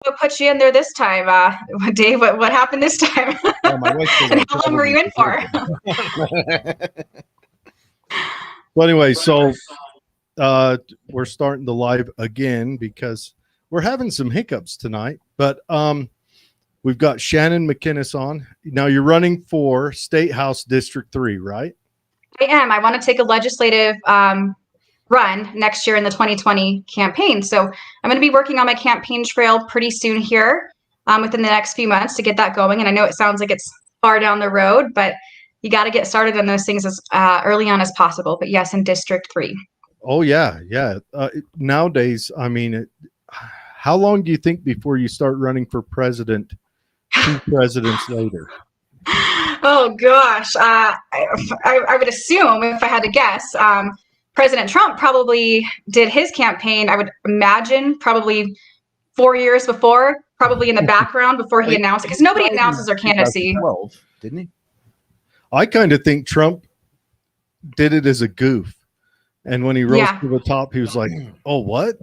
what put you in there this time? Dave, what happened this time? Yeah, my wife said And how long were you in for? So anyway, we're starting the live again because we're having some hiccups tonight, but we've got Shannon Macinnes on. Now you're running for State House District 3, right? I am. I want to take a legislative run next year in the 2020 campaign. So I'm going to be working on my campaign trail pretty soon here within the next few months to get that going. And I know it sounds like it's far down the road, but you got to get started on those things as early on as possible. But yes, in District 3. Oh, yeah. Yeah. Nowadays, I mean, how long do you think before you start running for president 2 presidents later? Oh, gosh. I would assume, if I had to guess, President Trump probably did his campaign, I would imagine, probably 4 years before, probably in the background before he announced it, because nobody announces their candidacy. 2012, didn't he? I kind of think Trump did it as a goof. And when he rose to the top, he was like, oh, what?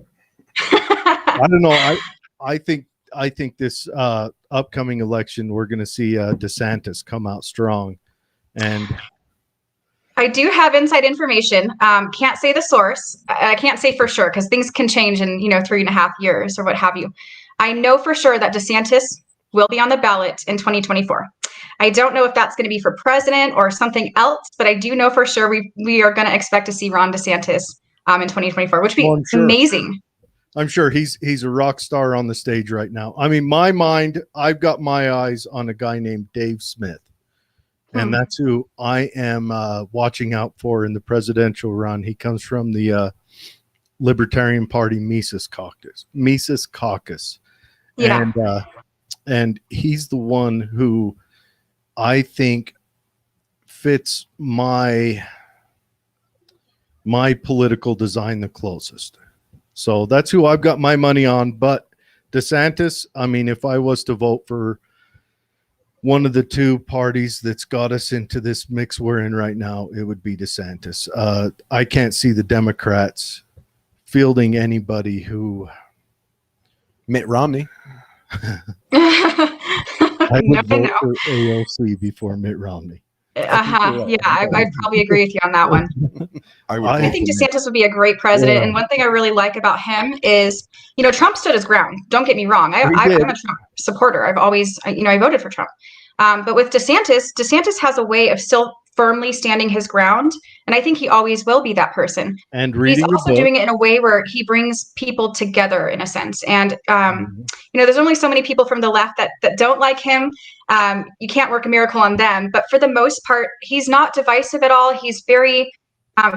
I don't know. I think this upcoming election, we're going to see DeSantis come out strong. And I do have inside information. Can't say the source. I can't say for sure because things can change in 3.5 years or what have you. I know for sure that DeSantis will be on the ballot in 2024. I don't know if that's going to be for president or something else, but I do know for sure we are going to expect to see Ron DeSantis in 2024, which would be amazing. I'm sure he's a rock star on the stage right now. I mean, I've got my eyes on a guy named Dave Smith. And that's who I am watching out for in the presidential run. He comes from the Libertarian Party Mises Caucus. Yeah. And he's the one who I think fits my political design the closest. So that's who I've got my money on. But DeSantis, I mean, if I was to vote for one of the two parties that's got us into this mix we're in right now, it would be DeSantis. I can't see the Democrats fielding anybody who... Mitt Romney. I would vote for AOC before Mitt Romney. Yeah, I'd probably agree with you on that one. I think DeSantis would be a great president. Yeah. And one thing I really like about him is, Trump stood his ground. Don't get me wrong. I'm a Trump supporter. I've always, I voted for Trump. But with DeSantis has a way of still firmly standing his ground. And I think he always will be that person. And he's also doing it in a way where he brings people together in a sense. And, there's only so many people from the left that don't like him. You can't work a miracle on them. But for the most part, he's not divisive at all. He's very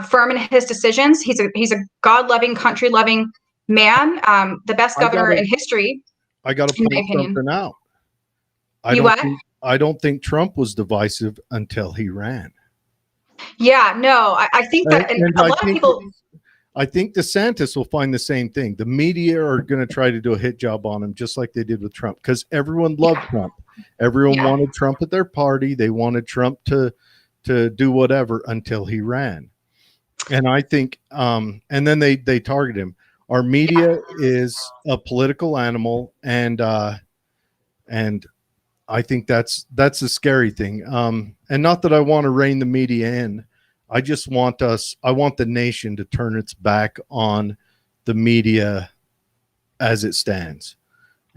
firm in his decisions. He's a God-loving, country-loving man, the best governor in history. I got to point something out. I don't think Trump was divisive until he ran. Yeah, no, I think that a lot of people. I think DeSantis will find the same thing. The media are going to try to do a hit job on him, just like they did with Trump, because everyone loved Trump. Everyone wanted Trump at their party. They wanted Trump to do whatever until he ran. And I think, and then they target him. Our media is a political animal, and I think that's a scary thing. And not that I want to rein the media in. I just want I want the nation to turn its back on the media as it stands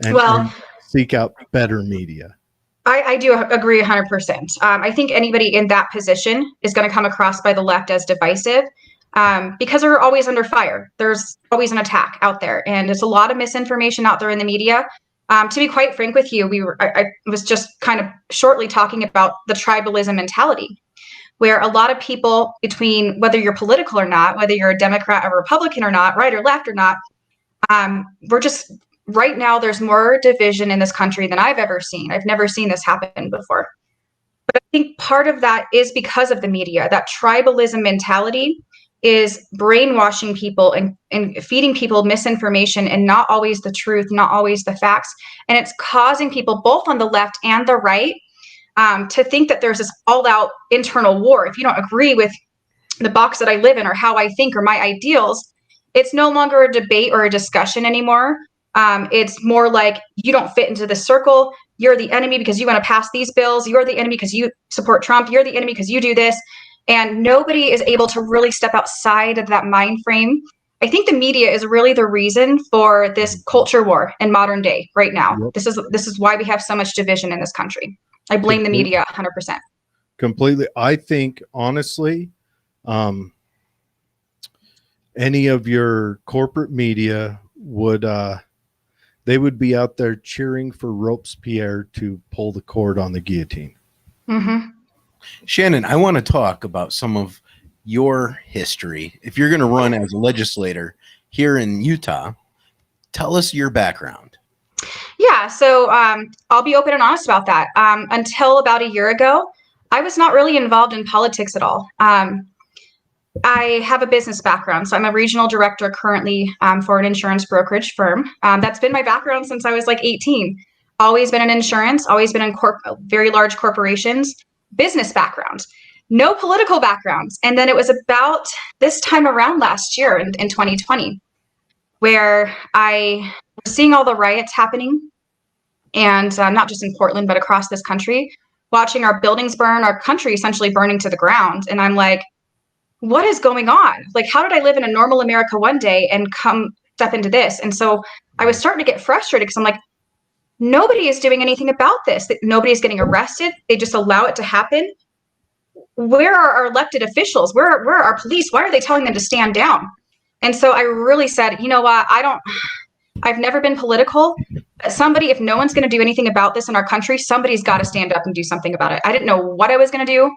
and seek out better media. I do agree 100%. I think anybody in that position is going to come across by the left as divisive because they're always under fire. There's always an attack out there, and there's a lot of misinformation out there in the media. To be quite frank with you, I was just kind of shortly talking about the tribalism mentality, where a lot of people, between whether you're political or not, whether you're a Democrat or Republican or not, right or left or not, we're just, right now, there's more division in this country than I've ever seen. I've never seen this happen before. But I think part of that is because of the media. That tribalism mentality is brainwashing people and feeding people misinformation and not always the truth, not always the facts. And it's causing people both on the left and the right to think that there's this all-out internal war. If you don't agree with the box that I live in or how I think or my ideals, it's no longer a debate or a discussion anymore. It's more like you don't fit into the circle. You're the enemy because you want to pass these bills. You're the enemy because you support Trump. You're the enemy because you do this. And nobody is able to really step outside of that mind frame. I think the media is really the reason for this culture war in modern day right now. Yep. This is why we have so much division in this country. I blame the media 100%. Completely. I think, honestly, any of your corporate media would they would be out there cheering for Robespierre to pull the cord on the guillotine. Mm-hmm. Shannon, I want to talk about some of your history. If you're going to run as a legislator here in Utah, tell us your background. Yeah, so I'll be open and honest about that. Until about a year ago, I was not really involved in politics at all. I have a business background, so I'm a regional director currently for an insurance brokerage firm. That's been my background since I was like 18. Always been in insurance, always been in very large corporations, business background, no political backgrounds. And then it was about this time around last year in 2020, where I was seeing all the riots happening, and not just in Portland, but across this country, watching our buildings burn, our country essentially burning to the ground. And I'm like, what is going on? Like, how did I live in a normal America one day and come step into this? And so I was starting to get frustrated because I'm like, nobody is doing anything about this. Nobody's getting arrested. They just allow it to happen. Where are our elected officials? Where are our police? Why are they telling them to stand down? And so I really said, you know what? I've never been political. Somebody, if no one's going to do anything about this in our country, somebody's got to stand up and do something about it. I didn't know what I was going to do.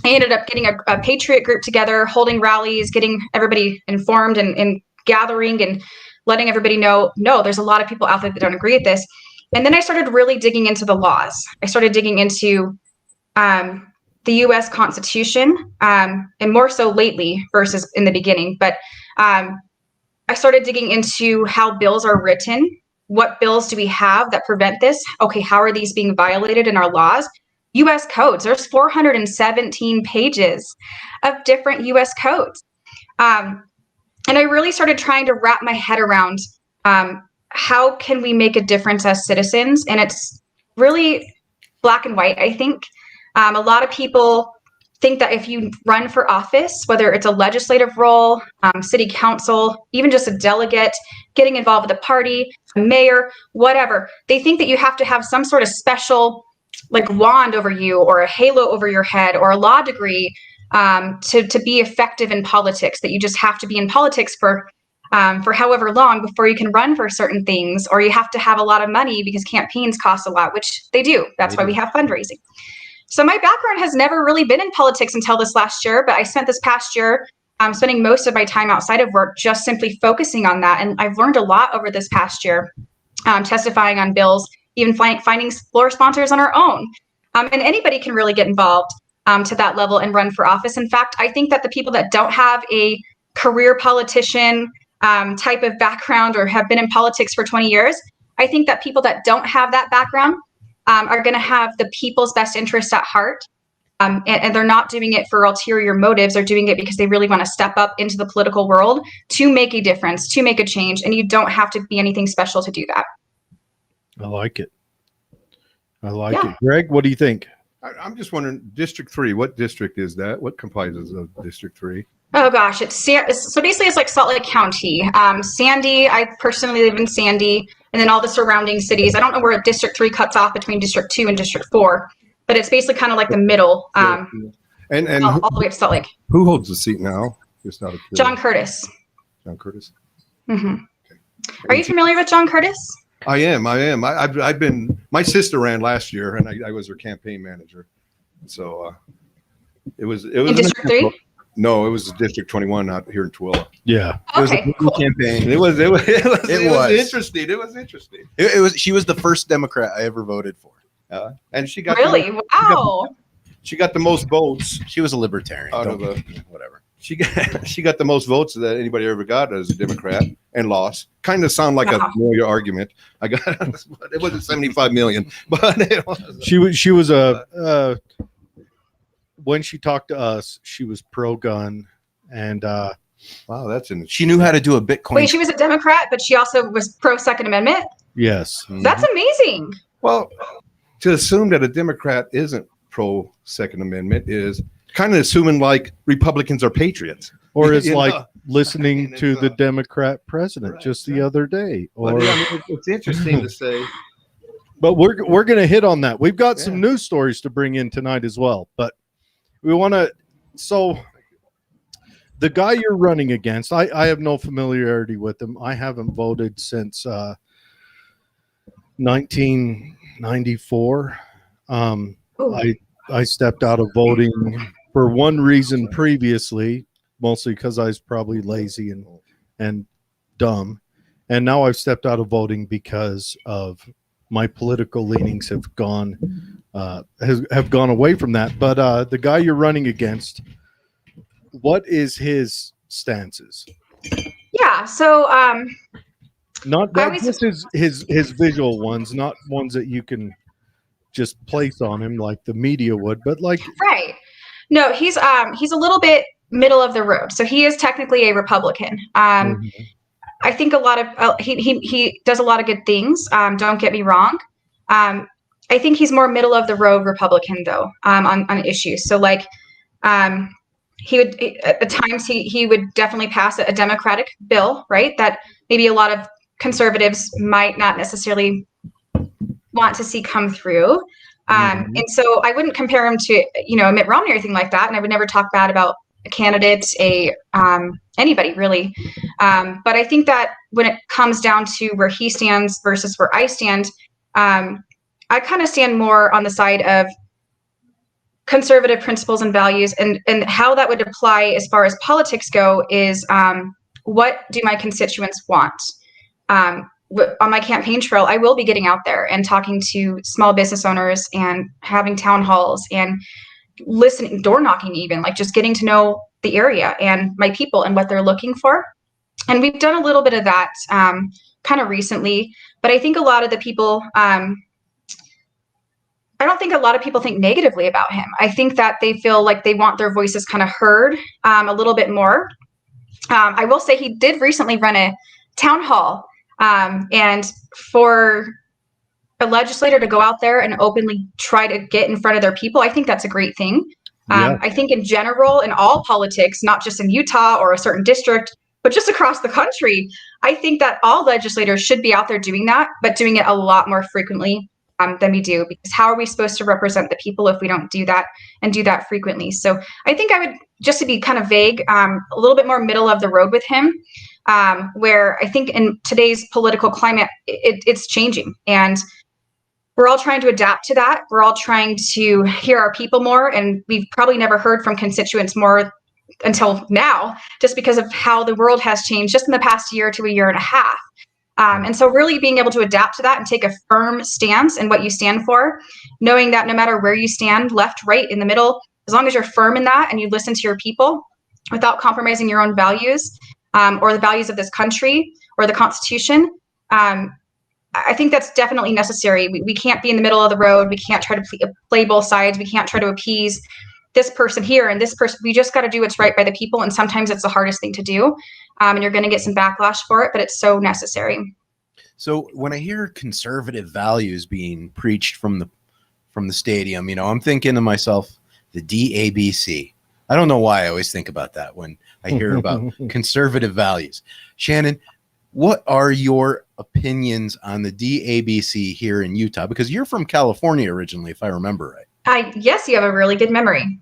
I ended up getting a patriot group together, holding rallies, getting everybody informed and gathering and letting everybody know, no, there's a lot of people out there that don't agree with this. And then I started really digging into the laws. I started digging into the U.S. Constitution, and more so lately versus in the beginning. But I started digging into how bills are written. What bills do we have that prevent this? Okay, how are these being violated in our laws? U.S. codes. There's 417 pages of different U.S. codes. And I really started trying to wrap my head around how can we make a difference as citizens? And it's really black and white, I think. A lot of people think that if you run for office, whether it's a legislative role, city council, even just a delegate, getting involved with a party, a mayor, whatever, they think that you have to have some sort of special like wand over you or a halo over your head or a law degree to be effective in politics, that you just have to be in politics for however long before you can run for certain things, or you have to have a lot of money because campaigns cost a lot, which they do. That's why we have fundraising. So my background has never really been in politics until this last year, but I spent this past year spending most of my time outside of work just simply focusing on that. And I've learned a lot over this past year, testifying on bills, even finding floor sponsors on our own. And anybody can really get involved to that level and run for office. In fact, I think that the people that don't have a career politician type of background or have been in politics for 20 years, I think that people that don't have that background are going to have the people's best interests at heart. And they're not doing it for ulterior motives. They're doing it because they really want to step up into the political world to make a difference, to make a change. And you don't have to be anything special to do that. I like it. It. Greg, what do you think? I'm just wondering, District 3, what district is that? What comprises of District 3? Oh gosh, so basically it's like Salt Lake County. Sandy, I personally live in Sandy, and then all the surrounding cities. I don't know where District 3 cuts off between District 2 and District 4, but it's basically kind of like the middle, and all the way up to Salt Lake. Who holds the seat now? Just not John Curtis. John Curtis. Mm-hmm. Okay. Are you familiar with John Curtis? I am. I've been. My sister ran last year, and I was her campaign manager. So it was in District 3. No, it was District 21 out here in Tooele. Yeah. It was a cool campaign. It was interesting. It was interesting. It was. She was the first Democrat I ever voted for. And she got wow. She got the most votes. She was a libertarian. Out of whatever. She got the most votes that anybody ever got as a Democrat and lost. Kind of sound like a familiar argument. I got it wasn't 75 million, but it was. She was when she talked to us, she was pro-gun, and Wow, that's an. She knew how to do a Bitcoin. Wait, she was a Democrat, but she also was pro Second Amendment? Yes. That's amazing. Well, to assume that a Democrat isn't pro Second Amendment is kind of assuming like Republicans are patriots. Or is You like know? listening I mean, to it's, the Democrat president right, just the right. other day. But Or yeah, I mean, it's interesting to say. but we're gonna hit on that. We've got some Yeah. news stories to bring in tonight as well. But we want to. So the guy you're running against, I have no familiarity with him. I haven't voted since 1994. Ooh. I stepped out of voting for one reason previously, mostly because I was probably lazy and dumb, and now I've stepped out of voting because of my political leanings have gone away from that. But the guy you're running against, what is his stances? Yeah. So Not I always- just his visual ones, not ones that you can just place on him like the media would, but like right. No, he's a little bit middle of the road. So he is technically a Republican. I think a lot of he does a lot of good things. Don't get me wrong. I think he's more middle of the road Republican though, on issues. So like he would at times he would definitely pass a Democratic bill, right? That maybe a lot of conservatives might not necessarily want to see come through. And so I wouldn't compare him to, Mitt Romney or anything like that. And I would never talk bad about a candidate, anybody really. But I think that when it comes down to where he stands versus where I stand, I kind of stand more on the side of conservative principles and values, and how that would apply as far as politics go is what do my constituents want? On my campaign trail, I will be getting out there and talking to small business owners and having town halls and listening, door knocking, even like just getting to know the area and my people and what they're looking for. And we've done a little bit of that kind of recently, but I think a lot of the people, I don't think a lot of people think negatively about him. I think that they feel like they want their voices kind of heard a little bit more. I will say he did recently run a town hall. And for a legislator to go out there and openly try to get in front of their people, I think that's a great thing. I think in general, in all politics, not just in Utah or a certain district, but just across the country, I think that all legislators should be out there doing that, but doing it a lot more frequently than we do, because how are we supposed to represent the people if we don't do that and do that frequently? So I think I would, just to be kind of vague, a little bit more middle of the road with him. Where I think in today's political climate, it's changing, and we're all trying to adapt to that. We're all trying to hear our people more, and we've probably never heard from constituents more until now, just because of how the world has changed just in the past year to a year and a half. And so really being able to adapt to that and take a firm stance in what you stand for, knowing that no matter where you stand, left, right, in the middle, as long as you're firm in that and you listen to your people without compromising your own values, or the values of this country or the Constitution, I think that's definitely necessary. We can't be in the middle of the road. We can't try to play both sides. We can't try to appease this person here and this person. We just got to do what's right by the people. And sometimes it's the hardest thing to do. And you're going to get some backlash for it, but it's so necessary. So when I hear conservative values being preached from the stadium, I'm thinking to myself, the DABC. I don't know why I always think about that when I hear about conservative values. Shannon, what are your opinions on the DABC here in Utah? Because you're from California originally, if I remember right. Yes, you have a really good memory.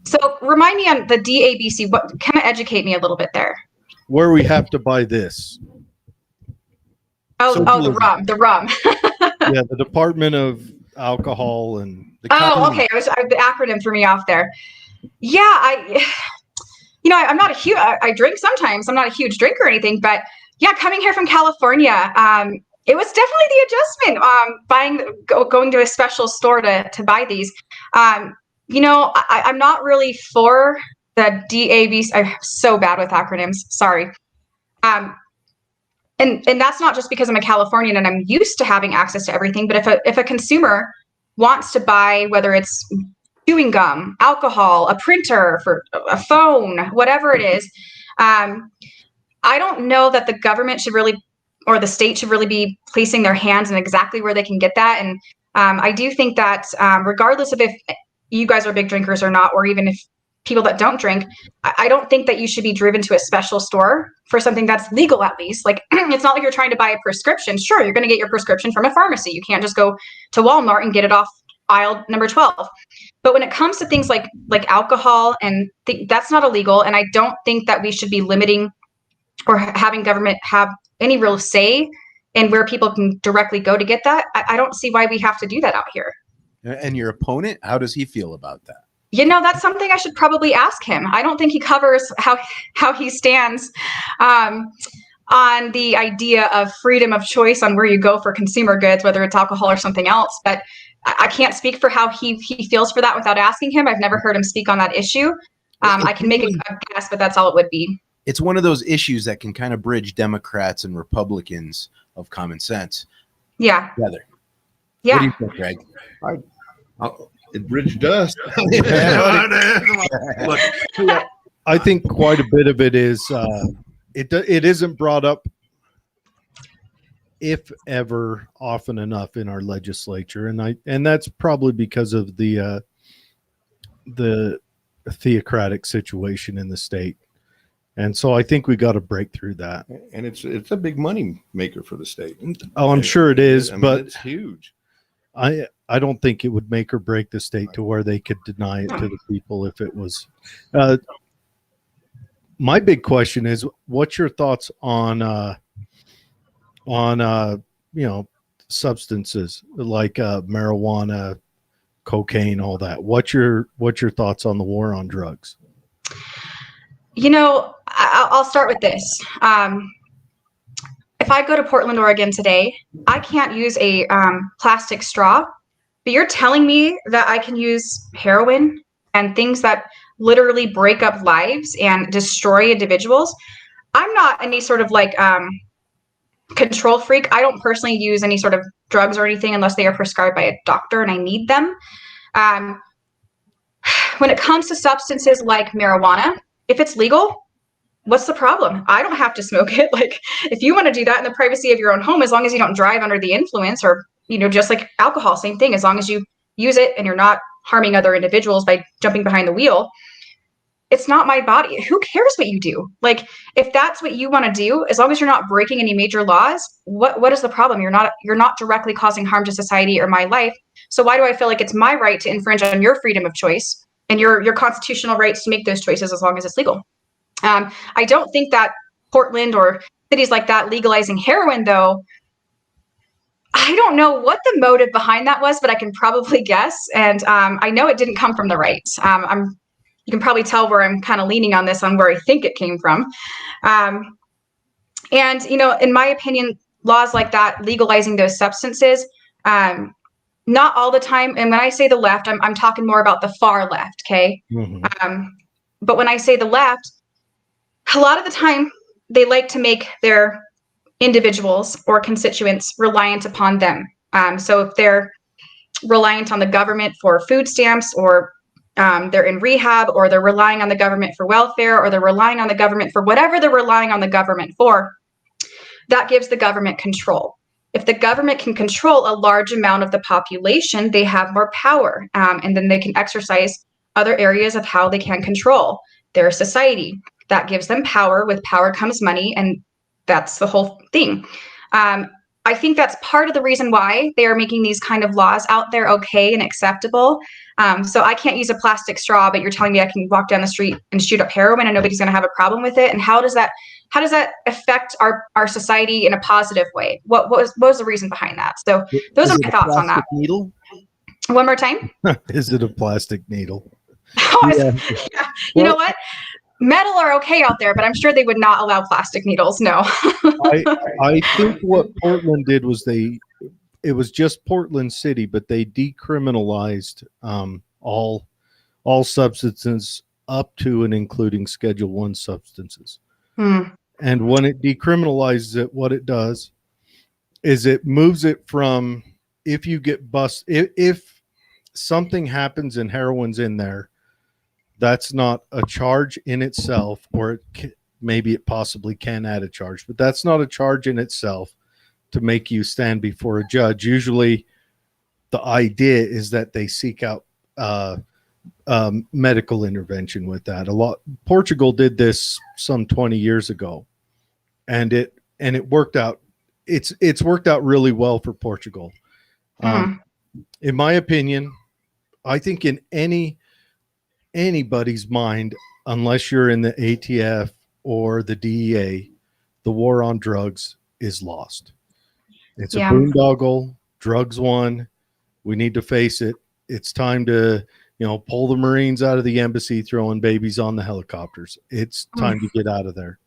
So remind me on the DABC, what kind of educate me a little bit there? Where we have to buy this. The rum. Yeah, the Department of Alcohol and the okay. The acronym threw me off there. Yeah, I'm not a huge, I drink sometimes. I'm not a huge drinker or anything, but yeah, coming here from California, it was definitely the adjustment, going to a special store to buy these. I'm not really for the DABC. I'm so bad with acronyms. Sorry. And that's not just because I'm a Californian and I'm used to having access to everything, but if a consumer wants to buy, whether it's chewing gum, alcohol, a printer for a phone, whatever it is. I don't know that the government should really, or the state should really be placing their hands in exactly where they can get that. And I do think that regardless of if you guys are big drinkers or not, or even if people that don't drink, I don't think that you should be driven to a special store for something that's legal, at least. Like, it's not like you're trying to buy a prescription. Sure, you're going to get your prescription from a pharmacy. You can't just go to Walmart and get it off aisle number 12. But when it comes to things like alcohol, and that's not illegal. And I don't think that we should be limiting or having government have any real say in where people can directly go to get that. I don't see why we have to do that out here. And your opponent, how does he feel about that? You know, that's something I should probably ask him. I don't think he covers how he stands on the idea of freedom of choice on where you go for consumer goods, whether it's alcohol or something else. But I can't speak for how he feels for that without asking him. I've never heard him speak on that issue. I can make a guess, but that's all it would be. It's one of those issues that can kind of bridge Democrats and Republicans of common sense. Yeah. Together. Yeah. What do you think, Greg? It bridged us. I think quite a bit of it is it isn't brought up, if ever, often enough in our legislature, and that's probably because of the theocratic situation in the state. And so I think we got to break through that. And it's a big money maker for the state. Oh, I'm sure it is, but it's huge. I don't think it would make or break the state to where they could deny it to the people if it was. My big question is, what's your thoughts on substances like marijuana, cocaine, all that? What's your thoughts on the war on drugs? You know, I'll start with this. If I go to Portland, Oregon today, I can't use a plastic straw, but you're telling me that I can use heroin and things that literally break up lives and destroy individuals. I'm not any sort of control freak. I don't personally use any sort of drugs or anything unless they are prescribed by a doctor and I need them. When it comes to substances like marijuana, if it's legal, what's the problem? I don't have to smoke it. Like, if you want to do that in the privacy of your own home, as long as you don't drive under the influence, or, just like alcohol, same thing, as long as you use it and you're not harming other individuals by jumping behind the wheel, it's not my body. Who cares what you do? Like, if that's what you want to do, as long as you're not breaking any major laws, what is the problem? You're not directly causing harm to society or my life. So why do I feel like it's my right to infringe on your freedom of choice and your constitutional rights to make those choices as long as it's legal? I don't think that Portland or cities like that legalizing heroin, though, I don't know what the motive behind that was, but I can probably guess. And I know it didn't come from the right. You can probably tell where I'm kind of leaning on this, on where I think it came from. And, in my opinion, laws like that, legalizing those substances, not all the time. And when I say the left, I'm talking more about the far left. Okay. Mm-hmm. But when I say the left, a lot of the time they like to make their individuals or constituents reliant upon them. So if they're reliant on the government for food stamps, or they're in rehab, or they're relying on the government for welfare, or they're relying on the government for whatever they're relying on the government for, that gives the government control. If the government can control a large amount of the population, they have more power, and then they can exercise other areas of how they can control their society. That gives them power. With power comes money, and that's the whole thing. I think that's part of the reason why they are making these kind of laws out there okay and acceptable. So I can't use a plastic straw, but you're telling me I can walk down the street and shoot up heroin and nobody's going to have a problem with it? And how does that affect our society in a positive way? What was the reason behind that? So those are my thoughts on that. Needle? One more time. Is it a plastic needle? Yeah. You know what? Metal are okay out there, but I'm sure they would not allow plastic needles. No. I think what Portland did was it was just Portland City, but they decriminalized all substances up to and including Schedule I substances. And when it decriminalizes it, what it does is it moves it from, if you get if something happens and heroin's in there, that's not a charge in itself, or maybe it possibly can add a charge, but that's not a charge in itself to make you stand before a judge. Usually the idea is that they seek out medical intervention with that. Portugal did this some 20 years ago, and it worked out. It's worked out really well for Portugal. In my opinion, I think in anybody's mind, unless you're in the ATF or the DEA, the war on drugs is lost. It's a boondoggle. Drugs won. We need to face it. It's time to, pull the Marines out of the embassy, throwing babies on the helicopters. It's time to get out of there.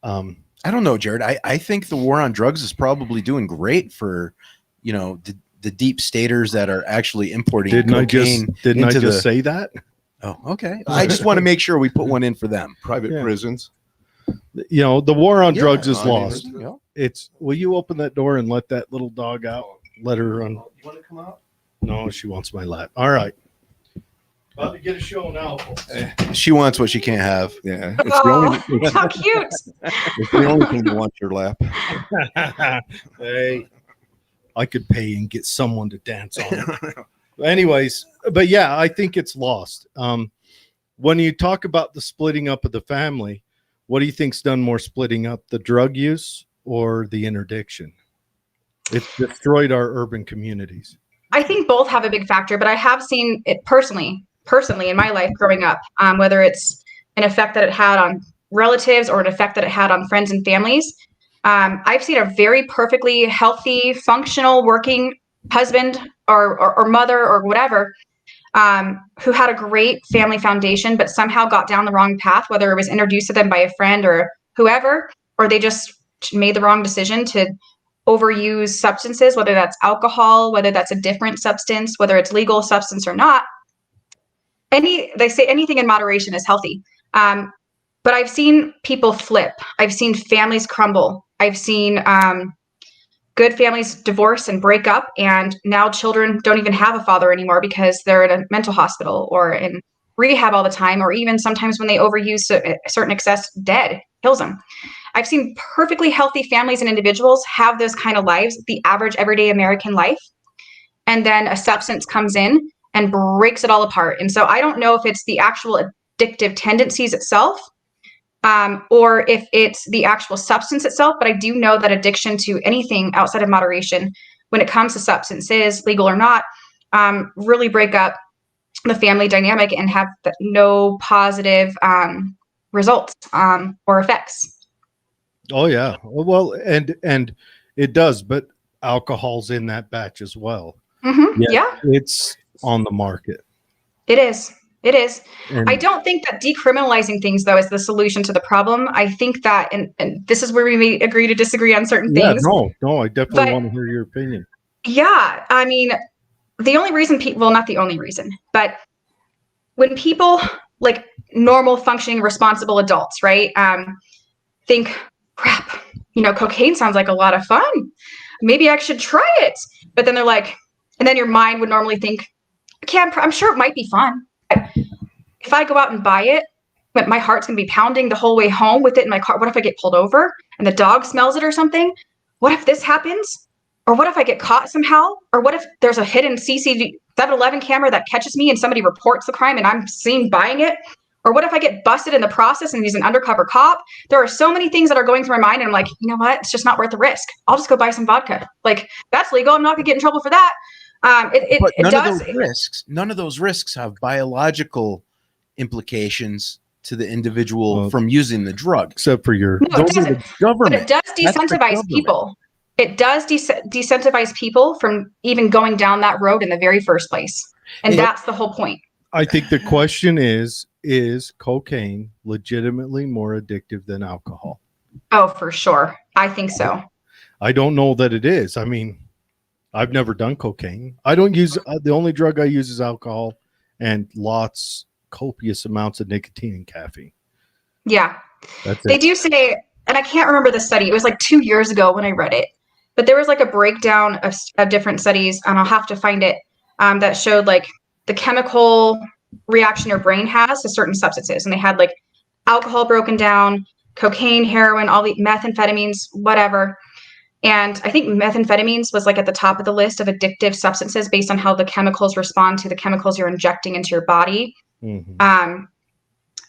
I don't know, Jared. I think the war on drugs is probably doing great for, the deep staters that are actually importing cocaine. Didn't I just say that? Oh, okay. I just want to make sure we put one in for them. Private prisons. The war on drugs is lost. Yeah. Will you open that door and let that little dog out? Let her run. You want to come out? No, she wants my lap. All right. About to get a show now. She wants what she can't have. Yeah. How cute. It's the only thing that wants your lap. Hey, I could pay and get someone to dance on it. Anyways, but yeah, I think it's lost. When you talk about the splitting up of the family, what do you think's done more splitting up, the drug use or the interdiction? It's destroyed our urban communities. I think both have a big factor, but I have seen it personally in my life growing up, whether it's an effect that it had on relatives or an effect that it had on friends and families. I've seen a very perfectly healthy, functional, working husband or mother or whatever, who had a great family foundation, but somehow got down the wrong path, whether it was introduced to them by a friend or whoever, or they just made the wrong decision to overuse substances, whether that's alcohol, whether that's a different substance, whether it's legal substance or not. They say anything in moderation is healthy. But I've seen people flip. I've seen families crumble. I've seen good families divorce and break up, and now children don't even have a father anymore because they're in a mental hospital or in rehab all the time, or even sometimes when they overuse a certain excess, kills them. I've seen perfectly healthy families and individuals have those kind of lives, the average everyday American life, and then a substance comes in and breaks it all apart. And so I don't know if it's the actual addictive tendencies itself, or if it's the actual substance itself, but I do know that addiction to anything outside of moderation, when it comes to substances, legal or not, really break up the family dynamic and have no positive results or effects. Oh yeah, well, and it does, but alcohol's in that batch as well. Mm-hmm. Yeah, it's on the market. It is. And I don't think that decriminalizing things, though, is the solution to the problem. I think that, and this is where we may agree to disagree on certain things. No, I definitely want to hear your opinion. Yeah, I mean, the only reason not the only reason, but when people, like normal functioning, responsible adults, right, think, crap, cocaine sounds like a lot of fun. Maybe I should try it. But then they're like, and then your mind would normally think, okay, I'm sure it might be fun. If I go out and buy it, but my heart's going to be pounding the whole way home with it in my car. What if I get pulled over and the dog smells it or something? What if this happens? Or what if I get caught somehow? Or what if there's a hidden 7-Eleven camera that catches me and somebody reports the crime and I'm seen buying it? Or what if I get busted in the process and he's an undercover cop? There are so many things that are going through my mind. And I'm like, you know what? It's just not worth the risk. I'll just go buy some vodka. Like, that's legal. I'm not going to get in trouble for that. None of those risks have biological implications to the individual from using the drug, except for your government. But it does decentivize people. It does decentivize people from even going down that road in the very first place, and that's the whole point. I think the question is cocaine legitimately more addictive than alcohol? Oh, for sure. I think so. I don't know that it is. I mean, I've never done cocaine. I don't use the only drug I use is alcohol and copious amounts of nicotine and caffeine. Yeah. They do say, and I can't remember the study. It was like 2 years ago when I read it, but there was like a breakdown of different studies, and I'll have to find it. that showed like the chemical reaction your brain has to certain substances. And they had like alcohol broken down, cocaine, heroin, all the methamphetamines, whatever. And I think methamphetamines was like at the top of the list of addictive substances based on how the chemicals respond to the chemicals you're injecting into your body.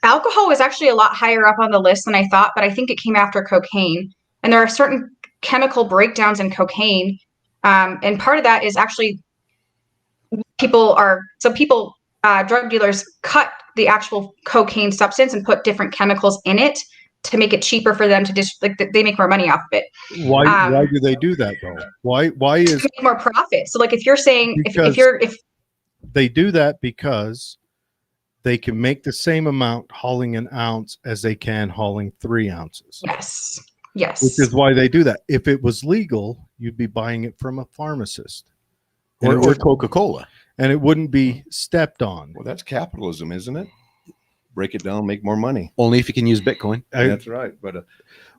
Alcohol was actually a lot higher up on the list than I thought, but I think it came after cocaine. And there are certain chemical breakdowns in cocaine. And part of that is actually drug dealers cut the actual cocaine substance and put different chemicals in it to make it cheaper for them to just like they make more money off of it. Why do they do that though? Why is to make more profit? So like if you're saying if they do that because they can make the same amount hauling an ounce as they can hauling 3 ounces. Yes. Which is why they do that. If it was legal, you'd be buying it from a pharmacist or Coca-Cola, and it wouldn't be stepped on. Well, that's capitalism, isn't it? Break it down, make more money. only if you can use Bitcoin. That's right. But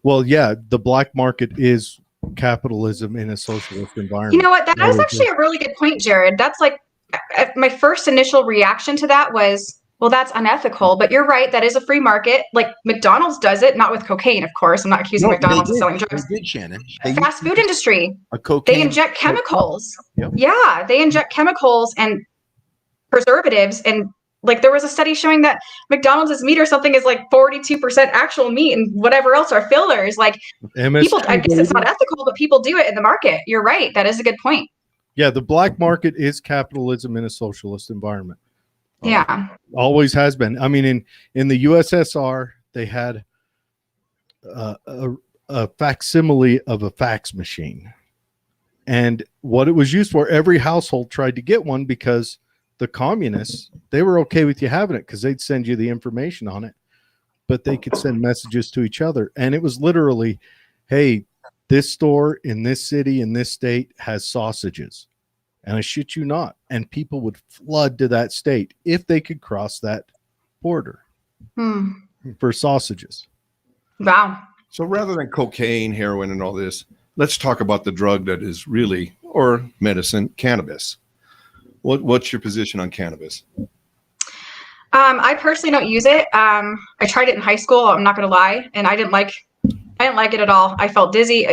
Well, yeah, the black market is capitalism in a socialist environment. You know what? That is actually a really good point, Jared. That's like my first initial reaction to that was, well, that's unethical. But you're right. That is a free market. Like McDonald's does it, not with cocaine, of course. I'm not accusing McDonald's of selling drugs. They did, Shannon. Fast food industry. Cocaine. They inject chemicals. Yep. Yeah, they inject chemicals and preservatives. And like there was a study showing that McDonald's meat or something is like 42% actual meat and whatever else are fillers. Like people, I guess it's not ethical, but people do it in the market. You're right. That is a good point. Yeah, the black market is capitalism in a socialist environment. Yeah. Always has been. I mean, in the USSR, they had a facsimile of a fax machine. And what it was used for, every household tried to get one because the communists, they were okay with you having it because they'd send you the information on it, but they could send messages to each other. And it was literally, hey, this store in this city, in this state has sausages. And I shit you not. And people would flood to that state if they could cross that border for sausages. Wow. so rather than cocaine, heroin, and all this, let's talk about the drug that is really, or medicine, cannabis. What's your position on cannabis? I personally don't use it. I tried it in high school. I'm not going to lie. And I didn't like it at all. I felt dizzy.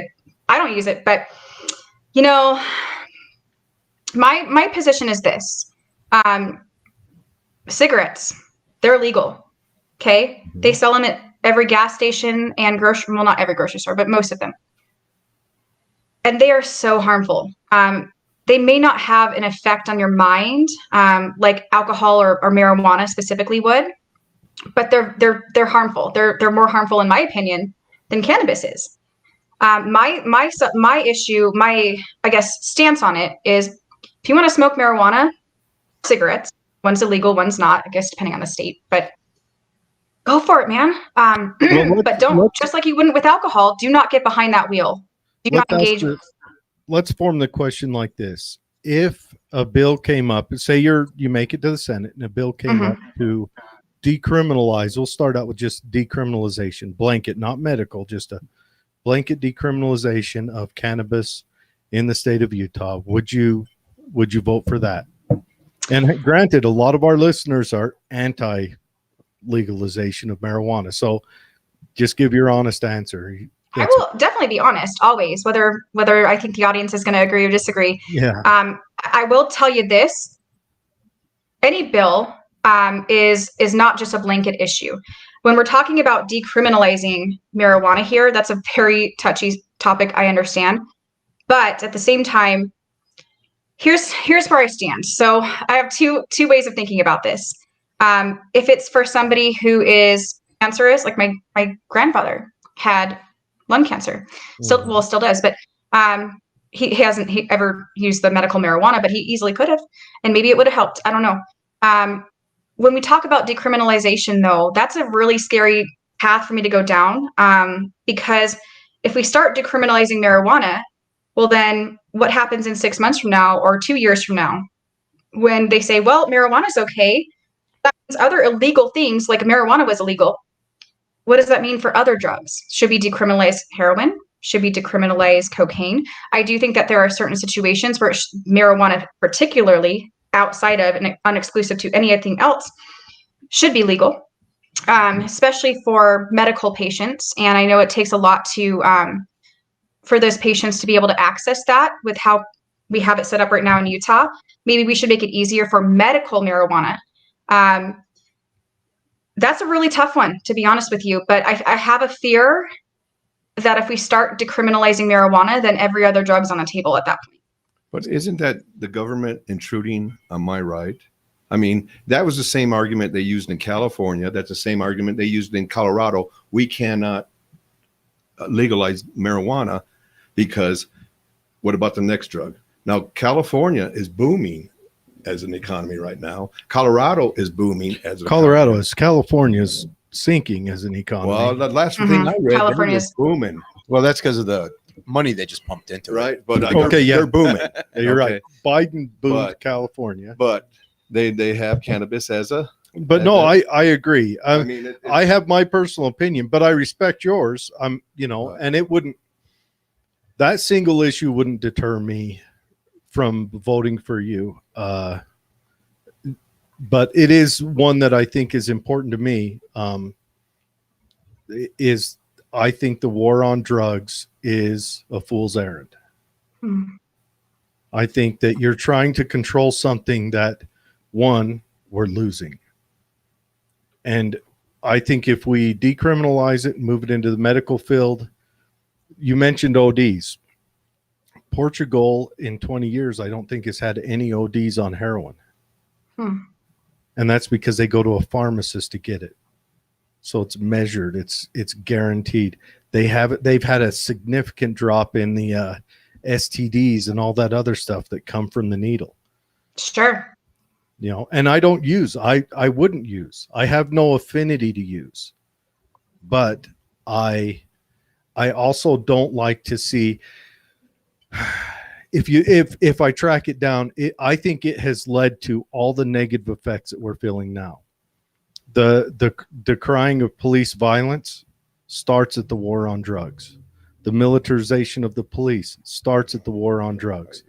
I don't use it, but you know, my position is this. Cigarettes, they're legal. Okay. They sell them at every gas station and grocery, well, not every grocery store, but most of them. And they are so harmful. They may not have an effect on your mind, like alcohol or marijuana specifically would, but they're harmful. They're more harmful, in my opinion, than cannabis is. My issue, I guess, stance on it is, if you want to smoke marijuana, cigarettes, one's illegal, one's not, I guess, depending on the state, but go for it, man. But don't, just like you wouldn't with alcohol, do not get behind that wheel. Do not engage. Let's form the question like this. If a bill came up, say you make it to the Senate and a bill came up to decriminalize, we'll start out with just decriminalization, blanket, not medical, just a blanket decriminalization of cannabis in the state of Utah. Would you vote for that? And granted, a lot of our listeners are anti-legalization of marijuana. So just give your honest answer. I will definitely be honest, always, whether I think the audience is going to agree or disagree. Yeah. I will tell you this: any bill is not just a blanket issue. When we're talking about decriminalizing marijuana here, that's a very touchy topic, I understand. But at the same time, here's where I stand. So I have two ways of thinking about this. If it's for somebody who is cancerous, like my grandfather had lung cancer, still does, but he hasn't ever used the medical marijuana, but he easily could have, and maybe it would have helped. I don't know. When we talk about decriminalization, though, that's a really scary path for me to go down, because if we start decriminalizing marijuana, well, then what happens in 6 months from now or 2 years from now when they say, well, marijuana is okay, that means other illegal things like marijuana was illegal. What does that mean for other drugs? Should we decriminalize heroin? Should we decriminalize cocaine? I do think that there are certain situations where marijuana particularly outside of and unexclusive to anything else should be legal, especially for medical patients. And I know it takes a lot to for those patients to be able to access that with how we have it set up right now in Utah. Maybe we should make it easier for medical marijuana. That's a really tough one, to be honest with you. But I have a fear that if we start decriminalizing marijuana, then every other drug's on the table at that point. But isn't that the government intruding on my right? I mean, that was the same argument they used in California. That's the same argument they used in Colorado. We cannot legalize marijuana because what about the next drug? Now, California is booming as an economy right now. Colorado is booming as an economy. California's sinking as an economy. Well, the last thing I read, California's booming. Well, that's because of the money they just pumped into it. Right, but they're booming. Yeah, you're Okay. right. Biden boomed But- California. But they have cannabis as a. But no, I agree. I mean, I have my personal opinion, but I respect yours. And it wouldn't, that single issue wouldn't deter me from voting for you. But it is one that I think is important to me. I think the war on drugs is a fool's errand. I think that you're trying to control something that, one, we're losing. And I think if we decriminalize it and move it into the medical field, you mentioned ODs. Portugal in 20 years, I don't think has had any ODs on heroin. And that's because they go to a pharmacist to get it. So it's measured. It's guaranteed. They've had a significant drop in the STDs and all that other stuff that come from the needle. Sure. And I don't use, I wouldn't use, I have no affinity to use, but I also don't like to see, if I track it down, I think it has led to all the negative effects that we're feeling now. The crying of police violence starts at the war on drugs. The militarization of the police starts at the war on drugs.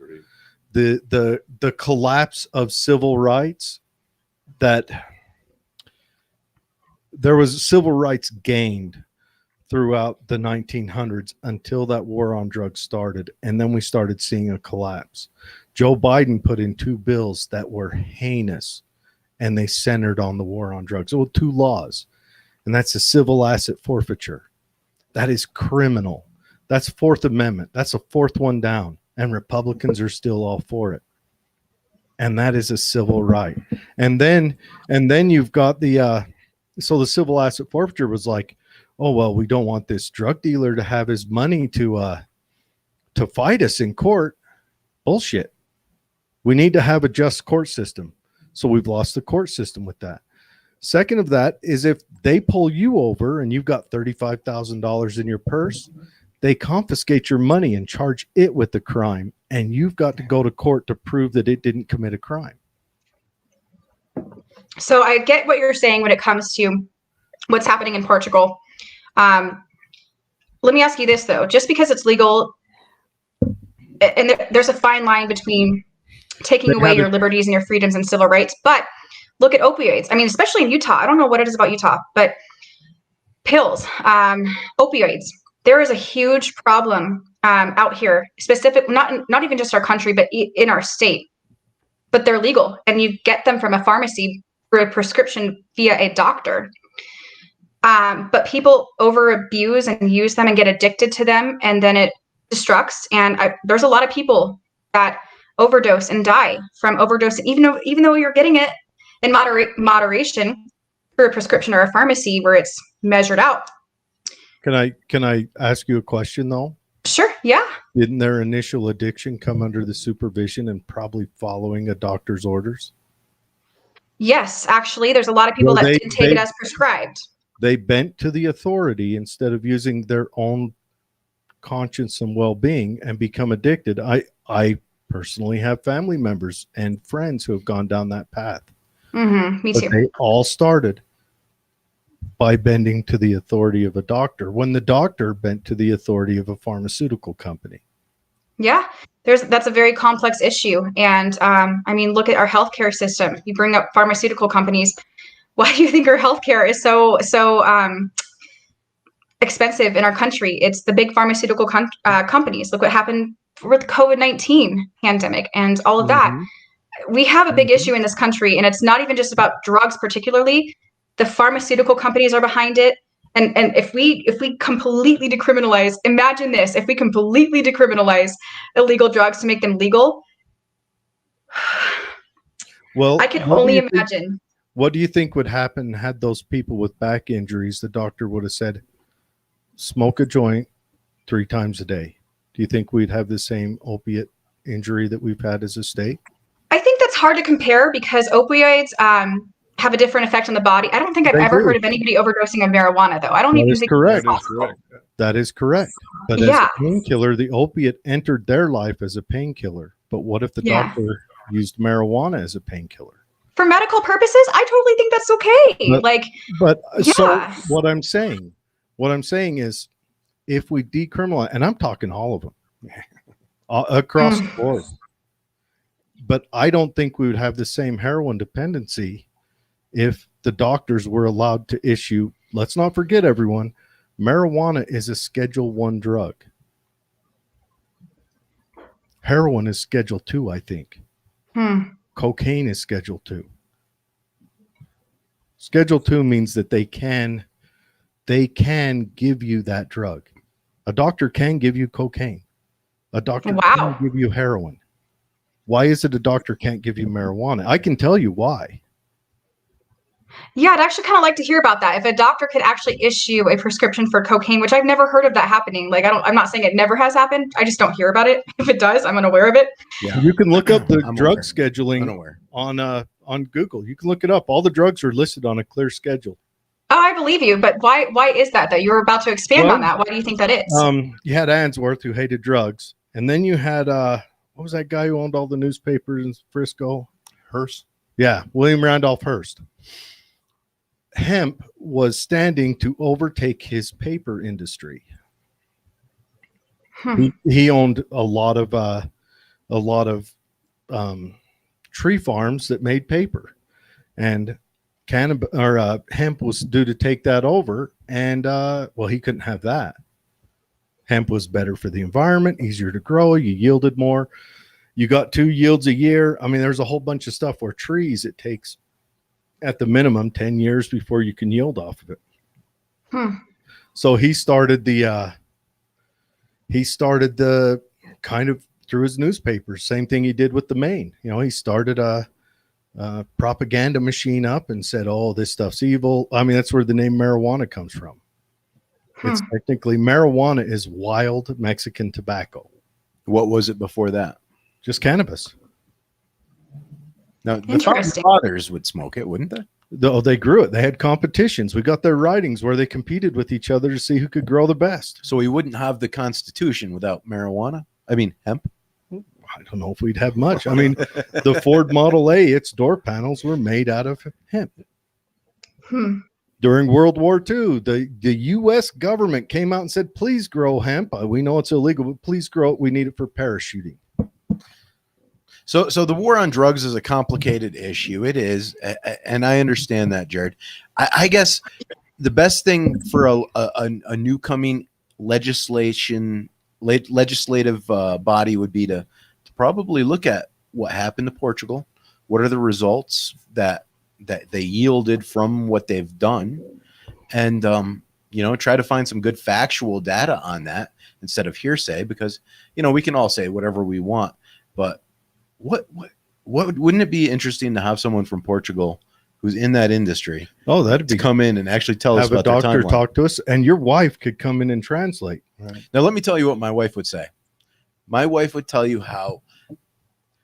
The collapse of civil rights, that there was civil rights gained throughout the 1900s until that war on drugs started. And then we started seeing a collapse. Joe Biden put in 2 bills that were heinous, and they centered on the war on drugs. Well, 2 laws, and that's a civil asset forfeiture. That is criminal. That's 4th Amendment. That's a 4th one down, and Republicans are still all for it. And that is a civil right. And then you've got the civil asset forfeiture was like, oh, well, we don't want this drug dealer to have his money to fight us in court. Bullshit. We need to have a just court system. So we've lost the court system with that. Second of that is if they pull you over and you've got $35,000 in your purse, they confiscate your money and charge it with the crime. And you've got to go to court to prove that it didn't commit a crime. So I get what you're saying when it comes to what's happening in Portugal. Let me ask you this, though. Just because it's legal, and there's a fine line between taking away your liberties and your freedoms and civil rights, but look at opioids. I mean, especially in Utah. I don't know what it is about Utah, but pills, opioids. There is a huge problem out here, specific, not even just our country, but in our state. But they're legal, and you get them from a pharmacy for a prescription via a doctor. But people over abuse and use them and get addicted to them, and then it destructs. And there's a lot of people that overdose and die from overdose, even though you're getting it in moderation through a prescription or a pharmacy where it's measured out. Can I ask you a question though? Sure. Yeah. Didn't their initial addiction come under the supervision and probably following a doctor's orders? Yes, actually, there's a lot of people that didn't take it as prescribed. They bent to the authority instead of using their own conscience and well-being and become addicted. I personally have family members and friends who have gone down that path. Me too. But they all started by bending to the authority of a doctor when the doctor bent to the authority of a pharmaceutical company. Yeah, that's a very complex issue. And I mean, look at our healthcare system. You bring up pharmaceutical companies. Why do you think our healthcare is so expensive in our country? It's the big pharmaceutical companies. Look what happened with the COVID-19 pandemic and all of that. Mhm. We have a big issue in this country, and it's not even just about drugs particularly. The pharmaceutical companies are behind it. And if we completely decriminalize, imagine this, if we completely decriminalize illegal drugs to make them legal, Well, I can what do only you think? imagine. What do you think would happen had those people with back injuries? The doctor would have said, "Smoke a joint 3 times a day." Do you think we'd have the same opiate injury that we've had as a state? I think that's hard to compare because opioids have a different effect on the body. I don't think I've They ever do. heard of anybody overdosing on marijuana, though. I don't That even is think correct. that's possible. That is correct. But as Yeah. a painkiller, the opiate entered their life as a painkiller. But what if the Yeah. doctor used marijuana as a painkiller? For medical purposes, I totally think that's okay. But- Like, But so Yeah. what I'm saying is, if we decriminalize, and I'm talking all of them across the board, but I don't think we would have the same heroin dependency if the doctors were allowed to issue. Let's not forget, everyone, marijuana is a Schedule 1 drug. Heroin is Schedule 2, I think. Cocaine is Schedule 2. Schedule 2 means that they can give you that drug. A doctor can give you cocaine. A doctor Wow. can give you heroin. Why is it a doctor can't give you marijuana? I can tell you why. Yeah, I'd actually kind of like to hear about that. If a doctor could actually issue a prescription for cocaine, which I've never heard of that happening. Like, I'm not saying it never has happened. I just don't hear about it. If it does, I'm unaware of it. Yeah. You can look up the I'm drug aware. scheduling Unaware. on Google. You can look it up. All the drugs are listed on a clear schedule. Oh, I believe you. But why is that, though? You were about to expand Well, on that. Why do you think that is? You had Answorth, who hated drugs, and then you had what was that guy who owned all the newspapers in Frisco? Hearst. Yeah, William Randolph Hearst. Hemp was standing to overtake his paper industry. He owned a lot of tree farms that made paper, and hemp was due to take that over. And well, he couldn't have that. Hemp was better for the environment, easier to grow. You yielded more. You got 2 yields a year. I mean, there's a whole bunch of stuff where trees, it takes at the minimum 10 years before you can yield off of it. So he started the kind of through his newspapers, same thing he did with the Maine. You know, he started a propaganda machine up and said, "Oh, this stuff's evil." I mean, that's where the name marijuana comes from. It's technically, marijuana is wild Mexican tobacco. What was it before that? Just cannabis. Now, the Interesting. fathers would smoke it, wouldn't they? They grew it. They had competitions. We got their writings where they competed with each other to see who could grow the best. So we wouldn't have the Constitution without marijuana. I mean, hemp. I don't know if we'd have much. I mean, the Ford Model A, its door panels were made out of hemp. During World War II, the U.S. government came out and said, "Please grow hemp. We know it's illegal, but please grow it. We need it for parachuting." So the war on drugs is a complicated issue. It is, and I understand that, Jared. I guess the best thing for a new coming legislative body would be to probably look at what happened to Portugal. What are the results that they yielded from what they've done, and try to find some good factual data on that instead of hearsay, because we can all say whatever we want, but what wouldn't it be interesting to have someone from Portugal who's in that industry That'd be to come in and actually tell us have a about their doctor timeline? talk to us, and your wife could come in and translate. Right. Now let me tell you what my wife would say. My wife would tell you how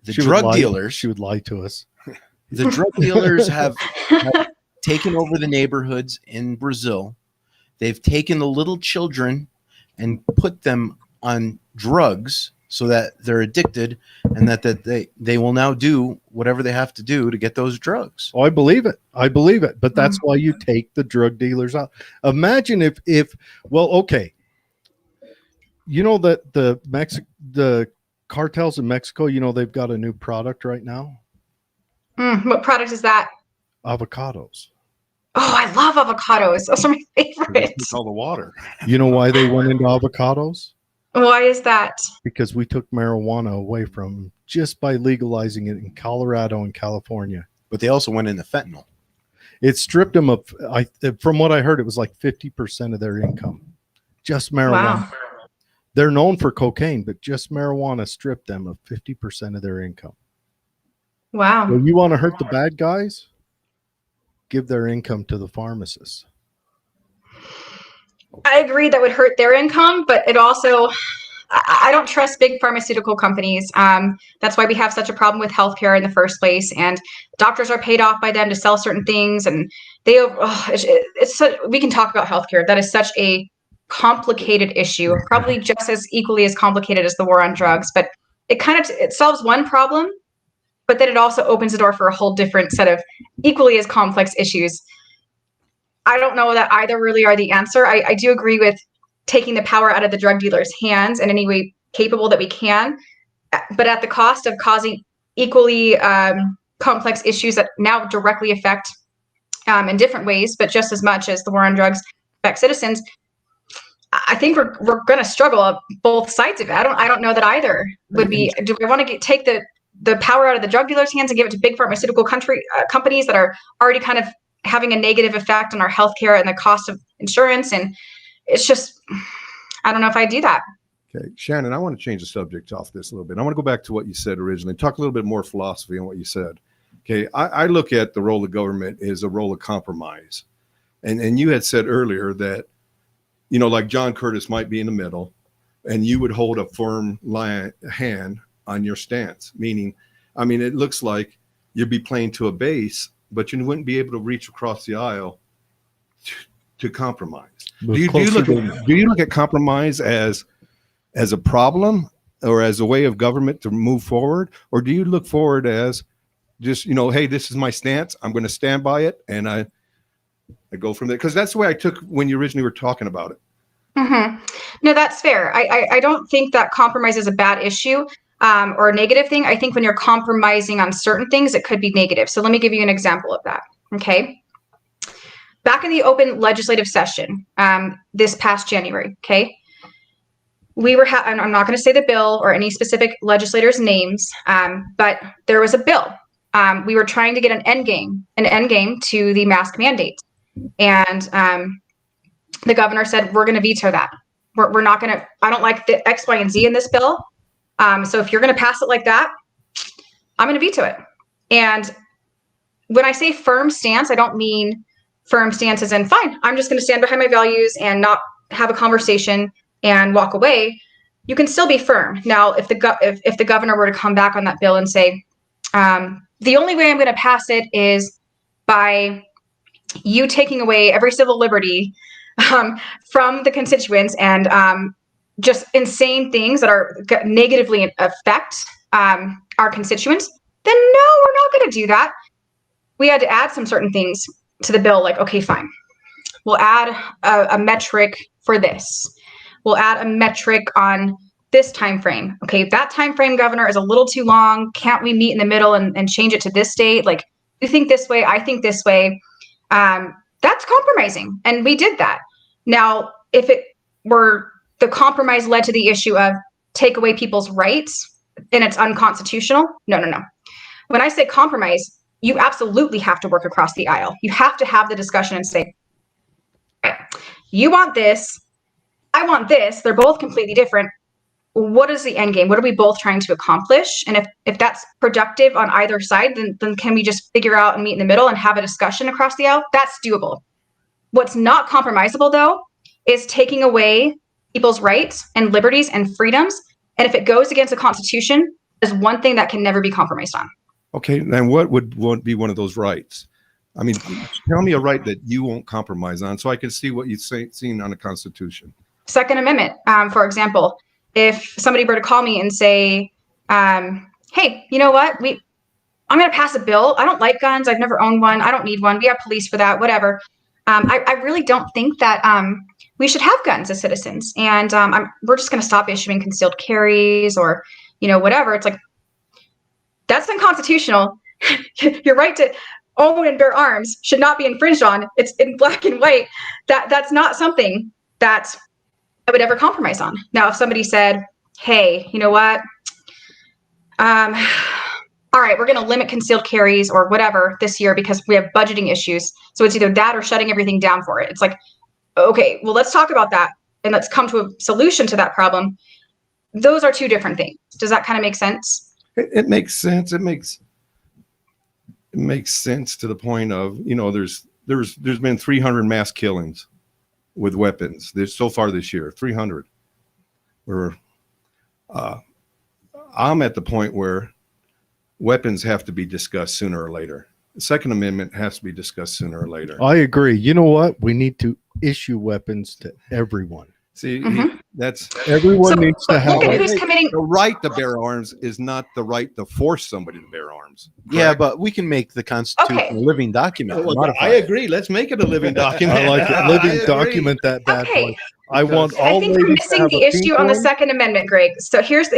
the She would drug lie- dealers She would lie to us. The drug dealers have taken over the neighborhoods in Brazil. They've taken the little children and put them on drugs so that they're addicted, and that they will now do whatever they have to do to get those drugs. Oh, I believe it. But that's why you take the drug dealers out. Imagine if okay, you know that the cartels in Mexico, they've got a new product right now. What product is that? Avocados. Oh, I love avocados. Those are my favorites. All the water. You know why they went into avocados? Why is that? Because we took marijuana away from them just by legalizing it in Colorado and California. But they also went into fentanyl. It stripped them of, from what I heard, it was like 50% of their income. Just marijuana. Wow. They're known for cocaine, but just marijuana stripped them of 50% of their income. Wow. So you want to hurt the bad guys? Give their income to the pharmacists. I agree that would hurt their income, but it also, I don't trust big pharmaceutical companies. That's why we have such a problem with healthcare in the first place. And doctors are paid off by them to sell certain things. And we can talk about healthcare. That is such a complicated issue, probably just as equally as complicated as the war on drugs. But it solves one problem, but then it also opens the door for a whole different set of equally as complex issues. I don't know that either really are the answer. I do agree with taking the power out of the drug dealers' hands in any way capable that we can, but at the cost of causing equally complex issues that now directly affect in different ways, but just as much as the war on drugs affect citizens. I think we're going to struggle on both sides of it. I don't know that either would be. Do we want to take the power out of the drug dealers' hands and give it to big pharmaceutical companies that are already kind of having a negative effect on our healthcare and the cost of insurance? And it's just, I don't know if I do that. Okay, Shannon, I want to change the subject off this a little bit. I want to go back to what you said originally, talk a little bit more philosophy on what you said. Okay, I look at the role of government as a role of compromise. And you had said earlier that, like John Curtis might be in the middle and you would hold a firm hand on your stance, meaning, it looks like you'd be playing to a base, but you wouldn't be able to reach across the aisle to compromise. Do you look at compromise as a problem or as a way of government to move forward? Or do you look forward as just, hey, this is my stance. I'm going to stand by it. And I go from there. Because that's the way I took when you originally were talking about it. Mm-hmm. No, that's fair. I don't think that compromise is a bad issue or a negative thing. I think when you're compromising on certain things, it could be negative. So let me give you an example of that. Okay. Back in the open legislative session this past January, okay, we were, I'm not going to say the bill or any specific legislators' names, but there was a bill. We were trying to get an end game to the mask mandate. And the governor said, we're going to veto that. We're not going to, I don't like the X, Y, and Z in this bill. So if you're going to pass it like that, I'm going to veto it. And when I say firm stance, I don't mean firm stance as in, fine, I'm just going to stand behind my values and not have a conversation and walk away. You can still be firm. Now, if the governor were to come back on that bill and say, the only way I'm going to pass it is by you taking away every civil liberty from the constituents and just insane things that are negatively affect our constituents, then no, we're not going to do that. We had to add some certain things to the bill, like, okay, fine, we'll add a metric for this. We'll add a metric on this time frame. Okay, if that time frame, governor, is a little too long, can't we meet in the middle and change it to this date? Like, you think this way, I think this way. That's compromising, and we did that. Now, if it were the compromise led to the issue of take away people's rights and it's unconstitutional, no. When I say compromise, you absolutely have to work across the aisle. You have to have the discussion and say, right, you want this, I want this. They're both completely different. What is the end game? What are we both trying to accomplish? And if that's productive on either side, then can we just figure out and meet in the middle and have a discussion across the aisle? That's doable. What's not compromisable, though, is taking away people's rights and liberties and freedoms. And if it goes against the Constitution, is one thing that can never be compromised on. Okay, then what would be one of those rights? I mean, tell me a right that you won't compromise on so I can see what you've seen on the Constitution. Second Amendment, for example, if somebody were to call me and say, hey, you know what? I'm going to pass a bill. I don't like guns. I've never owned one. I don't need one. We have police for that, whatever. I really don't think that we should have guns as citizens. And we're just going to stop issuing concealed carries or whatever. It's like, that's unconstitutional. Your right to own and bear arms should not be infringed on. It's in black and white. That's not something that I would ever compromise on. Now, if somebody said, hey, you know what? All right, we're going to limit concealed carries or whatever this year because we have budgeting issues. So it's either that or shutting everything down for it. It's like, okay, well, let's talk about that and let's come to a solution to that problem. Those are two different things. Does that kind of make sense? It makes sense. It makes sense to the point of, there's been 300 mass killings with weapons. There's so far this year, 300. I'm at the point where weapons have to be discussed sooner or later. The Second Amendment has to be discussed sooner or later. I agree. You know what? We need to issue weapons to everyone. See, that's everyone needs to have look at who's committing the right to bear arms is not the right to force somebody to bear arms. Yeah, Correct? but we can make the Constitution a living document. I agree. Let's make it a living document. I like it. Living document that bad boy. I want all. I think we're missing the issue on the Second Amendment, Greg. So here's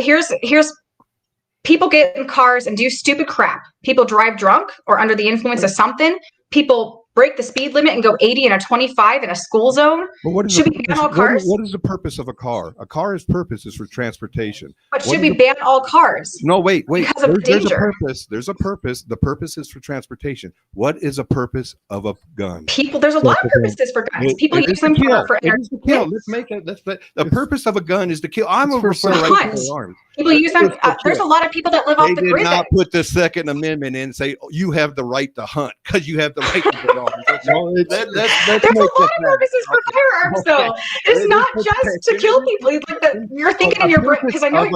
people get in cars and do stupid crap. People drive drunk or under the influence of something. People break the speed limit and go 80 and a 25 in a school zone. Should we ban all cars? What is the purpose of a car? A car's purpose is for transportation. But should we ban all cars? No, wait. Because of There's a danger. purpose. There's a purpose. The purpose is for transportation. What is a purpose of a gun? There's a lot of purposes for guns. People use them for entertainment. Let's make it. The purpose of a gun is to kill. I'm over for right to bear arms. People use them. There's a lot of people that live off the They grid. did not put the Second Amendment in and say you have the right to hunt because you have the right to bear arms. There's a lot of purposes for firearms, though. It's not just to kill people. Like you're thinking in your brain because I know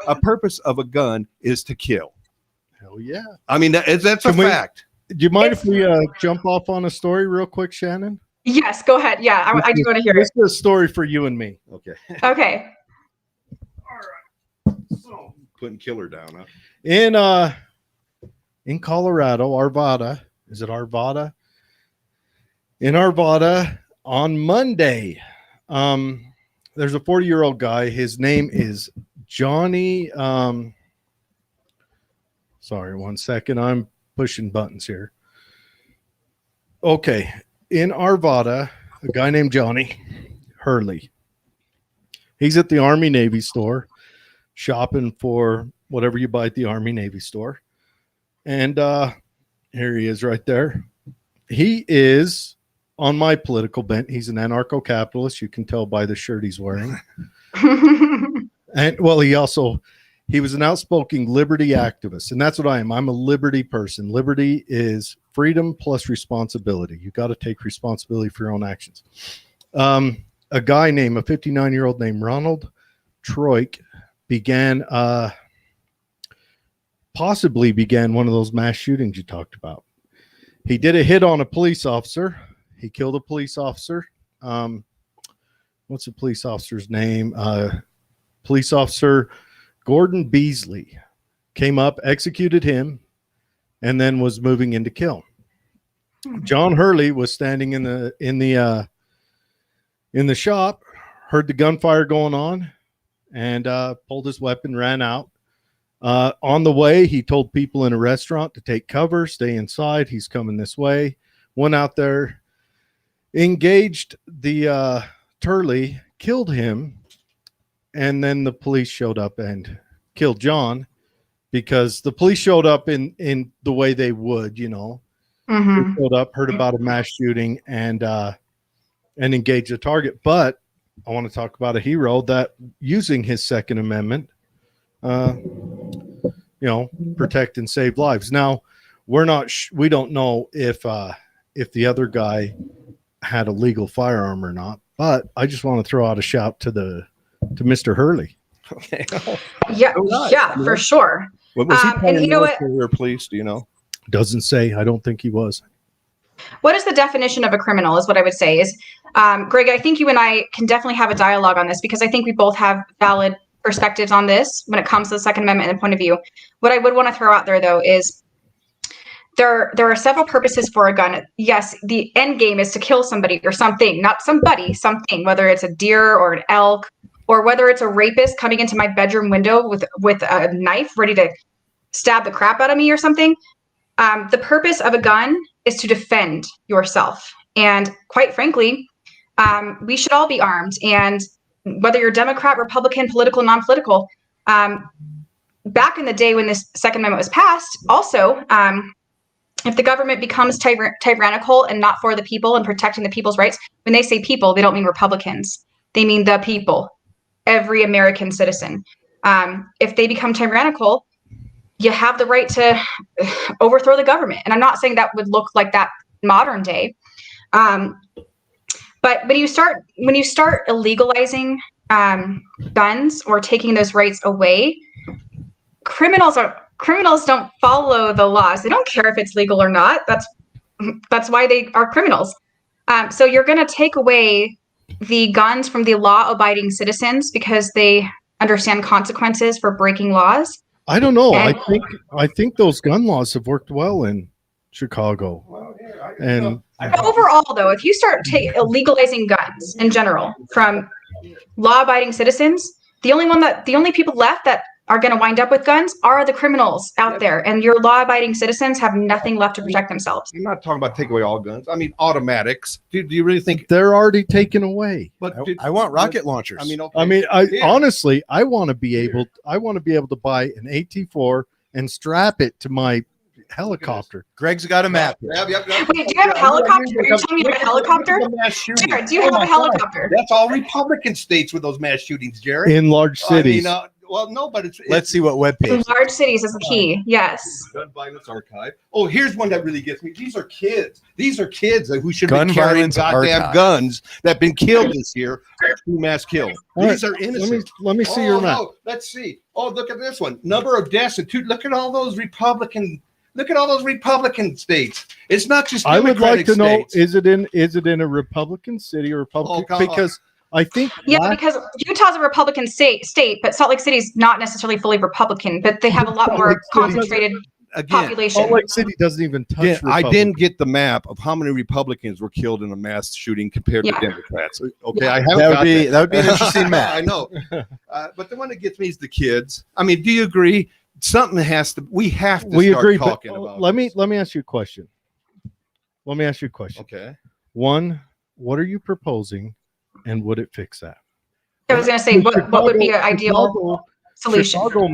a purpose of a gun is to kill. Hell yeah! I mean that's a fact. Do you mind if we jump off on a story real quick, Shannon? Yes, go ahead. Yeah, I do want to hear it. This is a story for you and me. Okay. Okay. So putting killer down, huh? In Colorado, Arvada. Is it Arvada? In Arvada on Monday, there's a 40-year-old guy. His name is Johnny. Sorry, 1 second. I'm pushing buttons here. Okay. In Arvada, a guy named Johnny Hurley. He's at the Army Navy store shopping for whatever you buy at the Army Navy store. And here he is right there. He is on my political bent. He's an anarcho-capitalist. You can tell by the shirt he's wearing. And well, he was an outspoken liberty activist. And that's what I am. I'm a liberty person. Liberty is freedom plus responsibility. You got to take responsibility for your own actions. A 59-year-old named Ronald Troik possibly began one of those mass shootings you talked about. He did a hit on a police officer. He killed a police officer. What's the police officer's name? Police officer Gordon Beasley came up, executed him, and then was moving in to kill. John Hurley was standing in the shop, heard the gunfire going on, and pulled his weapon, ran out. On the way, he told people in a restaurant to take cover, stay inside. He's coming this way. Went out there, engaged the Turley, killed him, and then the police showed up and killed John because the police showed up in the way they would, They showed up, heard about a mass shooting, and engaged the target. But I want to talk about a hero that using his Second Amendment, protect and save lives. Now, we don't know if the other guy had a legal firearm or not, but I just want to throw out a shout to Mr. Hurley. Okay. Yeah, for sure. What was he and you know what? Police, do you know? Doesn't say. I don't think he was. What is the definition of a criminal is what I would say is, Greg, I think you and I can definitely have a dialogue on this because I think we both have valid perspectives on this when it comes to the Second Amendment and point of view. What I would want to throw out there, though, is there are several purposes for a gun. Yes, the end game is to kill somebody or something, not somebody, something, whether it's a deer or an elk or whether it's a rapist coming into my bedroom window with a knife ready to stab the crap out of me or something. The purpose of a gun is to defend yourself. And quite frankly, we should all be armed. And whether you're Democrat, Republican, political, non-political, back in the day when this Second Amendment was passed, also, if the government becomes tyrannical and not for the people and protecting the people's rights, when they say people, they don't mean Republicans. They mean the people, every American citizen. If they become tyrannical, you have the right to overthrow the government. And I'm not saying that would look like that modern day. But when you start illegalizing guns or taking those rights away, criminals don't follow the laws. They don't care if it's legal or not. That's why they are criminals. So you're going to take away the guns from the law-abiding citizens because they understand consequences for breaking laws. I don't know. I think those gun laws have worked well in Chicago. And overall, though, if you start legalizing guns in general from law-abiding citizens, the only people left that are going to wind up with guns are the criminals out there, and your law-abiding citizens have nothing left to protect themselves. I'm not talking about take away all guns. I mean, automatics. Do you really think they're already taken away? But I want rocket launchers. Honestly, I want to be able to buy an AT-4 and strap it to my helicopter. Greg's got a map. Wait, do you have a helicopter? Are you telling me you have a helicopter? Jared, do you have a helicopter? That's all Republican states with those mass shootings, Jared. In large cities. Well, no, but let's see what webpage. In large cities is the key. Yes. Gun Violence Archive. Oh, here's one that really gets me. These are kids. These are kids who should Gun be carrying Violence goddamn Archive. guns that have been killed this year. Through mass kills. These are innocent. Let me see your map. No, let's see. Oh, look at this one. Number of deaths and look at all those Republican. Look at all those Republican states. It's not just I would like to know: states. is it in a Republican city or Republican? Because I think because Utah's a Republican state, but Salt Lake City's not necessarily fully Republican, but they have a lot more concentrated population. Salt Lake City doesn't even touch. I didn't get the map of how many Republicans were killed in a mass shooting compared to Democrats. Okay, I haven't. That would be an interesting map. I know, but the one that gets me is the kids. I mean, do you agree? Something has to. We have to. We start agree. Talking But about let me ask you a question. Okay. One, what are you proposing, and would it fix that? I was going to say, what would be an ideal solution? Chicago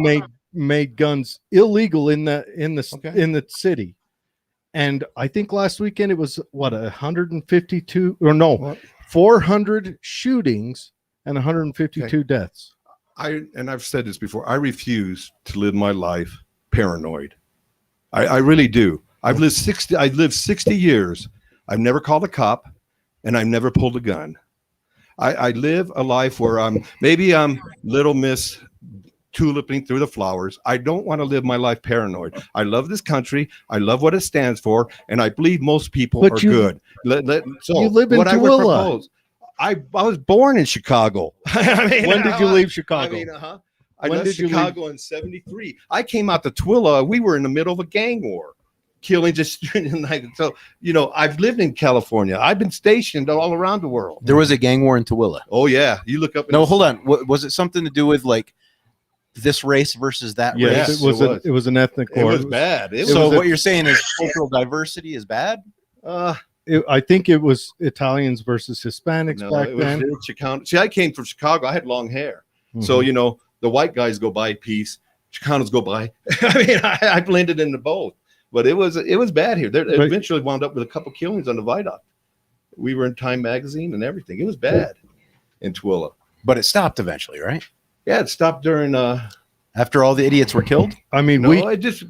made guns illegal in the city, and I think last weekend it was 152 or no, 400 shootings and 152 deaths. I've said this before. I refuse to live my life paranoid. I really do. I've lived 60 years. I've never called a cop, and I've never pulled a gun. I live a life where I'm Little Miss tuliping through the flowers. I don't want to live my life paranoid. I love this country. I love what it stands for, and I believe most people are good. So you live in what Tooele. I would propose. I was born in Chicago. When did you leave Chicago? I left Chicago in '73. I came out to Tooele. We were in the middle of a gang war, killing just so I've lived in California. I've been stationed all around the world. There was a gang war in Tooele. Oh yeah, you look up. No, hold on. Was it something to do with like this race versus that Yes, race? it was an ethnic war. It was bad. What you're saying is cultural diversity is bad? I think it was Italians versus Hispanics back then. Chicano. See, I came from Chicago. I had long hair. Mm-hmm. So, the white guys go by peace. Chicanos go by. I blended into both. But it was bad here. It eventually wound up with a couple killings on the viaduct. We were in Time magazine and everything. It was bad in Tooele. But it stopped eventually, right? Yeah, it stopped during after all the idiots were killed. I mean,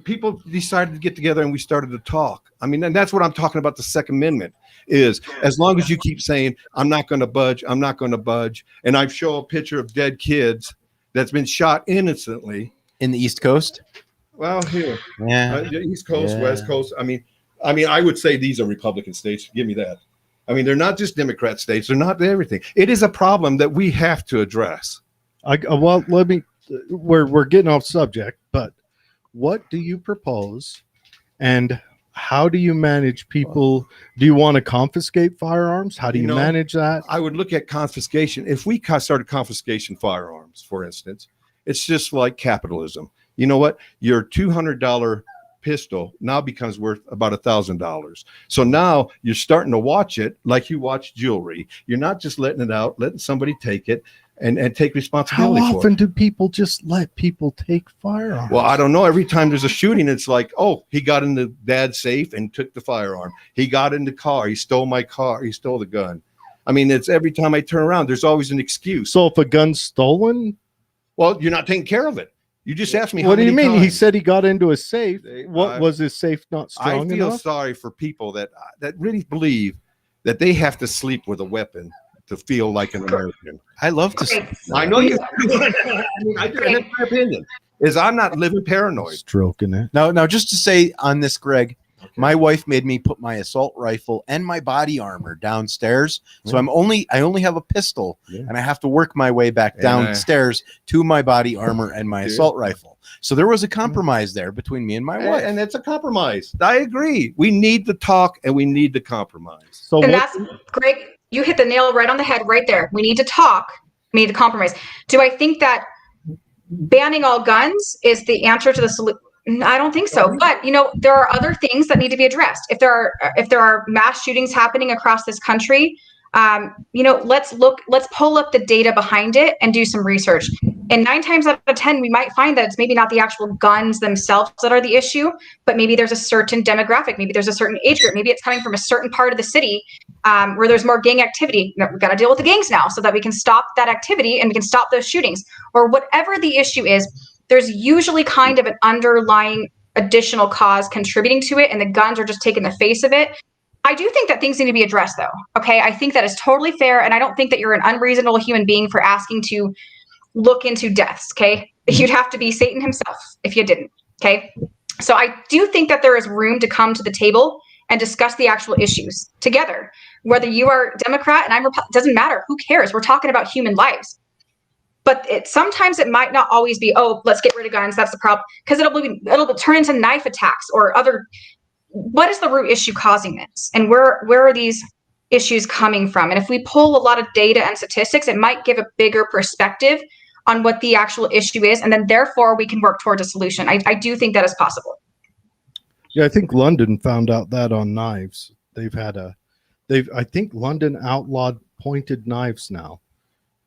people decided to get together and we started to talk. I mean, and that's what I'm talking about. The Second Amendment is as long as you keep saying, I'm not going to budge. I'm not going to budge. And I show a picture of dead kids that's been shot innocently in the East Coast. Well, here, East Coast, Yeah. West Coast. I mean, I would say these are Republican states. Give me that. I mean, they're not just Democrat states. They're not everything. It is a problem that we have to address. We're getting off subject, but what do you propose? And how do you manage people? Do you want to confiscate firearms? How do you manage that? I would look at confiscation. If we started confiscation firearms, for instance, it's just like capitalism. You know what? Your $200 pistol now becomes worth about $1,000. So now you're starting to watch it like you watch jewelry. You're not just letting it out, letting somebody take it and take responsibility for it. How often do people just let people take firearms? Well, I don't know. Every time there's a shooting, it's like, oh, he got in the dad's safe and took the firearm. He got in the car. He stole my car. He stole the gun. I mean, it's every time I turn around, there's always an excuse. So if a gun's stolen, well, you're not taking care of it. You just asked me. What do you mean? Times. He said he got into a safe. What was his safe not strong I feel enough? sorry for people that really believe that they have to sleep with a weapon to feel like an American. I love to see. I know you. I mean, that's my opinion. Is I'm not living paranoid. Stroking it. Now, just to say on this, Greg, my wife made me put my assault rifle and my body armor downstairs. So I only have a pistol, and I have to work my way back downstairs to my body armor and my assault rifle. So there was a compromise there between me and my wife. And it's a compromise. I agree. We need to talk and we need to compromise. So that's Greg. You hit the nail right on the head right there. We need to talk. We need to compromise. Do I think that banning all guns is the answer to the solution? I don't think so. But there are other things that need to be addressed. If there are mass shootings happening across this country, let's pull up the data behind it and do some research. And 9 times out of 10, we might find that it's maybe not the actual guns themselves that are the issue, but maybe there's a certain demographic, maybe there's a certain age group, maybe it's coming from a certain part of the city where there's more gang activity. We've got to deal with the gangs now so that we can stop that activity and we can stop those shootings, or whatever the issue is. There's usually kind of an underlying additional cause contributing to it, and the guns are just taking the face of it. I do think that things need to be addressed, though. Okay, I think that is totally fair, and I don't think that you're an unreasonable human being for asking to look into deaths. Okay, you'd have to be Satan himself if you didn't. Okay, so I do think that there is room to come to the table and discuss the actual issues together. Whether you are Democrat and I'm Republican, doesn't matter. Who cares? We're talking about human lives. But sometimes it might not always be, oh, let's get rid of guns. That's the problem, because it'll turn into knife attacks or other. What is the root issue causing this, and where are these issues coming from? And if we pull a lot of data and statistics, it might give a bigger perspective on what the actual issue is, and then therefore we can work towards a solution. I do think that is possible. Yeah, I think London found out that on knives. I think London outlawed pointed knives now.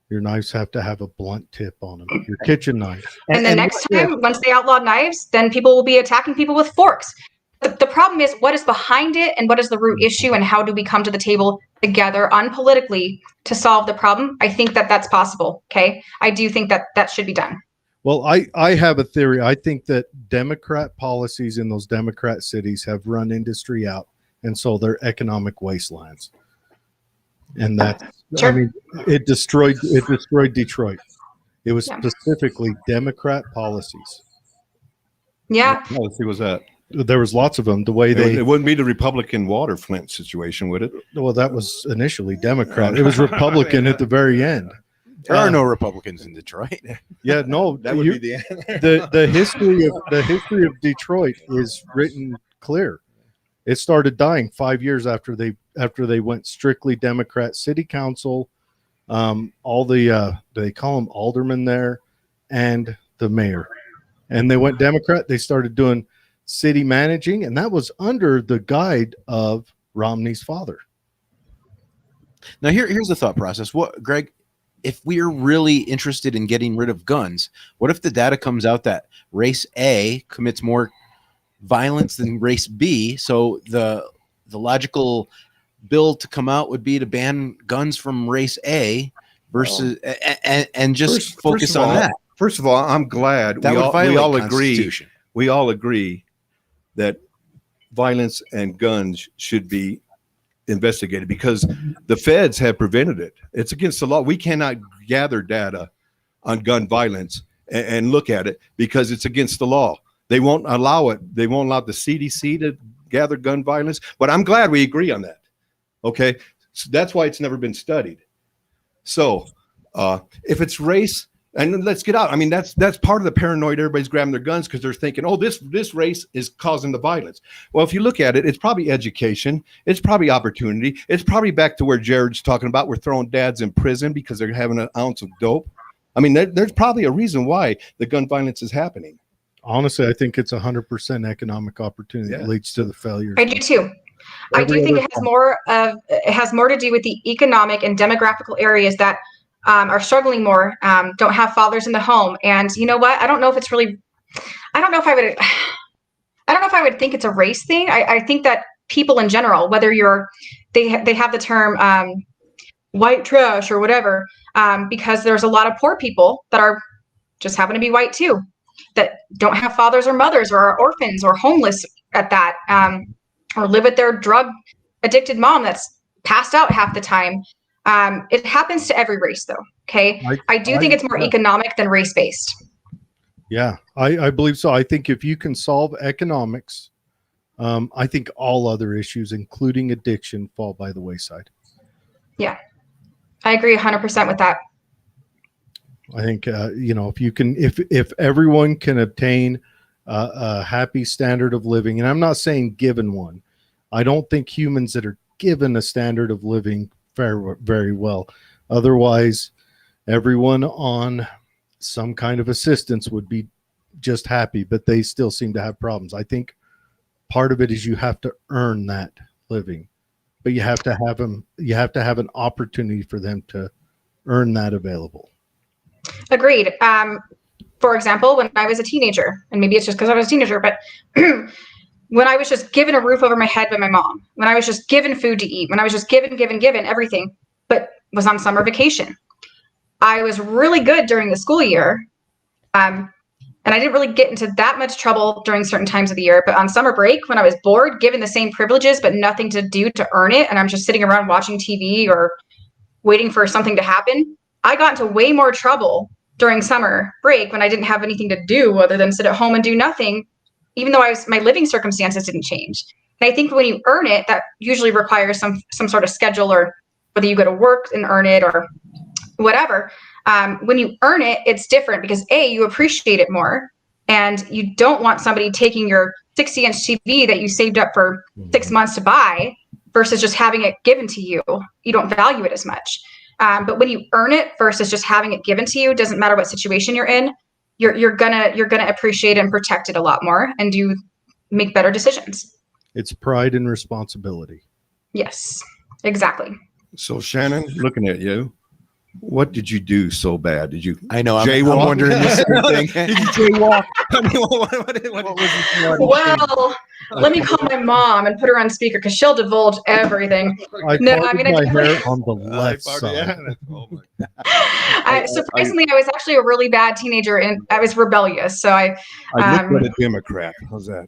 Your knives have to have a blunt tip on them. Your kitchen knife. And the next time, once they outlaw knives, then people will be attacking people with forks. The problem is what is behind it and what is the root issue, and how do we come to the table together unpolitically to solve the problem? I think that that's possible. Okay. I do think that that should be done. Well, I have a theory. I think that Democrat policies in those Democrat cities have run industry out, and so they're economic wastelands. And that, sure. I mean, it destroyed Detroit. It was specifically Democrat policies. Yeah. Policy was that? There was lots of them. The way It wouldn't be the Republican water Flint situation, would it? Well, that was initially Democrat. It was Republican at the very end. There are no Republicans in Detroit. Yeah, no. That would be the end. The history of Detroit is written clear. It started dying 5 years after they went strictly Democrat city council. All the they call them aldermen there, and the mayor, and they went Democrat. They started doing city managing, and that was under the guide of Romney's father. Now here's the thought process. What, Greg, if we are really interested in getting rid of guns, what if the data comes out that race A commits more violence than race B? So the logical bill to come out would be to ban guns from race A versus and just focus on that. First of all, I'm glad that we all agree. We all agree that violence and guns should be investigated because the feds have prevented it. It's against the law. We cannot gather data on gun violence and look at it because it's against the law. They won't allow it. They won't allow the CDC to gather gun violence. But I'm glad we agree on that. Okay, so that's why it's never been studied. So if it's race, And let's get out. I mean, that's part of the paranoid. Everybody's grabbing their guns because they're thinking, oh, this race is causing the violence. Well, if you look at it, it's probably education. It's probably opportunity. It's probably back to where Jared's talking about. We're throwing dads in prison because they're having an ounce of dope. I mean, there's probably a reason why the gun violence is happening. Honestly, I think it's 100% economic opportunity that leads to the failure. I do too. I do think it has more to do with the economic and demographical areas that are struggling more, don't have fathers in the home. And you know what? I don't know if I would think it's a race thing. I think that people in general, whether they have the term white trash or whatever, because there's a lot of poor people that are just happen to be white too, that don't have fathers or mothers or are orphans or homeless at that, or live with their drug addicted mom that's passed out half the time. It happens to every race though. Okay. I do think it's more economic than race based. Yeah, I believe so. I think if you can solve economics, I think all other issues, including addiction, fall by the wayside. Yeah, I agree 100% with that. I think, if everyone can obtain a happy standard of living, and I'm not saying given one, I don't think humans that are given a standard of living fare very well. Otherwise, everyone on some kind of assistance would be just happy, but they still seem to have problems. I think part of it is you have to earn that living, but you have to have an opportunity for them to earn that available. Agreed. For example, when I was a teenager, and maybe it's just because I was a teenager, but when I was just given a roof over my head by my mom, when I was just given food to eat, when I was just given everything, but was on summer vacation, I was really good during the school year. And I didn't really get into that much trouble during certain times of the year, but on summer break, when I was bored, given the same privileges, but nothing to do to earn it, and I'm just sitting around watching TV or waiting for something to happen, I got into way more trouble during summer break when I didn't have anything to do other than sit at home and do nothing, even though my living circumstances didn't change. And I think when you earn it, that usually requires some sort of schedule, or whether you go to work and earn it or whatever. When you earn it, it's different because you appreciate it more, and you don't want somebody taking your 60-inch TV that you saved up for 6 months to buy versus just having it given to you. You don't value it as much. But when you earn it versus just having it given to you, doesn't matter what situation you're in, you're gonna appreciate and protect it a lot more, and do make better decisions. It's pride and responsibility. Yes, exactly. So Shannon, looking at you, what did you do so bad? Did you? I know. I'm jaywalk? wondering the same thing. Did you jaywalk? I mean, what was it? Well, let me call my mom and put her on speaker because she'll divulge everything. I parted my hair on the left side. Surprisingly, I was actually a really bad teenager, and I was rebellious. So I looked at a Democrat. How's that?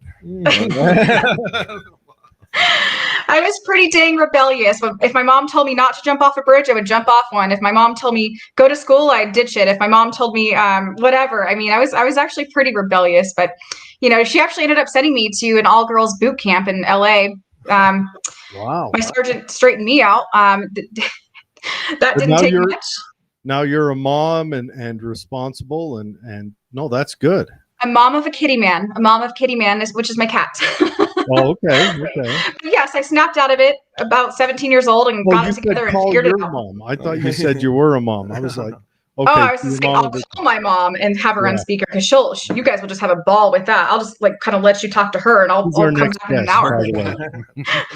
I was pretty dang rebellious. If my mom told me not to jump off a bridge, I would jump off one. If my mom told me go to school, I'd ditch it. If my mom told me whatever, I mean, I was actually pretty rebellious. But she actually ended up sending me to an all-girls boot camp in LA. Wow. My sergeant straightened me out. That didn't take much. Now you're a mom and responsible, and no, that's good. A mom of Kitty Man, which is my cat. Oh, okay. But yes, I snapped out of it about 17 years old and got it together and figured it out. Mom. I thought you said you were a mom. I was like, okay. I was just saying, I'll call my mom and have her on speaker because you guys will just have a ball with that. I'll just kind of let you talk to her, and I'll come back in an hour.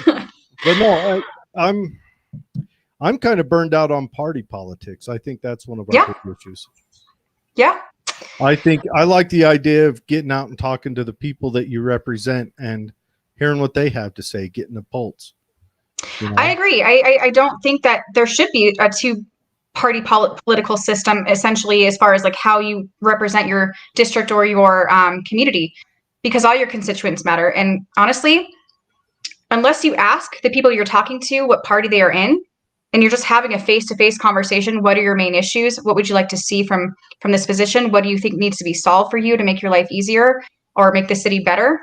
But no, I'm kind of burned out on party politics. I think that's one of our big issues. Yeah. I think I like the idea of getting out and talking to the people that you represent and hearing what they have to say, getting a pulse. I agree. I don't think that there should be a two-party political system, essentially, as far as like how you represent your district or your community, because all your constituents matter. And honestly, unless you ask the people you're talking to what party they are in, and you're just having a face-to-face conversation, what are your main issues? What would you like to see from this position? What do you think needs to be solved for you to make your life easier or make the city better?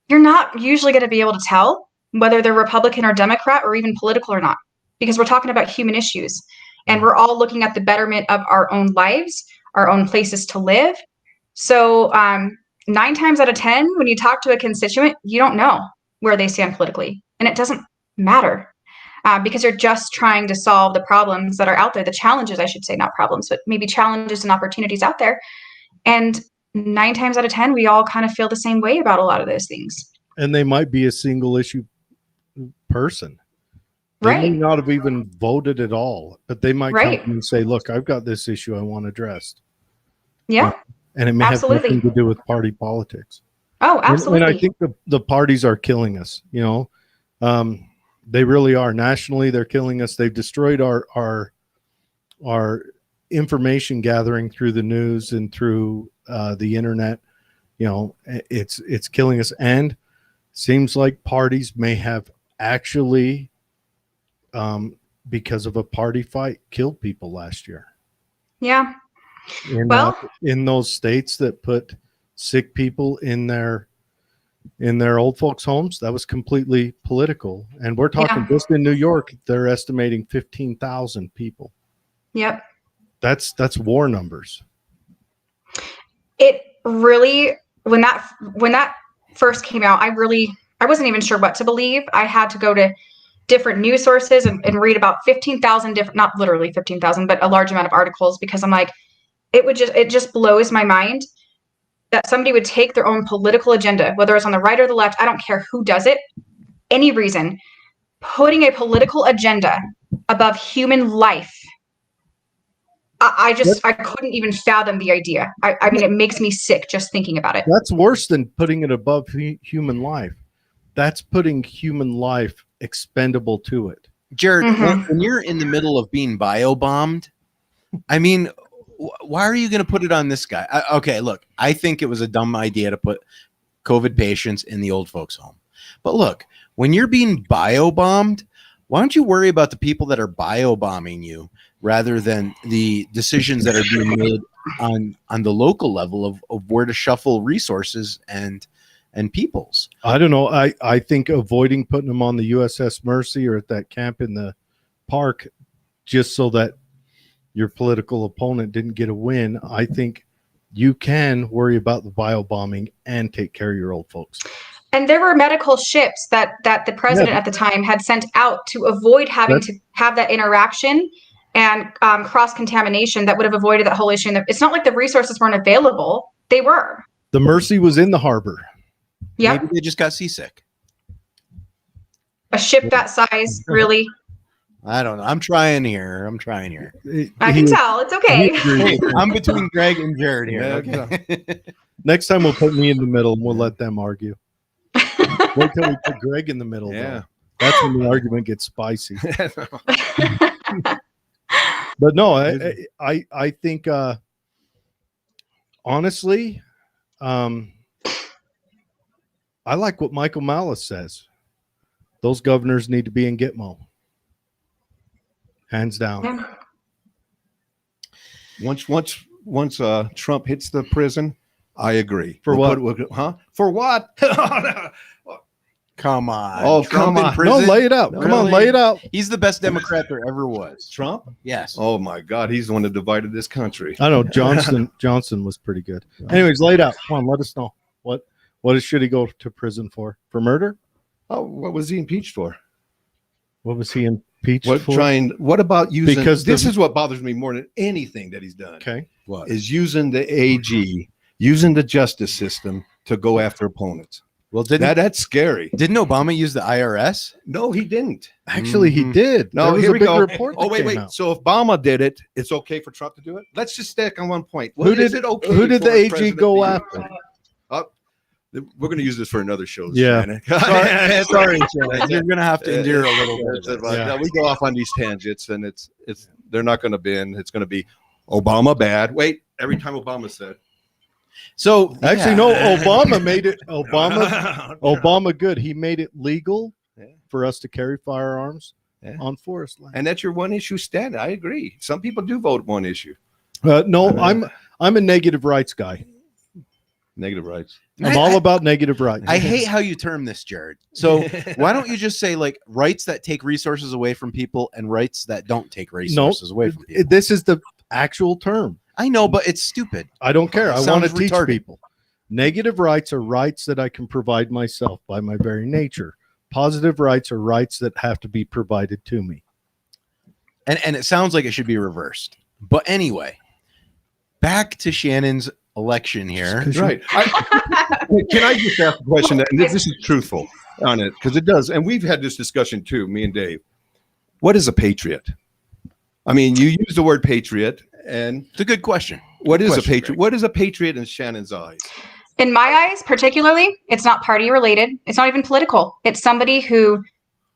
You're not usually going to be able to tell whether they're Republican or Democrat or even political or not, because we're talking about human issues. and we're all looking at the betterment of our own lives, our own places to live. So 9 times out of 10, when you talk to a constituent, you don't know where they stand politically, and it doesn't matter. Because you're just trying to solve the problems that are out there, the challenges, I should say, not problems, but maybe challenges and opportunities out there. And 9 times out of 10, we all kind of feel the same way about a lot of those things. And they might be a single issue person. They may Right. not have even voted at all, but they might Right. come and say, look, I've got this issue I want addressed. Yeah. And it may Absolutely. have nothing to do with party politics. Oh, absolutely. And I think the parties are killing us, you know. They really are. Nationally, they're killing us. They've destroyed our information gathering through the news and through the internet. You know, it's killing us. And seems like parties may have actually, because of a party fight, killed people last year. Yeah. In in those states that put sick people in their old folks' homes, that was completely political. And we're talking just in New York, they're estimating 15,000 people. Yep. That's war numbers. It really, when that first came out, I wasn't even sure what to believe. I had to go to different news sources and read about 15,000 different, not literally 15,000, but a large amount of articles, because I'm like, it just blows my mind that somebody would take their own political agenda, whether it's on the right or the left, I don't care who does it, any reason, putting a political agenda above human life. I couldn't even fathom the idea. I mean, it makes me sick just thinking about it. That's worse than putting it above human life. That's putting human life expendable to it. Jared, when you're in the middle of being bio-bombed, I mean, why are you going to put it on this guy? Okay, look, I think it was a dumb idea to put COVID patients in the old folks' home. But look, when you're being bio-bombed, why don't you worry about the people that are bio-bombing you rather than the decisions that are being made on the local level of where to shuffle resources and peoples? I don't know. I think avoiding putting them on the USS Mercy or at that camp in the park just so that your political opponent didn't get a win, I think you can worry about the bio bombing and take care of your old folks. And there were medical ships that the president at the time had sent out to avoid having to have that interaction and cross-contamination that would have avoided that whole issue. And it's not like the resources weren't available. They were. The Mercy was in the harbor. Yeah. Maybe they just got seasick. A ship that size, really? I don't know. I'm trying here. I can tell. It's okay. Hey, I'm between Greg and Jared here. Okay. Next time we'll put me in the middle and we'll let them argue. Wait till we put Greg in the middle. Yeah. Though. That's when the argument gets spicy. But no, I think honestly, I like what Michael Malice says. Those governors need to be in Gitmo. Hands down. Yeah. Once Trump hits the prison, I agree. For what? For what? Come on. Oh, Trump come on. in prison? No, lay it out. Come on, lay it out. He's the best Democrat there ever was. Trump? Yes. Oh my God, he's the one that divided this country. I know Johnson was pretty good. Anyways, lay it out. Come on, let us know. What should he go to prison for? For murder? Oh, what was he impeached for? What was he impeached for? What about using? Because this is what bothers me more than anything that he's done. Okay. What? Is using the AG, using the justice system to go after opponents. Well, that's scary. Didn't Obama use the IRS? No, he didn't. Actually, he did. No, there was here a we big go. report. Oh, wait. Out. So if Obama did it, it's okay for Trump to do it? Let's just stick on one point. Who did the AG go after? We're going to use this for another show. Yeah. Sorry, you're going to have to endure a little bit. Yeah. We go off on these tangents, and they're not going to bend. It's going to be Obama bad. Wait, every time Obama said. So actually, no. Obama made it. Obama good. He made it legal for us to carry firearms on forest land, and that's your one issue stand. I agree. Some people do vote one issue. No, I'm a negative rights guy. Negative rights. I'm all about negative rights. I hate how you term this, Jared. So why don't you just say like rights that take resources away from people and rights that don't take resources away from people? This is the actual term. I know, but it's stupid. I don't care. I want to teach retarded. people. Negative rights are rights that I can provide myself by my very nature. Positive rights are rights that have to be provided to me. And it sounds like it should be reversed. But anyway, back to Shannon's election here. Right. Can I just ask a question? And this is truthful on it, because it does. And we've had this discussion too, me and Dave. What is a patriot? I mean, you use the word patriot, and It's a good question. what is a question, patriot? Greg. What is a patriot in Shannon's eyes? In my eyes, particularly, it's not party related. It's not even political. It's somebody who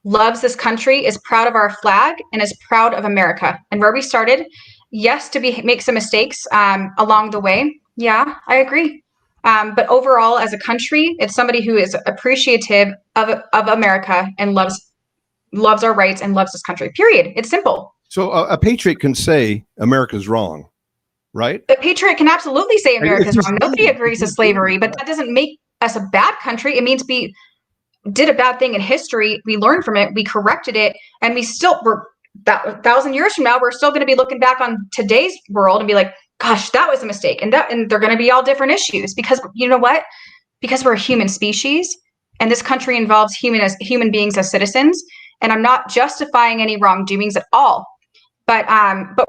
loves this country, is proud of our flag, and is proud of America and where we started. Yes, to make some mistakes along the way. Yeah, I agree. But overall, as a country, it's somebody who is appreciative of America and loves our rights and loves this country. Period. It's simple. So a patriot can say America's wrong, right? A patriot can absolutely say America's wrong. Nobody agrees to slavery, but that doesn't make us a bad country. It means we did a bad thing in history. We learned from it. We corrected it, and we're that 1,000 years from now, we're still going to be looking back on today's world and be like, gosh, that was a mistake. And they're going to be all different issues, because you know what? Because we're a human species, and this country involves human beings as citizens. And I'm not justifying any wrongdoings at all. But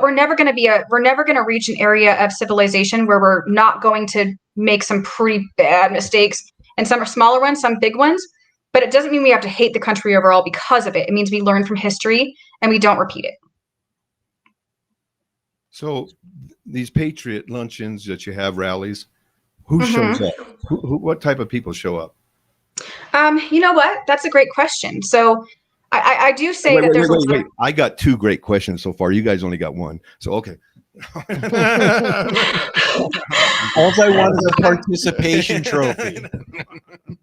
we're never going to reach an area of civilization where we're not going to make some pretty bad mistakes. And some are smaller ones, some big ones. But it doesn't mean we have to hate the country overall because of it. It means we learn from history and we don't repeat it. So these patriot luncheons that you have, rallies, who shows up? What type of people show up? You know what? That's a great question. So I do say that there's wait. I got two great questions so far. You guys only got one. So, okay. All I want is a participation trophy.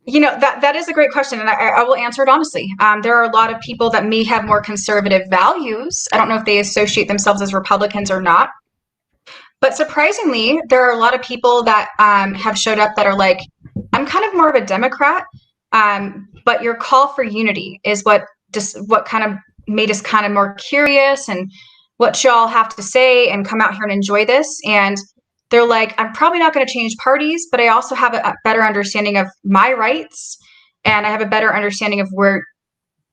You know, that is a great question, and I will answer it honestly. There are a lot of people that may have more conservative values. I don't know if they associate themselves as Republicans or not. But surprisingly, there are a lot of people that have showed up that are like, I'm kind of more of a Democrat, but your call for unity is what kind of made us kind of more curious and what y'all have to say and come out here and enjoy this. And they're like, I'm probably not going to change parties, but I also have a better understanding of my rights. And I have a better understanding of where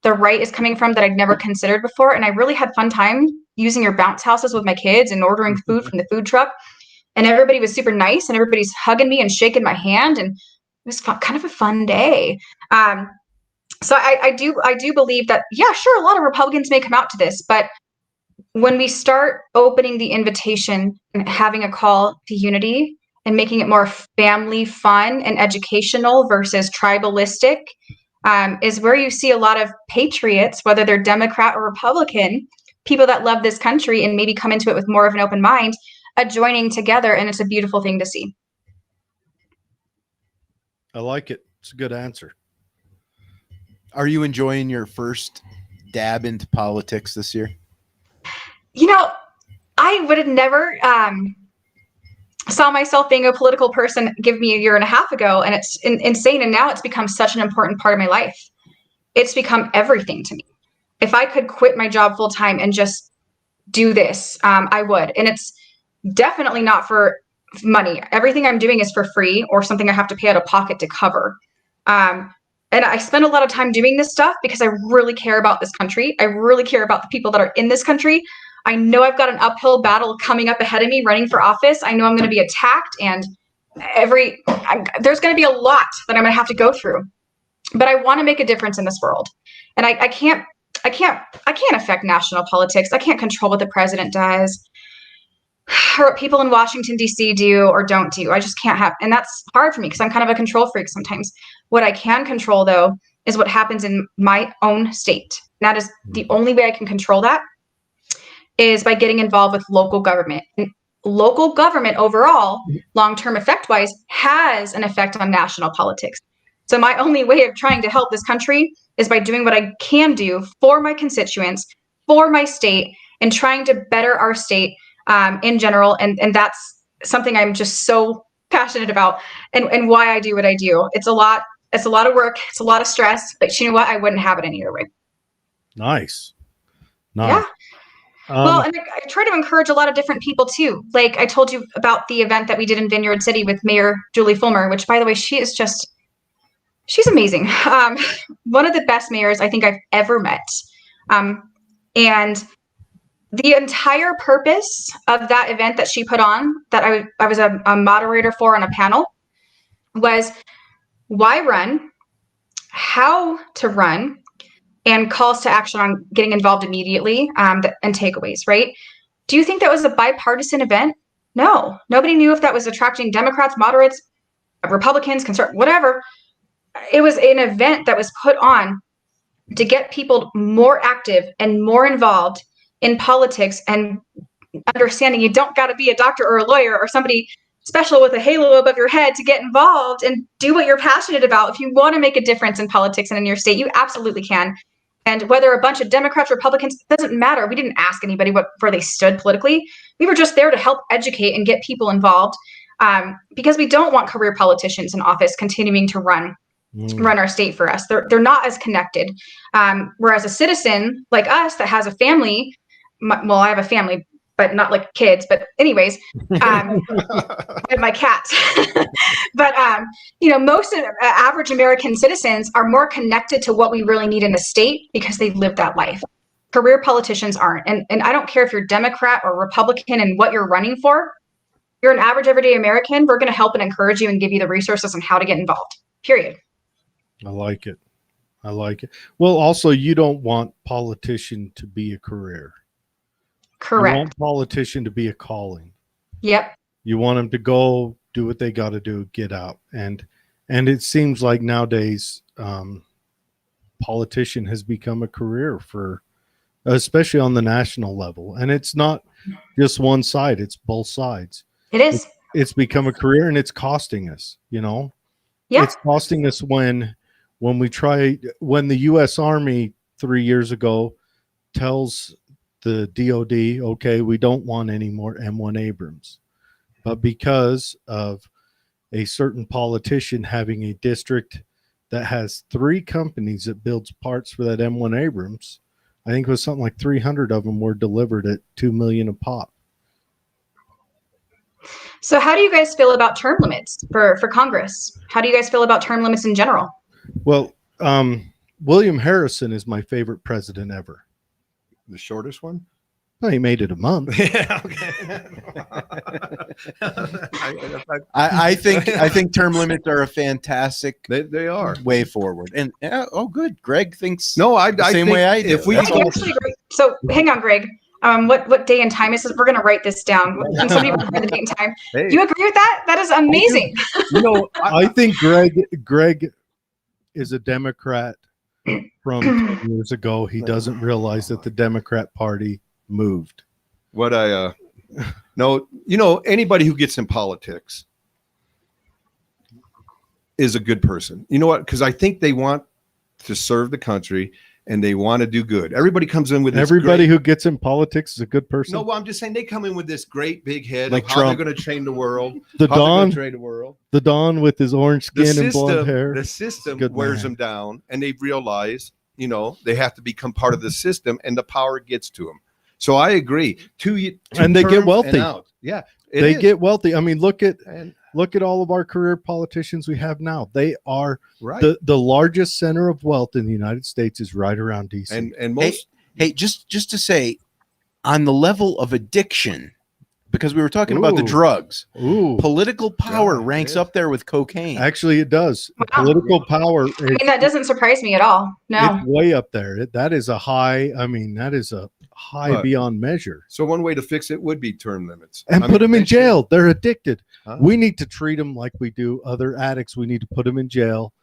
the right is coming from that I'd never considered before. And I really had fun time using your bounce houses with my kids and ordering food from the food truck. And everybody was super nice and everybody's hugging me and shaking my hand. And it was kind of a fun day. So I do believe that, yeah, sure, a lot of Republicans may come out to this, but when we start opening the invitation and having a call to unity and making it more family fun and educational versus tribalistic, is where you see a lot of patriots, whether they're Democrat or Republican, people that love this country and maybe come into it with more of an open mind, joining together. And it's a beautiful thing to see. I like it. It's a good answer. Are you enjoying your first dab into politics this year? You know, I would have never saw myself being a political person give me a year and a half ago. And it's insane. And now it's become such an important part of my life. It's become everything to me. If I could quit my job full time and just do this, I would. And it's definitely not for money. Everything I'm doing is for free or something I have to pay out of pocket to cover. And I spend a lot of time doing this stuff because I really care about this country. I really care about the people that are in this country. I know I've got an uphill battle coming up ahead of me running for office. I know I'm going to be attacked and there's going to be a lot that I'm going to have to go through. But I want to make a difference in this world. And I can't affect national politics. I can't control what the president does or what people in Washington, D.C. do or don't do. I just can't have, and that's hard for me because I'm kind of a control freak sometimes. What I can control, though, is what happens in my own state. That is the only way I can control that is by getting involved with local government. And local government overall, long-term effect-wise, has an effect on national politics. So my only way of trying to help this country is by doing what I can do for my constituents, for my state, and trying to better our state in general. And that's something I'm just so passionate about and why I do what I do. It's a lot of work, it's a lot of stress, but you know what? I wouldn't have it any other way. Nice. Yeah. Well, and I try to encourage a lot of different people too. Like I told you about the event that we did in Vineyard City with Mayor Julie Fulmer, which by the way, she's amazing. One of the best mayors I think I've ever met. And the entire purpose of that event that she put on, that I was a moderator for on a panel, was why run, how to run, and calls to action on getting involved immediately, and takeaways, right? Do you think that was a bipartisan event? No. Nobody knew if that was attracting Democrats, moderates, Republicans, conservatives, whatever. It was an event that was put on to get people more active and more involved in politics and understanding you don't got to be a doctor or a lawyer or somebody special with a halo above your head to get involved and do what you're passionate about. If you want to make a difference in politics and in your state, you absolutely can. And whether a bunch of Democrats, Republicans, it doesn't matter. We didn't ask anybody where they stood politically. We were just there to help educate and get people involved, because we don't want career politicians in office continuing to run our state for us. They're not as connected. Whereas a citizen like us that has a family, well, I have a family, but not like kids, but anyways, I have my cat. But, most of average American citizens are more connected to what we really need in the state because they've lived that life. Career politicians aren't. And I don't care if you're Democrat or Republican and what you're running for. You're an average everyday American. We're going to help and encourage you and give you the resources on how to get involved, period. I like it. Well, also, you don't want politician to be a career. Correct. You want politician to be a calling. Yep. You want them to go do what they got to do, get out. And it seems like nowadays politician has become a career for, especially on the national level. And it's not just one side, it's both sides. It is. It's become a career, and it's costing us, Yeah. It's costing us when the U.S. Army 3 years ago tells the DOD, okay, we don't want any more M1 Abrams. But because of a certain politician having a district that has 3 companies that builds parts for that M1 Abrams, I think it was something like 300 of them were delivered at $2 million a pop. So how do you guys feel about term limits for Congress? How do you guys feel about term limits in general? Well, William Harrison is my favorite president ever. The shortest one? Well, he made it a month. Yeah, okay. I think term limits are a fantastic They are. way forward. And good. Greg thinks No, I the same think way I do. if we That's I actually agree. So hang on, Greg. What day and time is it? We're going to write this down. Can somebody remember the date and time? Hey. You agree with that? That is amazing. I think Greg is a Democrat from 10 years ago. He doesn't realize that the Democrat Party moved. What I no, anybody who gets in politics is a good person. You know what? Because I think they want to serve the country and they want to do good. Everybody comes in with this who gets in politics is a good person. No, well, I'm just saying they come in with this great big head Like of how Trump. they're going to change the world. The how they're Don, gonna trade the world. the Don with his orange skin and blonde hair. The system Good wears man. them down, and they realize, they have to become part of the system, and the power gets to them. So I agree. And they get terms wealthy. and out. Yeah, They is. get wealthy. I mean, look at And- all of our career politicians we have now. They are right. the largest center of wealth in the United States is right around DC. And most Hey, just to say, on the level of addiction, because we were talking about the Ooh. drugs, Ooh, political power Yeah, ranks it is. up there with cocaine. actually, it does. Wow. Political power is I mean, that doesn't surprise me at all. No. it's way up there. That is a high. I mean, that is a high But- beyond measure. so one way to fix it would be term limits And I put mean, them in they should. jail. They're addicted. Huh? We need to treat them like we do other addicts. We need to put them in jail.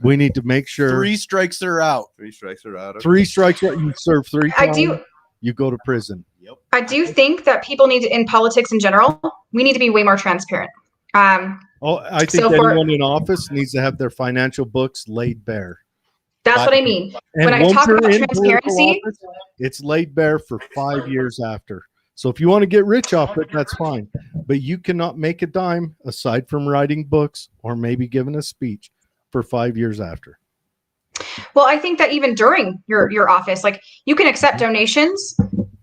We need to make sure 3 strikes are out. 3 strikes are out. 3 strikes. You serve 3 I times. do. You go to prison. I do think that people need to, in politics in general, we need to be way more transparent. Oh, I think So for- anyone in office needs to have their financial books laid bare. That's what I mean. And When I once talk you're about in political transparency- office, it's laid bare for 5 years after. So if you want to get rich off it, that's fine. But you cannot make a dime aside from writing books or maybe giving a speech for 5 years after. Well, I think that even during your office, like you can accept donations,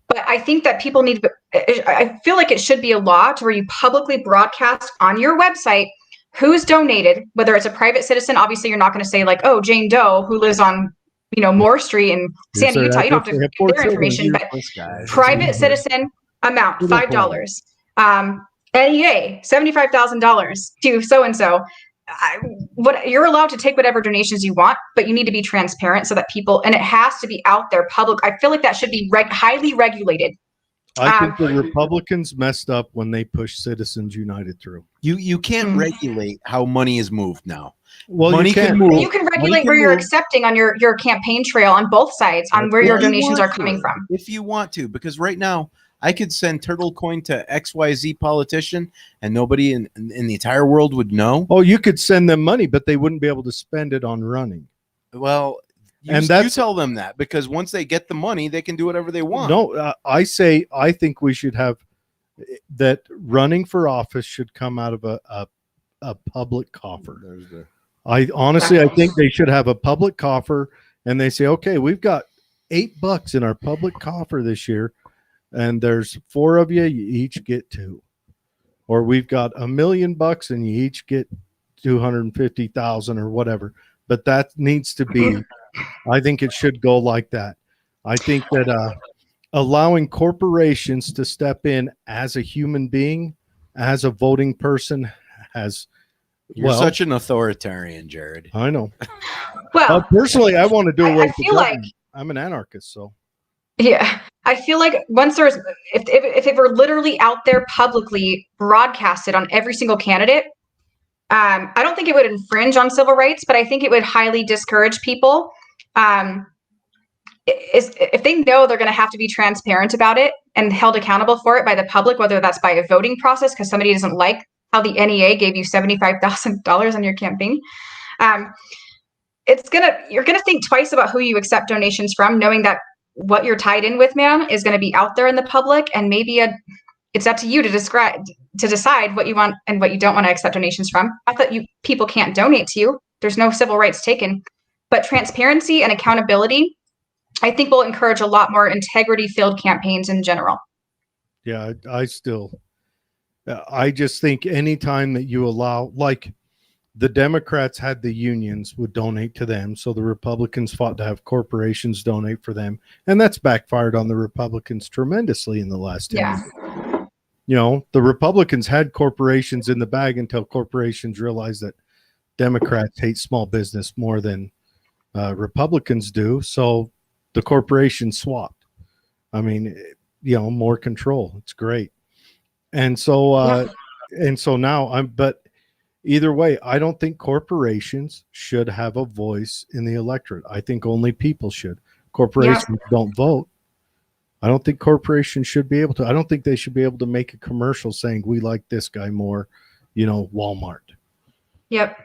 but I think that people need, I feel like it should be a law to where you publicly broadcast on your website who's donated, whether it's a private citizen. Obviously, you're not going to say like, oh, Jane Doe, who lives on, Moore Street in Sandy, Utah. You don't have to give their information, but private citizen amount, $5. NEA, $75,000 to so-and-so. What you're allowed to take whatever donations you want, but you need to be transparent so that people, and it has to be out there public. I feel like that should be highly regulated. I think the Republicans messed up when they pushed Citizens United through. You can't regulate how money is moved now. Well, money can move. You can regulate where you're accepting on your campaign trail on both sides on where your donations are coming from. If you want to, because right now I could send turtle coin to XYZ politician and nobody in the entire world would know. Oh, you could send them money, but they wouldn't be able to spend it on running. Well, you tell them that, because once they get the money, they can do whatever they want. No, I think we should have that running for office should come out of a public coffer. I think they should have a public coffer, and they say, okay, we've got $8 in our public coffer this year, and there's 4 of you each get 2, or we've got $1 million and you each get 250,000 or whatever. But that needs to be, I think it should go like that. I think that allowing corporations to step in as a human being, as a voting person, You're such an authoritarian, Jared. I know. Well, personally, I want to do away with the government. Like I'm an anarchist, so. Yeah, I feel like once there's, if it were literally out there publicly broadcasted on every single candidate, I don't think it would infringe on civil rights, but I think it would highly discourage people. If they know they're going to have to be transparent about it and held accountable for it by the public, whether that's by a voting process because somebody doesn't like how the NEA gave you $75,000 on your campaign, you're gonna think twice about who you accept donations from, knowing that what you're tied in with, man, is going to be out there in the public, and maybe it's up to you to decide what you want and what you don't want to accept donations from. I thought people can't donate to you. There's no civil rights taken, but transparency and accountability, I think, will encourage a lot more integrity-filled campaigns in general. Yeah, I just think anytime that you allow, like the Democrats had the unions would donate to them, so the Republicans fought to have corporations donate for them, and that's backfired on the Republicans tremendously in the last 10 years. The Republicans had corporations in the bag until corporations realized that Democrats hate small business more than Republicans do, so the corporations swapped. I mean, more control. It's great. And so now but either way, I don't think corporations should have a voice in the electorate. I think only people should. Corporations don't vote. I don't think corporations should be able to. I don't think they should be able to make a commercial saying we like this guy more, Walmart. Yep.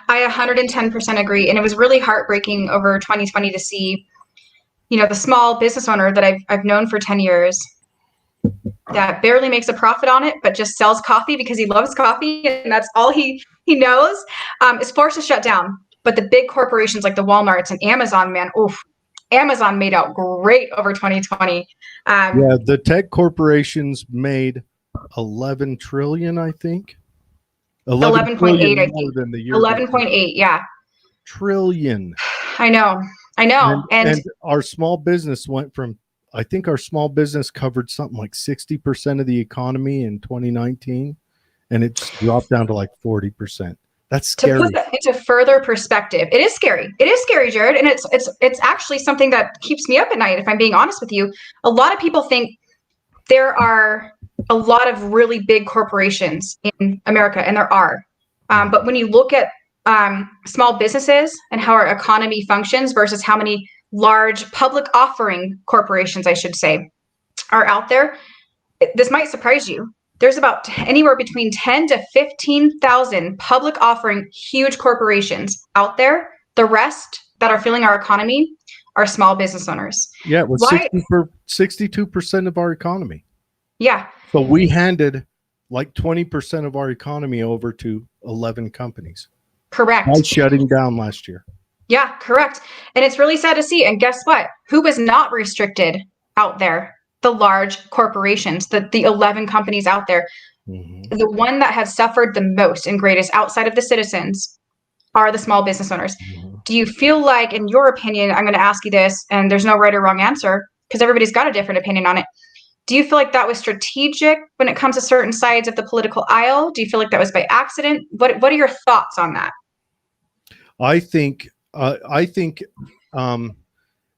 I 110% agree. And it was really heartbreaking over 2020 to see, the small business owner that I've known for 10 years that barely makes a profit on it, but just sells coffee because he loves coffee and that's all he knows, is forced to shut down. But the big corporations like the Walmarts and Amazon, man, Amazon made out great over 2020. The tech corporations made 11 trillion, I think. 11.8, I think. 11.8, yeah. Trillion. I know. And our small business went from, I think our small business covered something like 60% of the economy in 2019, and it just dropped down to like 40%. That's scary. To put that into further perspective, it is scary. It is scary, Jared, and it's actually something that keeps me up at night, if I'm being honest with you. A lot of people think there are a lot of really big corporations in America, and there are. But when you look at small businesses and how our economy functions versus how many large public offering corporations, I should say, are out there, this might surprise you. There's about anywhere between 10 to 15,000 public offering huge corporations out there. The rest that are fueling our economy are small business owners. Yeah, it was Why? 62% of our economy. Yeah, So we handed like 20% of our economy over to 11 companies correct. by shutting down last year. Yeah, correct. And it's really sad to see. And guess what? Who was not restricted out there? The large corporations, the 11 companies out there. Mm-hmm. The one that has suffered the most and greatest outside of the citizens are the small business owners. Mm-hmm. Do you feel like, in your opinion, I'm going to ask you this, and there's no right or wrong answer because everybody's got a different opinion on it. Do you feel like that was strategic when it comes to certain sides of the political aisle? Do you feel like that was by accident? What are your thoughts on that? I think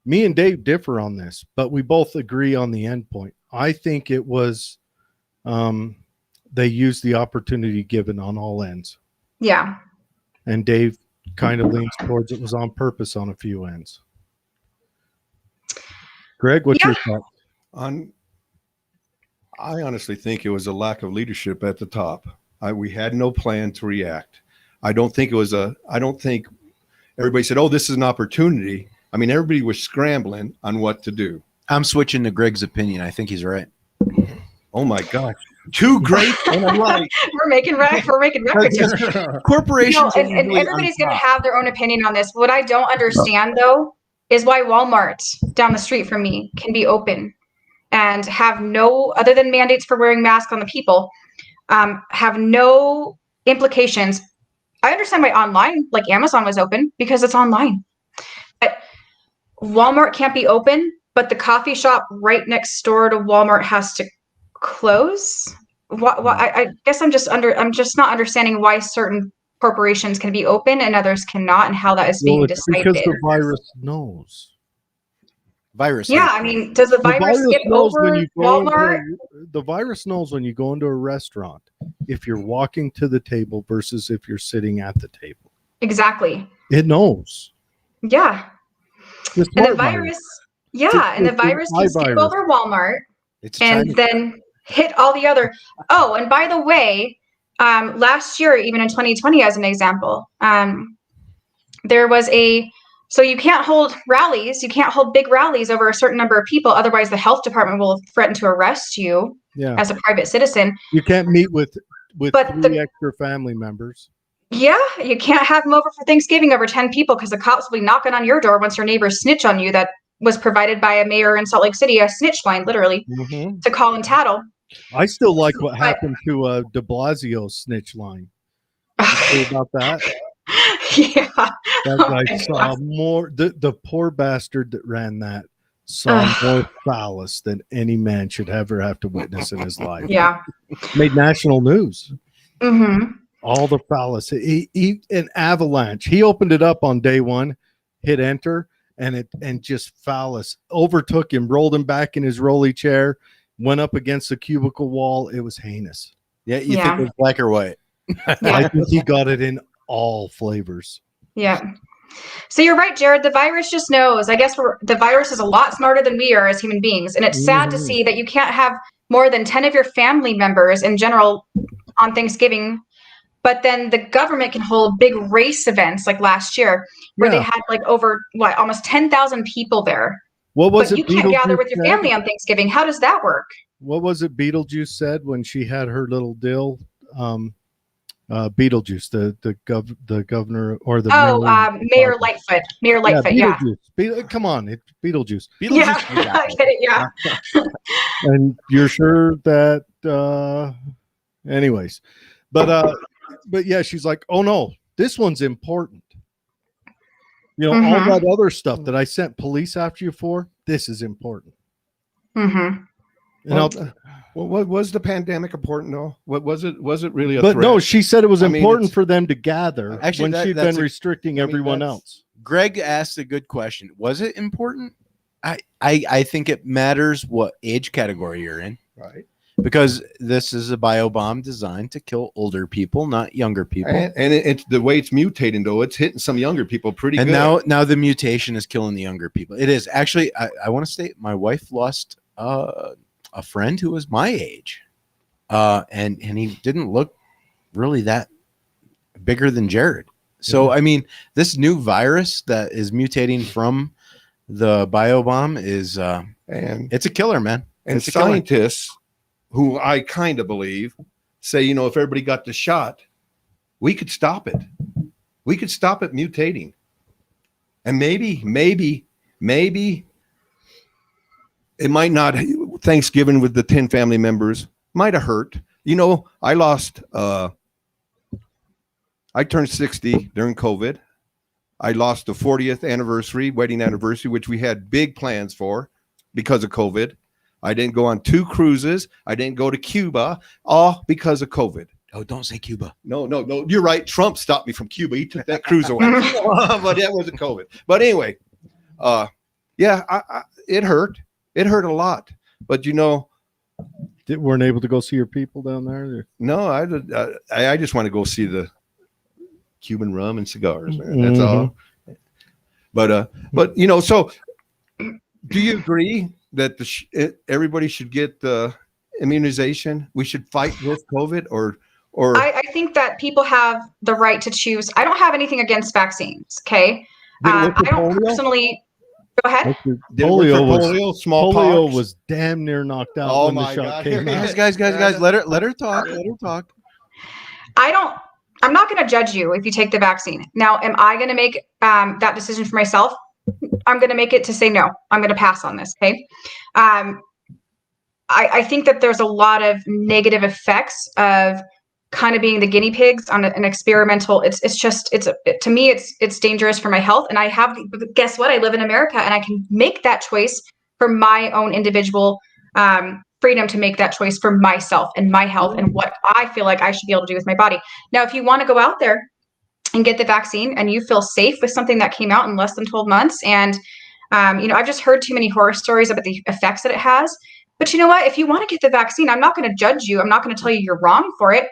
me and Dave differ on this, but we both agree on the end point. I think it was they used the opportunity given on all ends. Yeah. And Dave kind of leans towards it was on purpose on a few ends. Greg, what's your thought? I honestly think it was a lack of leadership at the top. We had no plan to react. I don't think everybody said, oh, this is an opportunity. I mean, everybody was scrambling on what to do. I'm switching to Greg's opinion. I think he's right. Oh my gosh. Too great. And I'm right. We're making records here. Corporations. No, and everybody's going to have their own opinion on this. What I don't understand, though, is why Walmart down the street from me can be open and have no, other than mandates for wearing masks on the people, have no implications. I understand why online, like Amazon was open because it's online. But Walmart can't be open, but the coffee shop right next door to Walmart has to close. I guess I'm just not understanding why certain corporations can be open and others cannot, and how that is being decided. Because the virus knows. Yeah, I mean, does the virus skip over Walmart? The virus knows when you go into a restaurant if you're walking to the table versus if you're sitting at the table. Exactly. It knows. Yeah. And the virus can skip over Walmart and then hit all the other. Oh, and by the way, last year, even in 2020, as an example, there was so you can't hold rallies. You can't hold big rallies over a certain number of people. Otherwise, the health department will threaten to arrest you as a private citizen. You can't meet with 3 extra family members. Yeah, you can't have them over for Thanksgiving over 10 people because the cops will be knocking on your door once your neighbors snitch on you. That was provided by a mayor in Salt Lake City, a snitch line, literally, to call and tattle. I still like what happened to de Blasio's snitch line. You know about that? Yeah. That guy saw more. The poor bastard that ran that saw more phallus than any man should ever have to witness in his life. Yeah. Made national news. Mm-hmm. All the phallus. He an avalanche. He opened it up on day one, hit enter, and just phallus overtook him, rolled him back in his rolly chair, went up against the cubicle wall. It was heinous. Yeah, you think it was black or white? I think he got it in all flavors. Yeah. So you're right, Jared. The virus just knows. I guess the virus is a lot smarter than we are as human beings. And it's sad to see that you can't have more than 10 of your family members in general on Thanksgiving. But then the government can hold big race events like last year where they had like over almost 10,000 people there. What was it? You can't gather with your family on Thanksgiving. How does that work? What was it Beetlejuice said when she had her little dill? Beetlejuice, the governor or the Mayor Lightfoot. Mayor Lightfoot, yeah. Come on, it's Beetlejuice. Yeah, I get it, yeah. And you're sure that anyways. But yeah, she's like, oh no, this one's important. You know, all that other stuff that I sent police after you for, this is important. Mm-hmm. What was the pandemic important though? What was it? Was it really a threat? No, she said it was important for them to gather when she'd been restricting everyone else. Greg asked a good question. Was it important? I think it matters what age category you're in. Right. Because this is a biobomb designed to kill older people, not younger people. And it's the way it's mutating, though. It's hitting some younger people pretty good. And now the mutation is killing the younger people. It is. Actually, I want to state my wife lost a friend who was my age. And he didn't look really that bigger than Jared. So, I mean, this new virus that is mutating from the biobomb is And it's a killer, man. and It's a killer. scientists, who I kind of believe, say, you know, if everybody got the shot, we could stop it. We could stop it mutating. And maybe it might not. Thanksgiving with the 10 family members might have hurt. You know, I turned 60 during COVID. I lost the 40th anniversary, wedding anniversary, which we had big plans for because of COVID. I didn't go on 2 cruises. I didn't go to Cuba, all because of COVID. Oh, don't say Cuba. No. You're right. Trump stopped me from Cuba. He took that cruise away. But that wasn't COVID. But anyway, it hurt. It hurt a lot. But, you know, Weren't able to go see your people down there? no, I just want to go see the Cuban rum and cigars, man. That's all. But you know, so do you agree that everybody should get the immunization? We should fight with COVID, or I think that people have the right to choose. I don't have anything against vaccines. Okay. I don't personally. Go ahead. Polio smallpox was damn near knocked out Oh when the my shot God. came out. Guys, let her talk. Let her talk. I'm not going to judge you if you take the vaccine. Now, am I going to make that decision for myself? I'm going to make it to say no. I'm going to pass on this. Okay. I think that there's a lot of negative effects of kind of being the guinea pigs on an experimental. To me, it's dangerous for my health. And guess what? I live in America and I can make that choice for my own individual freedom to make that choice for myself and my health and what I feel like I should be able to do with my body. Now, if you want to go out there and get the vaccine and you feel safe with something that came out in less than 12 months. And, you know, I've just heard too many horror stories about the effects that it has. But you know what? If you want to get the vaccine, I'm not going to judge you. I'm not going to tell you you're wrong for it.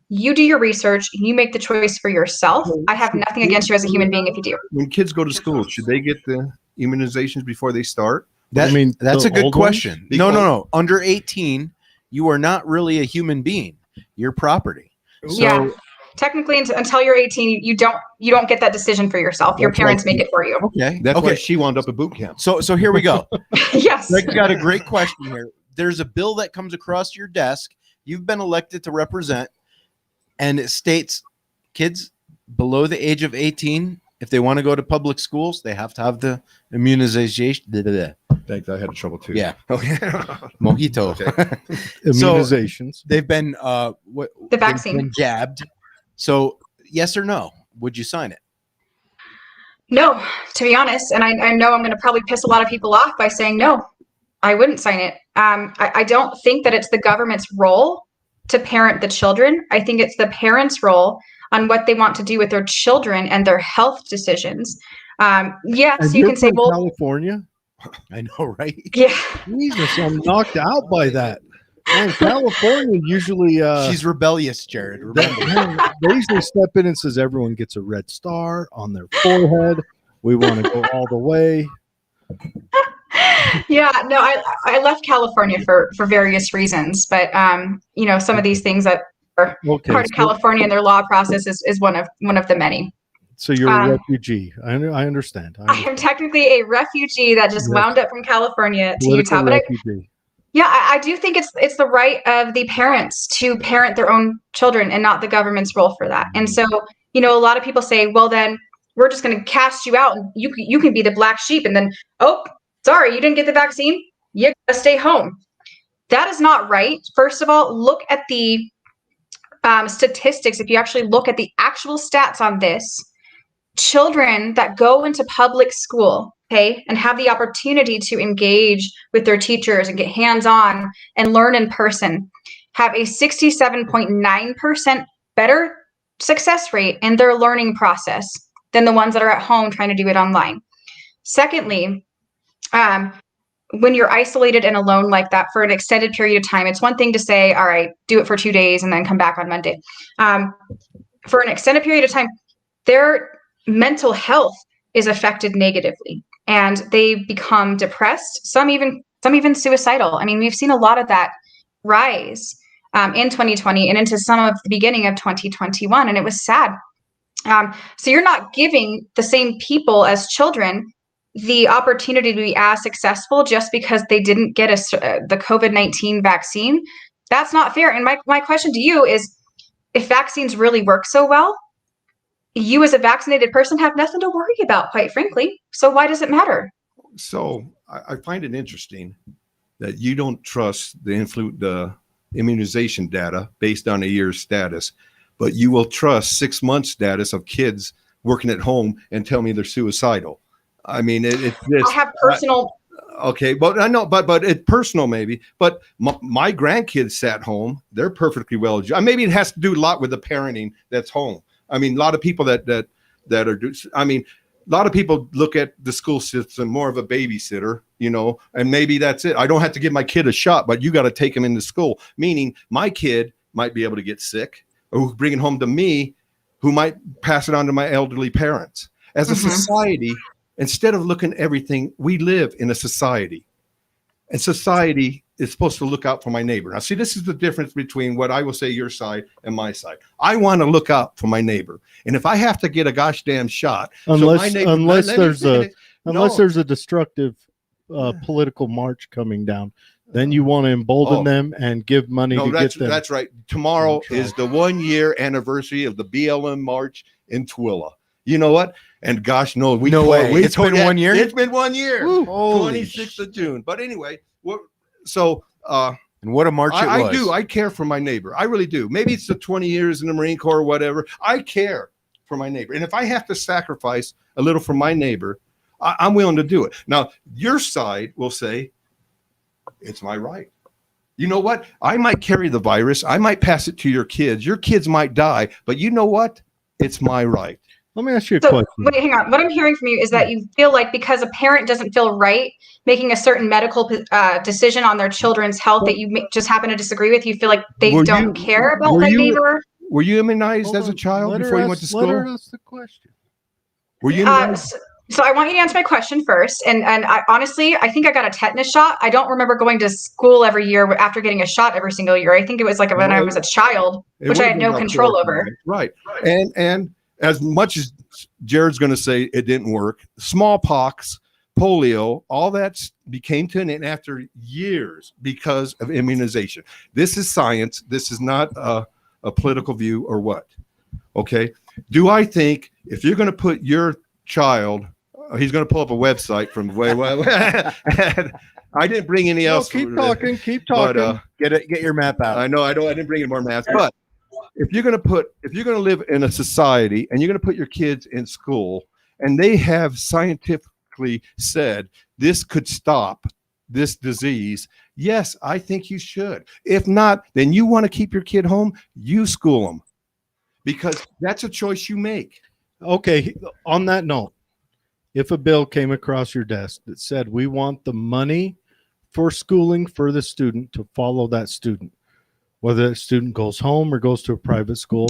You do your research. You make the choice for yourself. I have nothing against you as a human being if you do. When kids go to school, should they get the immunizations before they start? That's the a good old question. ones? No. Under 18, you are not really a human being. You're property. So, Yeah. Technically, until you're 18, you don't get that decision for yourself. Your parents make it for you. okay. That's why Okay. she wound up at boot camp. So here we go. Yes. Greg's got a great question here. There's a bill that comes across your desk. You've been elected to represent, and it states kids below the age of 18, if they want to go to public schools, they have to have the immunization. Thanks, I had trouble too. Yeah. Okay. Mojito. Okay. Immunizations. They've been The vaccine. they've been jabbed. So yes or no? Would you sign it? No, to be honest. And I know I'm going to probably piss a lot of people off by saying no, I wouldn't sign it. I don't think that it's the government's role to parent the children. I think it's the parents' role on what they want to do with their children and their health decisions. Yes, And you you're can say, from well, California? I know, right? yeah, Jesus, I'm knocked out by that. Man, California usually She's rebellious, Jared. Remember. they usually step in and says everyone gets a red star on their forehead. We want to go all the way. yeah, no, I left California for various reasons, but you know, some of these things that are Okay, part of California and their law process is one of the many. so you're a refugee. I understand. I am technically a refugee that just Yes. wound up from California to Political Utah, but refugee. I do think it's the right of the parents to parent their own children and not the government's role for that. And so, you know, a lot of people say, well, then we're just going to cast you out and you can be the black sheep. And then, oh, sorry, you didn't get the vaccine. You got to stay home. That is not right. First of all, look at the statistics. If you actually look at the actual stats on this, children that go into public school, okay, and have the opportunity to engage with their teachers and get hands-on and learn in person have a 67.9% better success rate in their learning process than the ones that are at home trying to do it online. Secondly, when you're isolated and alone like that for an extended period of time, it's one thing to say, all right, do it for 2 days and then come back on Monday. For an extended period of time, their mental health is affected negatively and they become depressed, some even suicidal. I mean, we've seen a lot of that rise in 2020 and into some of the beginning of 2021, and it was sad. So you're not giving the same people as children the opportunity to be as successful just because they didn't get the COVID-19 vaccine. That's not fair. And my question to you is, if vaccines really work so well, you as a vaccinated person have nothing to worry about, quite frankly. So why does it matter? So I find it interesting that you don't trust the immunization data based on a year's status, but you will trust 6 months status of kids working at home and tell me they're suicidal. I mean, it's I have personal. Okay, but I know, but it's personal maybe. But my grandkids sat home; they're perfectly well. Maybe it has to do a lot with the parenting that's home. I mean, a lot of people that are. I mean, a lot of people look at the school system more of a babysitter, you know, and maybe that's it. I don't have to give my kid a shot, but you got to take him into school. Meaning, my kid might be able to get sick, or bring it home to me, who might pass it on to my elderly parents. As a society. Instead of looking at everything, we live in a society, and society is supposed to look out for my neighbor. Now, see, this is the difference between what I will say your side and my side. I want to look out for my neighbor, and if I have to get a gosh damn shot, unless there's a destructive political march coming down, then you want to embolden them and give money to get them. That's right. Tomorrow is the 1 year anniversary of the BLM march in Tooele. You know what? And gosh, no, no way. It's been 1 year. It's been 1 year. 26th of June. But anyway, and what a march it was. I do. I care for my neighbor. I really do. Maybe it's the 20 years in the Marine Corps or whatever. I care for my neighbor. And if I have to sacrifice a little for my neighbor, I'm willing to do it. Now, your side will say, it's my right. You know what? I might carry the virus. I might pass it to your kids. Your kids might die. But you know what? It's my right. Let me ask you a question. Wait, hang on. What I'm hearing from you is that you feel like because a parent doesn't feel right making a certain medical decision on their children's health that you just happen to disagree with, you feel like they don't care about their neighbor? Were you immunized as a child before you went to school? Let her ask the question. Were you immunized? So I want you to answer my question first. And I honestly, I think I got a tetanus shot. I don't remember going to school every year after getting a shot every single year. I think it was like when I was a child, which I had no control over. Right. And as much as Jared's going to say it didn't work, smallpox, polio, all that became to an end after years because of immunization. This is science. This is not a political view or what. Okay. Do I think if you're going to put your child, he's going to pull up a website from way. I didn't bring any else. Keep talking. But, get your map out. I know. I didn't bring any more maps, but if you're going to live in a society and you're going to put your kids in school and they have scientifically said this could stop this disease, yes, I think you should. If not, then you want to keep your kid home, you school them, because that's a choice you make. Okay. On that note, if a bill came across your desk that said we want the money for schooling for the student to follow that student, whether that student goes home or goes to a private school.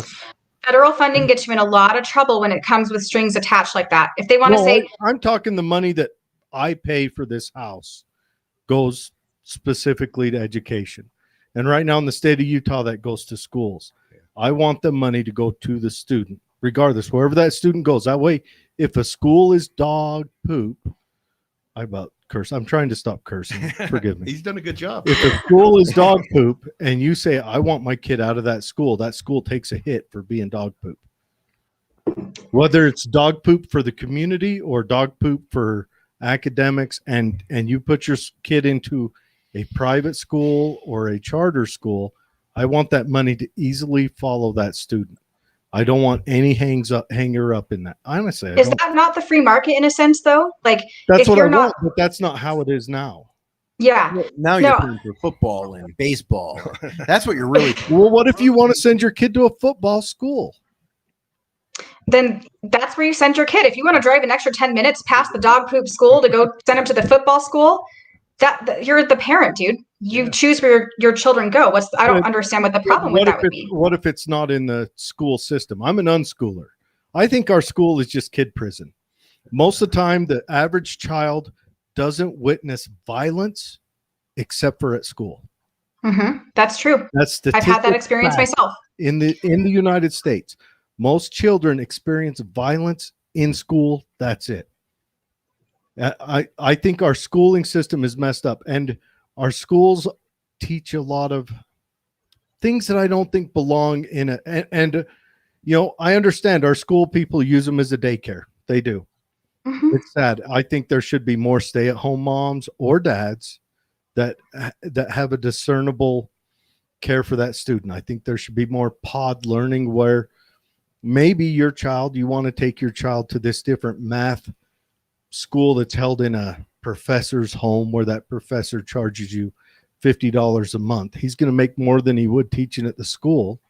Federal funding gets you in a lot of trouble when it comes with strings attached like that. If they want to say, I'm talking the money that I pay for this house goes specifically to education. And right now in the state of Utah, that goes to schools. I want the money to go to the student, regardless, wherever that student goes. That way, if a school is dog poop, I about curse. I'm trying to stop cursing. Forgive me. He's done a good job. If a school is dog poop and you say, I want my kid out of that school takes a hit for being dog poop. Whether it's dog poop for the community or dog poop for academics, and you put your kid into a private school or a charter school, I want that money to easily follow that student. I don't want any hanger up in that. Honestly, is that not the free market in a sense, though? Like that's what I want, but that's not how it is now. Yeah. Now you're paying for football and baseball. That's what you're really. Well, what if you want to send your kid to a football school? Then that's where you send your kid. If you want to drive an extra 10 minutes past the dog poop school to go send them to the football school, that you're the parent, dude. You choose where your children go. I don't understand what the problem with that would be. What if it's not in the school system? I'm an unschooler. I think our school is just kid prison. Most of the time, the average child doesn't witness violence except for at school. Mm-hmm. That's true. I've had that experience myself. In the United States, most children experience violence in school. That's it. I think our schooling system is messed up, and our schools teach a lot of things that I don't think belong in it. And I understand our school people use them as a daycare. They do. Mhm. It's sad. I think there should be more stay-at-home moms or dads that have a discernible care for that student. I think there should be more pod learning where maybe you want to take your child to this different math school that's held in a professor's home where that professor charges you $50 a month. He's going to make more than he would teaching at the school,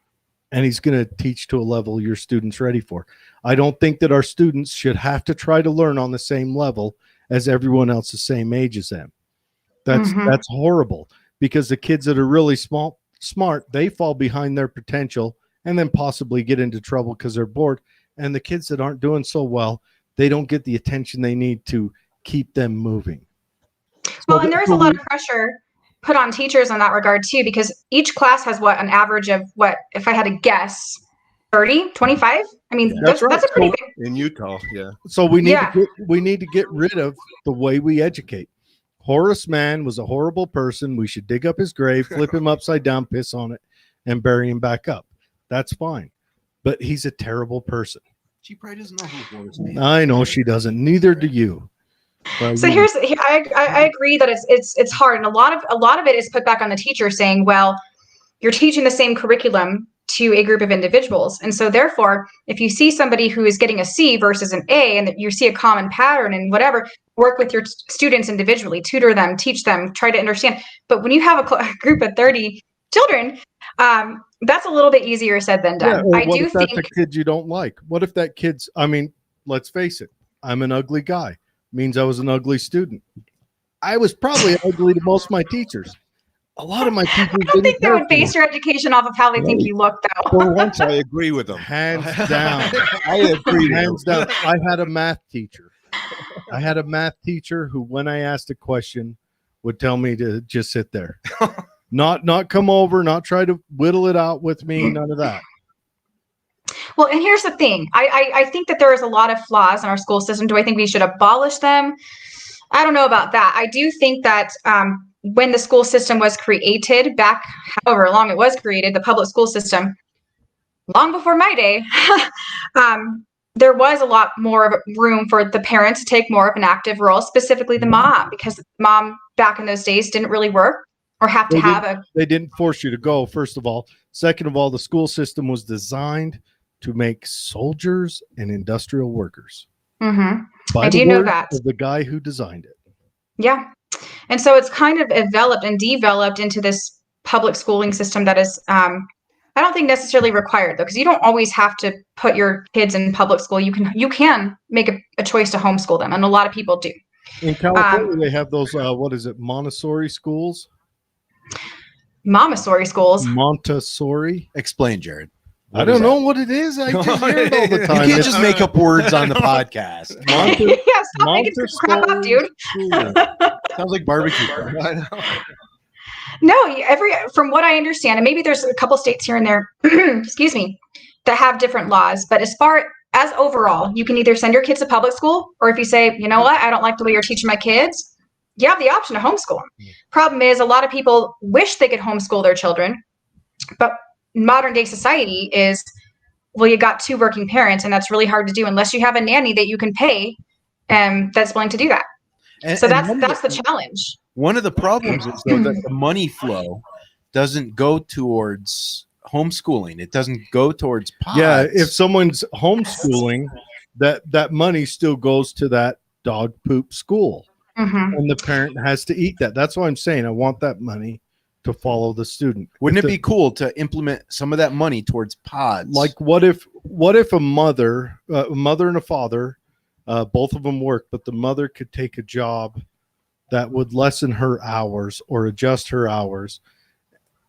and he's going to teach to a level your student's ready for. I don't think that our students should have to try to learn on the same level as everyone else the same age as them. That's horrible, because the kids that are really smart, they fall behind their potential and then possibly get into trouble because they're bored. And the kids that aren't doing so well, they don't get the attention they need to keep them moving. Well, and there's a lot of pressure put on teachers in that regard too, because each class has an average of if I had to guess, 30, 25? I mean, that's a pretty big. In Utah, yeah. So we need to get rid of the way we educate. Horace Mann was a horrible person. We should dig up his grave, flip him upside down, piss on it, and bury him back up. That's fine. But he's a terrible person. She probably doesn't know who Horace Mann is. I know she doesn't. Neither do you. So I agree that it's hard, and a lot of it is put back on the teacher, saying, well, you're teaching the same curriculum to a group of individuals, and so therefore, if you see somebody who is getting a C versus an A, and that you see a common pattern and whatever, work with your students individually, tutor them, teach them, try to understand. But when you have a group of 30 children, that's a little bit easier said than done. Yeah, I do think that's a kid you don't like. What if that kid's? I mean, let's face it. I'm an ugly guy. Means I was an ugly student. I was probably ugly to most of my teachers. A lot of my teachers. I don't think they would base your education off of how they think you look, though. For once, I agree with them. Hands down. I agree. Hands down. I had a math teacher. Who, when I asked a question, would tell me to just sit there, not come over, not try to whittle it out with me. None of that. Well, and here's the thing. I think that there is a lot of flaws in our school system. Do I think we should abolish them? I don't know about that. I do think that when the school system was created, back however long it was created, the public school system, long before my day, there was a lot more room for the parents to take more of an active role, specifically the mom, because mom back in those days didn't really work or have to have a. They didn't force you to go, first of all. Second of all, the school system was designed to make soldiers and industrial workers. Mm-hmm. I do know that. Of the guy who designed it. Yeah. And so it's kind of enveloped and developed into this public schooling system that is, I don't think necessarily required, though, because you don't always have to put your kids in public school. You can make a choice to homeschool them, and a lot of people do. In California, they have those, Montessori schools? Montessori schools? Montessori? Explain, Jared. I don't know what it is. I just hear it all the time. You can't just make up words on the podcast. Yeah, stop making crap up, dude. Sounds like barbecue. I know. No, from what I understand, and maybe there's a couple states here and there, excuse me, that have different laws. But as far as overall, you can either send your kids to public school, or if you say, you know what, I don't like the way you're teaching my kids, you have the option to homeschool them. Problem is, a lot of people wish they could homeschool their children, but modern day society is, well, you got two working parents, and that's really hard to do unless you have a nanny that you can pay that's willing to do that. So that's the challenge. One of the problems is, though, that the money flow doesn't go towards homeschooling. It doesn't go towards pods. Yeah, if someone's homeschooling, that money still goes to that dog poop school. Mm-hmm. And the parent has to eat that. That's why I'm saying I want that money to follow the student. Wouldn't it be cool to implement some of that money towards pods? Like what if a mother and a father, both of them work, but the mother could take a job that would lessen her hours or adjust her hours,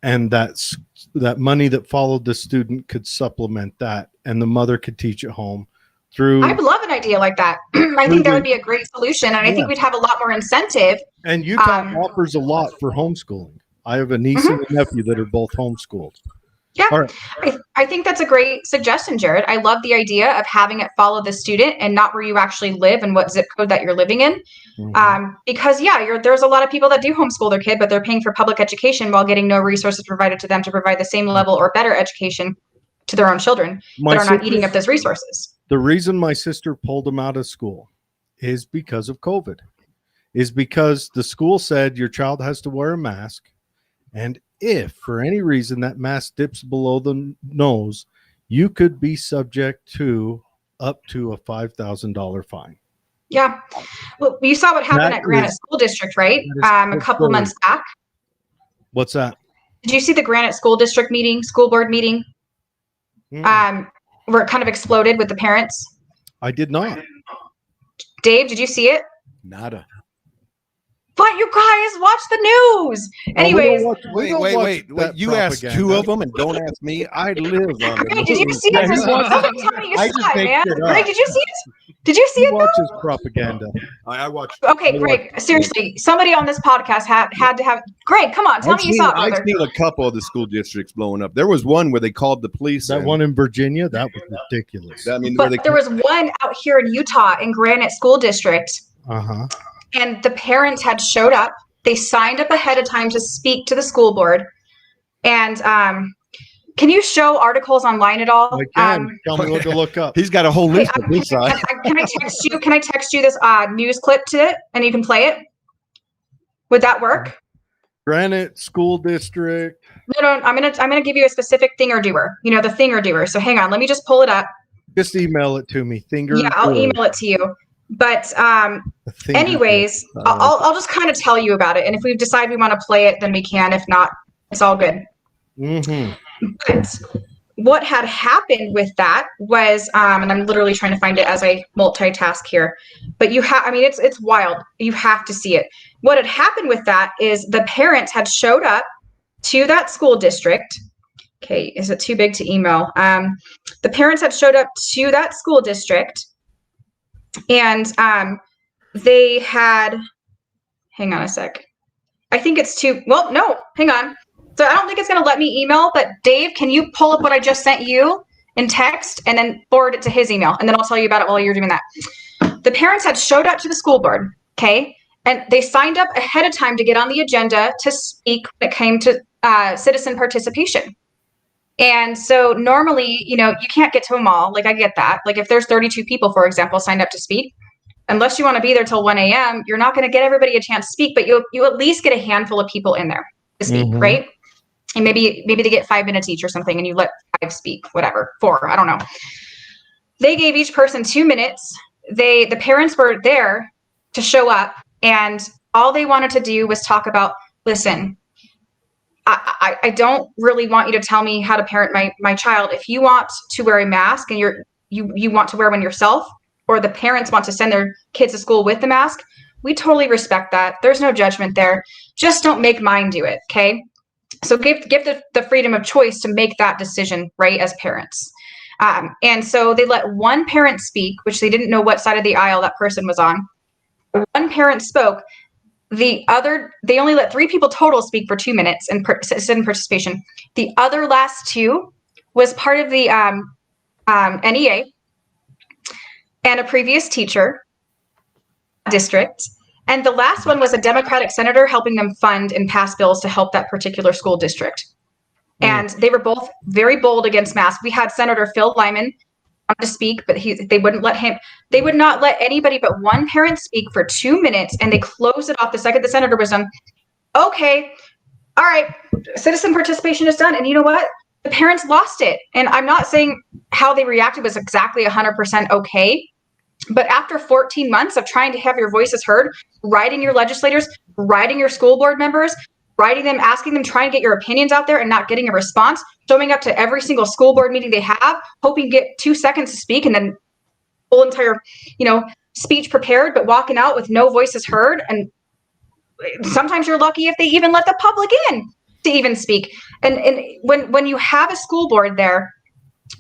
and that money that followed the student could supplement that, and the mother could teach at home through. I would love an idea like that. I think that would be a great solution, and I think we'd have a lot more incentive. And Utah offers a lot for homeschooling. I have a niece and a nephew that are both homeschooled. Yeah, All right. I think that's a great suggestion, Jared. I love the idea of having it follow the student and not where you actually live and what zip code that you're living in. Because there's a lot of people that do homeschool their kid, but they're paying for public education while getting no resources provided to them to provide the same level or better education to their own children that are not eating up those resources. The reason my sister pulled them out of school is because of COVID, is because the school said your child has to wear a mask. And if for any reason that mask dips below the nose, you could be subject to up to a $5,000 fine. Yeah. Well, you saw what happened at Granite School District, right? A couple months back. What's that? Did you see the Granite School District meeting, school board meeting? Where it kind of exploded with the parents? I did not. Dave, did you see it? Nada. But you guys watch the news. Anyways, Wait. You asked two of them and don't ask me. I live on Greg, did you see it? Somebody tell me you saw it, man. Greg, did you see it? Did you see it? Watches propaganda. I watched. Okay, Greg, seriously, somebody on this podcast had to have. Greg, come on, tell me you saw it, brother. I've seen a couple of the school districts blowing up. There was one where they called the police. That one in Virginia, that was ridiculous. But there was one out here in Utah in Granite School District. And the parents had showed up. They signed up ahead of time to speak to the school board. And can you show articles online at all? I can. Tell me what to look up. He's got a whole list of his side. Can I text you? Can I text you this news clip to it, and you can play it? Would that work? Granite School District. No. I'm gonna give you a specific thinger doer. You know, the thinger doer. So hang on. Let me just pull it up. Just email it to me. Yeah, I'll email it to you. But anyways, I'll just kind of tell you about it. And if we decide we want to play it, then we can. If not, it's all good. But what had happened with that was, and I'm literally trying to find it as I multitask here, but it's wild. You have to see it. What had happened with that is the parents had showed up to that school district. Okay, is it too big to email? The parents had showed up to that school district. And they had, hang on a sec. I think it's no, hang on. So I don't think it's going to let me email, but Dave, can you pull up what I just sent you in text and then forward it to his email? And then I'll tell you about it while you're doing that. The parents had showed up to the school board, okay? And they signed up ahead of time to get on the agenda to speak when it came to citizen participation. And so normally, you can't get to them all. Like, I get that. Like, if there's 32 people, for example, signed up to speak, unless you want to be there till 1 a.m., you're not going to get everybody a chance to speak, but you at least get a handful of people in there to speak, right? And maybe they get 5 minutes each or something, and you let 5 speak, whatever, 4, I don't know. They gave each person 2 minutes. The parents were there to show up, and all they wanted to do was talk about, listen, I don't really want you to tell me how to parent my child. If you want to wear a mask and you want to wear one yourself, or the parents want to send their kids to school with the mask, we totally respect that. There's no judgment there. Just don't make mine do it, okay? So give the freedom of choice to make that decision, right, as parents. And so they let one parent speak, which they didn't know what side of the aisle that person was on. One parent spoke. They only let 3 people total speak for 2 minutes in citizen participation. The other last 2 was part of the NEA and a previous teacher district. And the last one was a Democratic senator helping them fund and pass bills to help that particular school district. And they were both very bold against masks. We had Senator Phil Lyman to speak, but they wouldn't let him. They would not let anybody but one parent speak for 2 minutes, and they closed it off the second the senator was done. Okay, all right, citizen participation is done. And you know what? The parents lost it. And I'm not saying how they reacted was exactly 100% okay, but after 14 months of trying to have your voices heard, writing your legislators, writing your school board members, writing them, asking them, trying to get your opinions out there and not getting a response, showing up to every single school board meeting they have, hoping to get 2 seconds to speak and then whole entire, speech prepared, but walking out with no voices heard. And sometimes you're lucky if they even let the public in to even speak. And when you have a school board there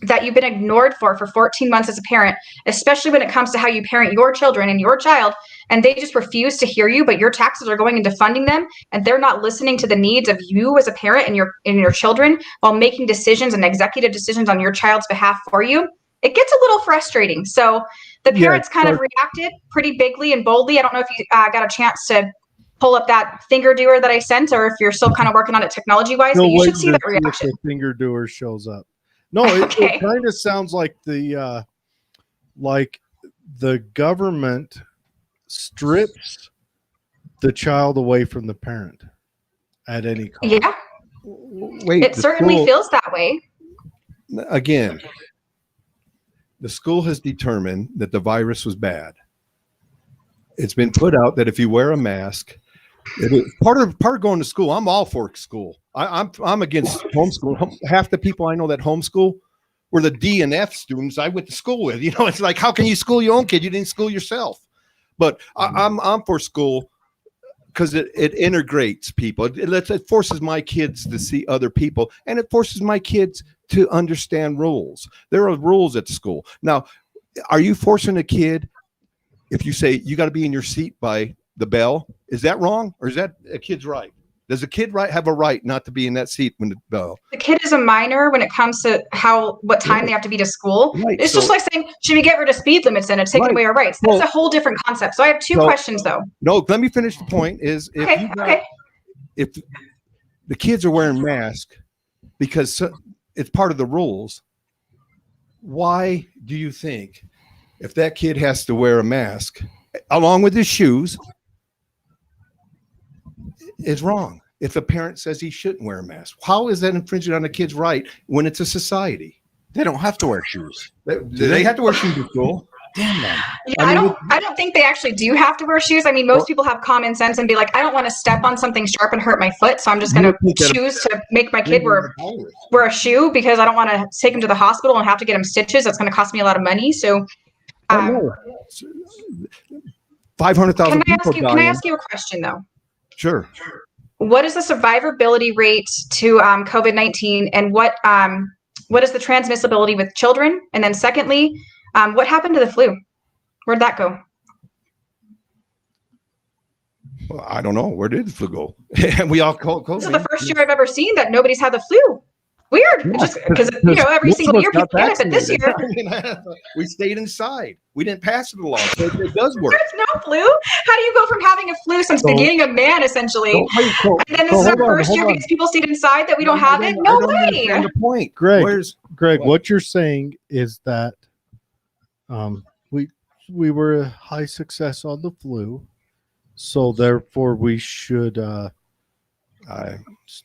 that you've been ignored for 14 months as a parent, especially when it comes to how you parent your children and your child, and they just refuse to hear you, but your taxes are going into funding them, and they're not listening to the needs of you as a parent and your children while making decisions and executive decisions on your child's behalf for you, it gets a little frustrating. So the parents kind of reacted pretty bigly and boldly. I don't know if you got a chance to pull up that finger doer that I sent, or if you're still kind of working on it technology-wise, but you should see that reaction. The finger doer shows up. No, it kind of sounds like the government strips the child away from the parent at any cost. Yeah. Wait, it certainly feels that way. Again, the school has determined that the virus was bad. It's been put out that if you wear a mask, it is part of going to school. I'm all for school. I'm against homeschool. Half the people I know that homeschool were the D and F students I went to school with. You know, it's like, how can you school your own kid? You didn't school yourself. But I'm for school because it integrates people. It forces my kids to see other people, and it forces my kids to understand rules. There are rules at school. Now, are you forcing a kid if you say you got to be in your seat by the bell? Is that wrong, or is that a kid's right? Does a kid have a right not to be in that seat when the bell? The kid is a minor when it comes to what time they have to be to school. Right. It's just like saying, should we get rid of speed limits then and take away our rights? That's a whole different concept. So I have two questions though. No, let me finish the point. If the kids are wearing masks because it's part of the rules, why do you think if that kid has to wear a mask along with his shoes, is wrong? If a parent says he shouldn't wear a mask, how is that infringing on a kid's right when it's a society? They don't have to wear shoes. Do they have to wear shoes to school? Damn them. Yeah, I don't think they actually do have to wear shoes. I mean, most people have common sense and be like, I don't want to step on something sharp and hurt my foot, so I'm just going to choose to make my kid wear a shoe because I don't want to take him to the hospital and have to get him stitches. That's going to cost me a lot of money. So 500,000 people dying. Can I ask you a question though? Sure. What is the survivability rate to COVID-19, and what is the transmissibility with children? And then secondly, what happened to the flu? Where'd that go? Well, I don't know. Where did the flu go? We all called COVID. This is the first year I've ever seen that nobody's had the flu. Weird. Yeah, just because every single year people get it, but this year we stayed inside. We didn't pass it along. So it does work. There's no flu. How do you go from having a flu since beginning of man, essentially, and then this is our first year because people stayed inside that we don't have it? No way. The point, Greg, what you're saying is that we were a high success on the flu, so therefore we should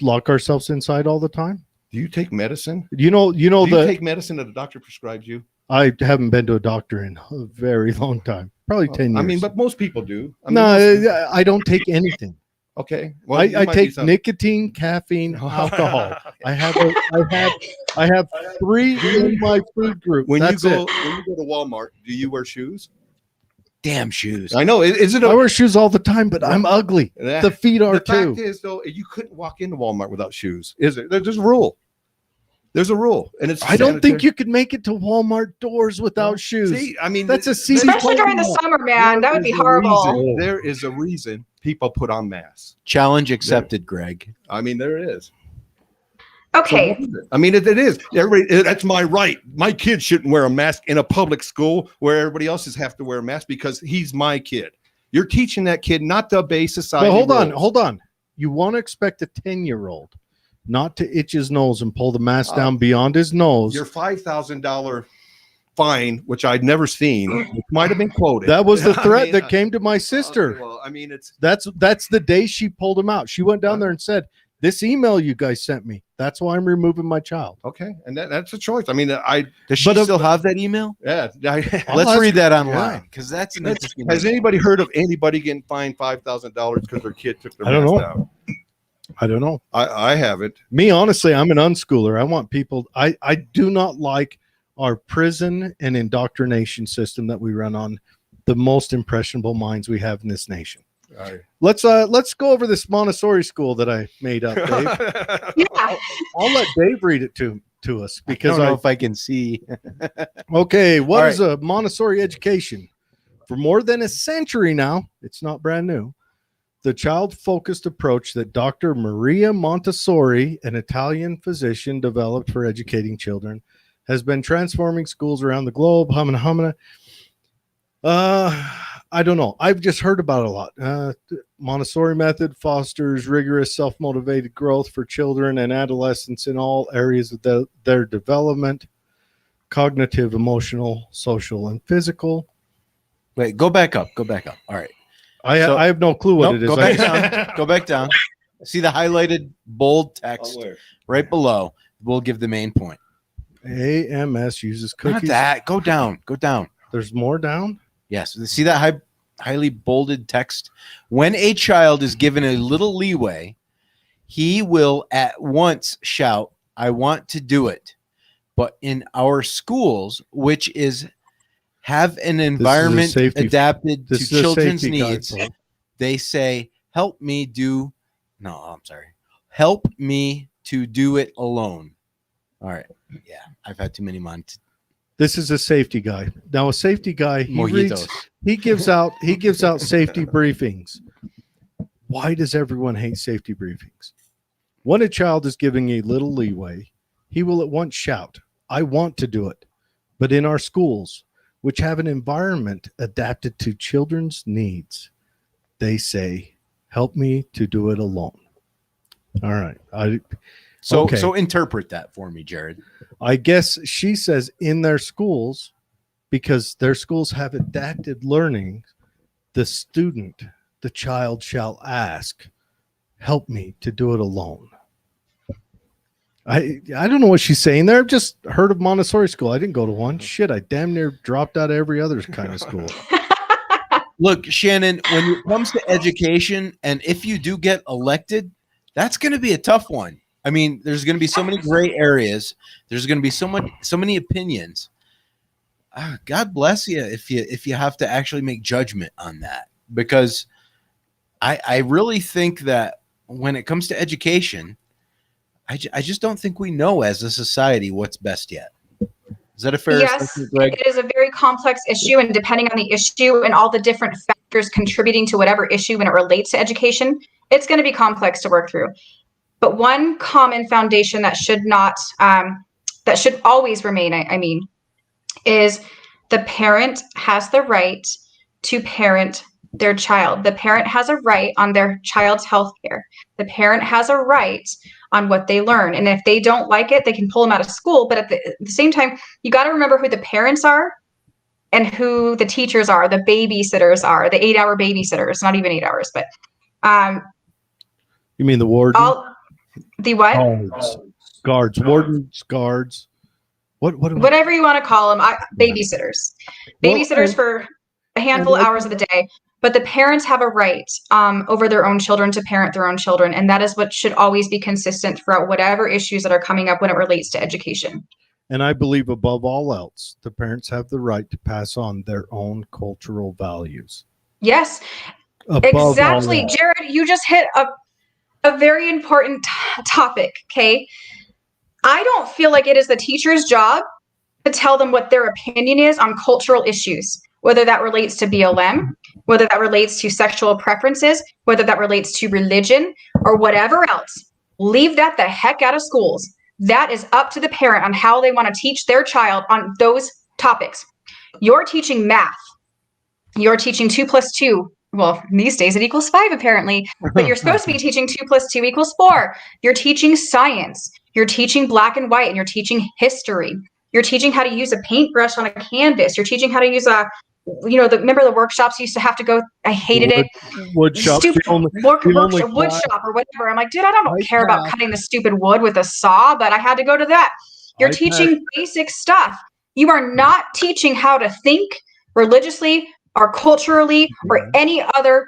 lock ourselves inside all the time. Do you take medicine? Do you take medicine that a doctor prescribes you? I haven't been to a doctor in a very long time, probably 10 years. I mean, but most people do. I don't take anything. Okay. Well, I take nicotine, caffeine, alcohol. I have 3 in my food group. When you go to Walmart, do you wear shoes? Damn shoes. I know. I wear shoes all the time, but I'm ugly. The feet are too. The fact is, though, you couldn't walk into Walmart without shoes. Is there? There's a rule. There's a rule, and it's. I don't think you could make it to Walmart doors without shoes. See, I mean, that's especially during the summer, man. That would be horrible. There is a reason people put on masks. Challenge accepted, Greg. I mean, there is. Okay. So, I mean, it is. Everybody, that's my right. My kid shouldn't wear a mask in a public school where everybody else have to wear a mask because he's my kid. You're teaching that kid not to obey society. But hold on. You want to expect a 10-year-old not to itch his nose and pull the mask down beyond his nose. Your $5,000 fine, which I'd never seen, which might have been quoted. That was the threat that came to my sister. Well, I mean, that's the day she pulled him out. She went down there and said, "This email you guys sent me. That's why I'm removing my child." Okay, and that's a choice. I mean, does she still have that email? Yeah. Let's read that online because that's an interesting. Has anybody heard of anybody getting fined $5,000 because their kid took their mask out? I don't know. I haven't. Me, honestly, I'm an unschooler. I want people. I do not like our prison and indoctrination system that we run on the most impressionable minds we have in this nation. Right. Let's go over this Montessori school that I made up, Dave. Yeah. I'll let Dave read it to to us Because because I don't know if I can see. okay, what All is a Montessori education? For more than a century now, it's not brand new. The child-focused approach that Dr. Maria Montessori, an Italian physician, developed for educating children, has been transforming schools around the globe. I don't know. I've just heard about it a lot. Montessori method fosters rigorous self-motivated growth for children and adolescents in all areas of their development, cognitive, emotional, social, and physical. Wait, go back up. All right. So- I have no clue what it is. Go back down. Go back down. See the highlighted bold text right below. We'll give the main point. AMS uses Not cookies. that. Go down. There's more down. Yes. See that highly bolded text? When a child is given a little leeway, he will at once shout, "I want to do it." But in our schools, which is have an environment adapted to children's needs, they say, "Help me do." No, I'm sorry. "Help me to do it alone." All right. Yeah, I've had too many months. This is a safety guy. Now, a safety guy, he gives out safety briefings. Why does everyone hate safety briefings? When a child is giving a little leeway, he will at once shout, "I want to do it." But in our schools, which have an environment adapted to children's needs, they say, "Help me to do it alone." All right. So interpret that for me, Jared. I guess she says in their schools, because their schools have adapted learning, the child shall ask, "Help me to do it alone." I don't know what she's saying there. I've just heard of Montessori school. I didn't go to one. Shit, I damn near dropped out of every other kind of school. Look, Shannon, when it comes to education, and if you do get elected, that's going to be a tough one. I mean, there's going to be so many gray areas. There's going to be so many opinions. God bless you if you have to actually make judgment on that, because I really think that when it comes to education, I just don't think we know as a society what's best yet. Is that a fair assessment, Greg? It is a very complex issue, and depending on the issue and all the different factors contributing to whatever issue when it relates to education, it's going to be complex to work through. But one common foundation that should always remain, is the parent has the right to parent their child. The parent has a right on their child's health care. The parent has a right on what they learn. And if they don't like it, they can pull them out of school. But at the same time, you got to remember who the parents are and who the teachers are, the babysitters are, the 8-hour babysitters, not even 8 hours, but you mean the warden? The what? Guards, wardens, guards. Whatever you want to call them, babysitters. Babysitters for a handful of hours of the day. But the parents have a right over their own children to parent their own children. And that is what should always be consistent throughout whatever issues that are coming up when it relates to education. And I believe above all else, the parents have the right to pass on their own cultural values. Yes, exactly. Jared, you just hit a very important topic, okay? I don't feel like it is the teacher's job to tell them what their opinion is on cultural issues, whether that relates to BLM, whether that relates to sexual preferences, whether that relates to religion, or whatever else. Leave that the heck out of schools. That is up to the parent on how they want to teach their child on those topics. You're teaching math. You're teaching 2 + 2. Well, these days it equals 5 apparently, but you're supposed to be teaching 2 + 2 = 4. You're teaching science. You're teaching black and white, and you're teaching history. You're teaching how to use a paintbrush on a canvas. You're teaching how to use remember the workshops you used to have to go? I hated it. Wood shop. Stupid wood shop or whatever. I'm like, dude, I don't care about cutting the stupid wood with a saw, but I had to go to that. You're teaching basic stuff. You are not teaching how to think religiously or culturally or any other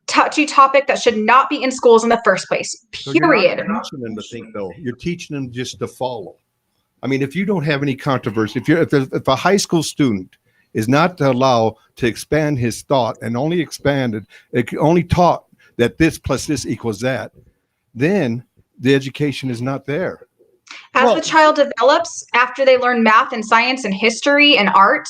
touchy topic that should not be in schools in the first place. Period. So you're not teaching them to think, though. You're teaching them just to follow. I mean, if you don't have any controversy, if a high school student is not allowed to expand his thought and only taught that this plus this equals that, then the education is not there. As the child develops, after they learn math and science and history and art,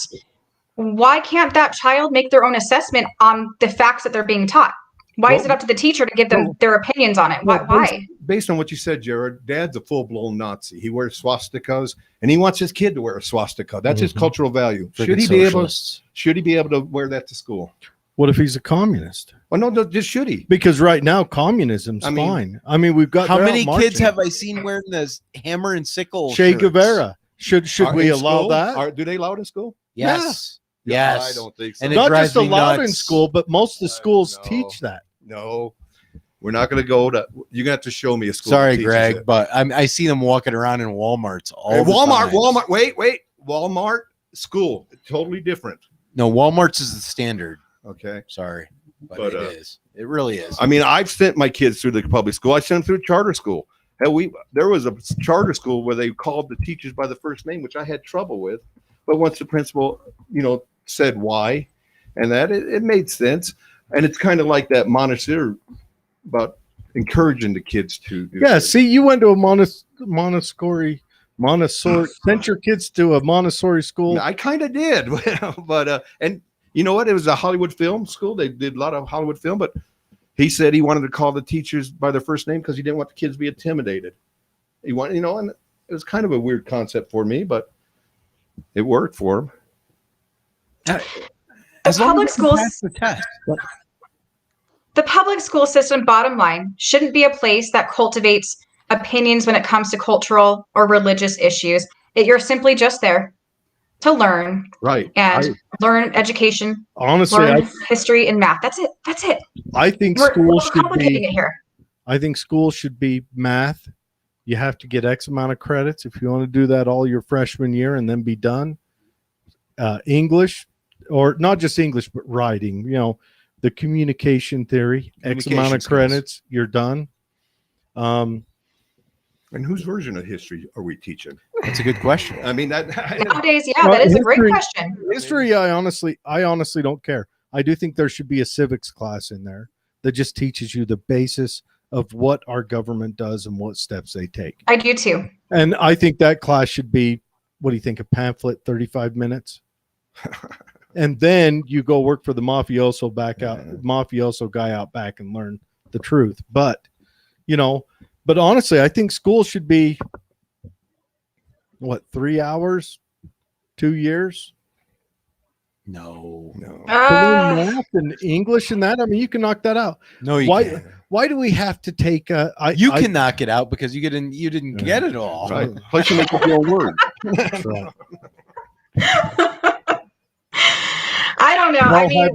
why can't that child make their own assessment on the facts that they're being taught? Why is it up to the teacher to give them their opinions on it? Why? Based on what you said, Jared, Dad's a full-blown Nazi. He wears swastikas, and he wants his kid to wear a swastika. That's his cultural value. Should he be able to wear that to school? What if he's a communist? Well, no, just should he? Because right now communism's fine. I mean, we've got how many kids have I seen wearing this hammer and sickle? Che Guevara. Should we allow that? Do they allow it in school? Yes. Yeah. Yes. I don't think so. And not just allowed in school, but most of the schools teach that. No, we're not going to go to. You're going to have to show me a school. Sorry, Greg, but I see them walking around in Walmarts all the time. Walmart. Wait. Walmart school, totally different. No, Walmart's is the standard. Okay, sorry, but it is. It really is. I mean, I've sent my kids through the public school. I sent them through charter school. And there was a charter school where they called the teachers by the first name, which I had trouble with. But once the principal, said why, and that it made sense. And it's kind of like that Montessori about encouraging the kids to do things. See, you went to a Montessori, sent your kids to a Montessori school. I kind of did, but and you know what? It was a Hollywood film school. They did a lot of Hollywood film, but he said he wanted to call the teachers by their first name because he didn't want the kids to be intimidated. He wanted, and it was kind of a weird concept for me, but it worked for him. The public school system, bottom line, shouldn't be a place that cultivates opinions when it comes to cultural or religious issues. You're simply just there to learn, right? And learn education. Honestly, learn history and math. That's it. I think schools should be. I think schools should be math. You have to get X amount of credits if you want to do that all your freshman year and then be done. English. Or not just English, but writing, the communication theory, X amount of credits, you're done. And whose version of history are we teaching? That's a good question. I mean, nowadays, that is a great question. History, I honestly don't care. I do think there should be a civics class in there that just teaches you the basis of what our government does and what steps they take. I do too. And I think that class should be, what do you think, a pamphlet, 35 minutes? And then you go work for the mafioso guy out back and learn the truth. But, but honestly, I think school should be 3 hours, 2 years? No. Math and English and that. I mean, you can knock that out. No, you can't. Why do we have to take? You can knock it out because you didn't get it all. Right. Plus, you make up your own word. That's right. I don't know. I mean,